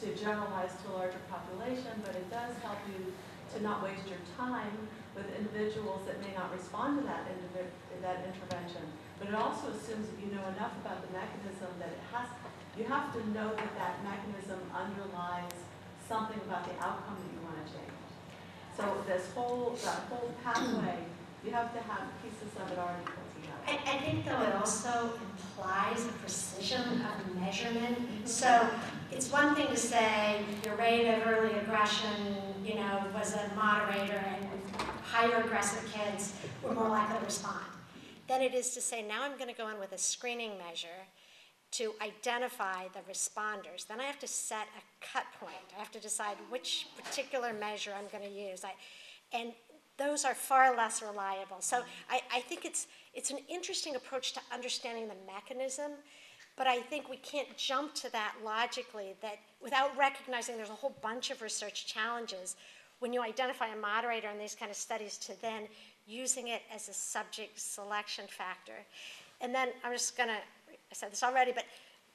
to generalize to a larger population, but it does help you to not waste your time with individuals that may not respond to that intervention. But it also assumes that you know enough about the mechanism that you have to know that mechanism underlies something about the outcome that you want to change. So that whole pathway, you have to have pieces of it already put together. I think, though, it also implies a precision of measurement. So it's one thing to say your rate of early aggression, was a moderator, and higher aggressive kids were more likely to respond. Then it is to say, now I'm going to go in with a screening measure to identify the responders. Then I have to set a cut point. I have to decide which particular measure I'm going to use. And those are far less reliable. So I think it's an interesting approach to understanding the mechanism, but I think we can't jump to that logically that without recognizing there's a whole bunch of research challenges when you identify a moderator in these kind of studies to then using it as a subject selection factor. And then I said this already, but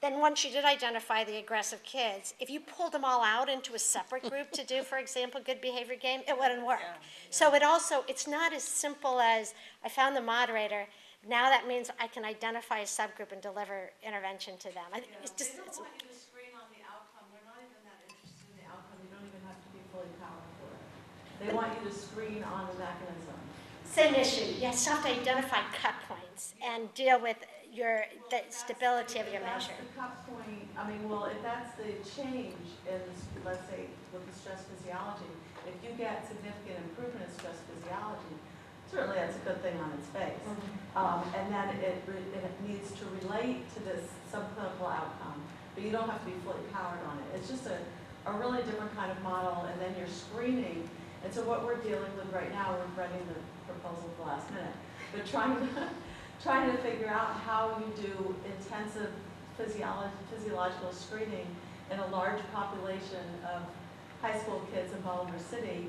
then once you did identify the aggressive kids, if you pulled them all out into a separate group to do, for example, good behavior game, it wouldn't work. Yeah. So it's not as simple as I found the moderator, now that means I can identify a subgroup and deliver intervention to them. They don't want you to screen on the outcome. They're not even that interested in the outcome. You don't even have to be fully powered for it. They want you to screen on the mechanism. Same issue. You have to identify cut points and deal with the stability of your measure. That's the cut point. If that's the change in, let's say, with the stress physiology, if you get significant improvement in stress physiology, certainly that's a good thing on its face. And then it needs to relate to this subclinical outcome, but you don't have to be fully powered on it. It's just a really different kind of model, and then you're screening. And so what we're dealing with right now, we're writing the proposal at the last minute, but trying to figure out how you do intensive physiological screening in a large population of high school kids in Baltimore City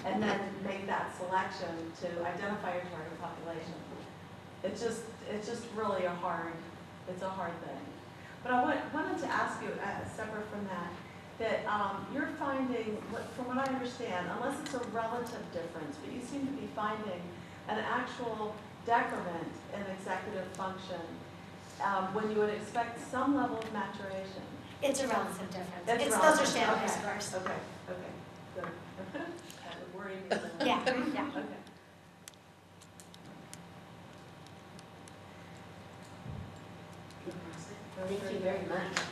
and then make that selection to identify your target population. It's just really a hard thing. But I wanted to ask you, separate from that you're finding, from what I understand, unless it's a relative difference, but you seem to be finding an actual decrement in executive function when you would expect some level of maturation. It's a relative difference. It's Those relative. are standard Okay. scores. Okay, good. That would worry me. Yeah, yeah. Okay. Thank you very much.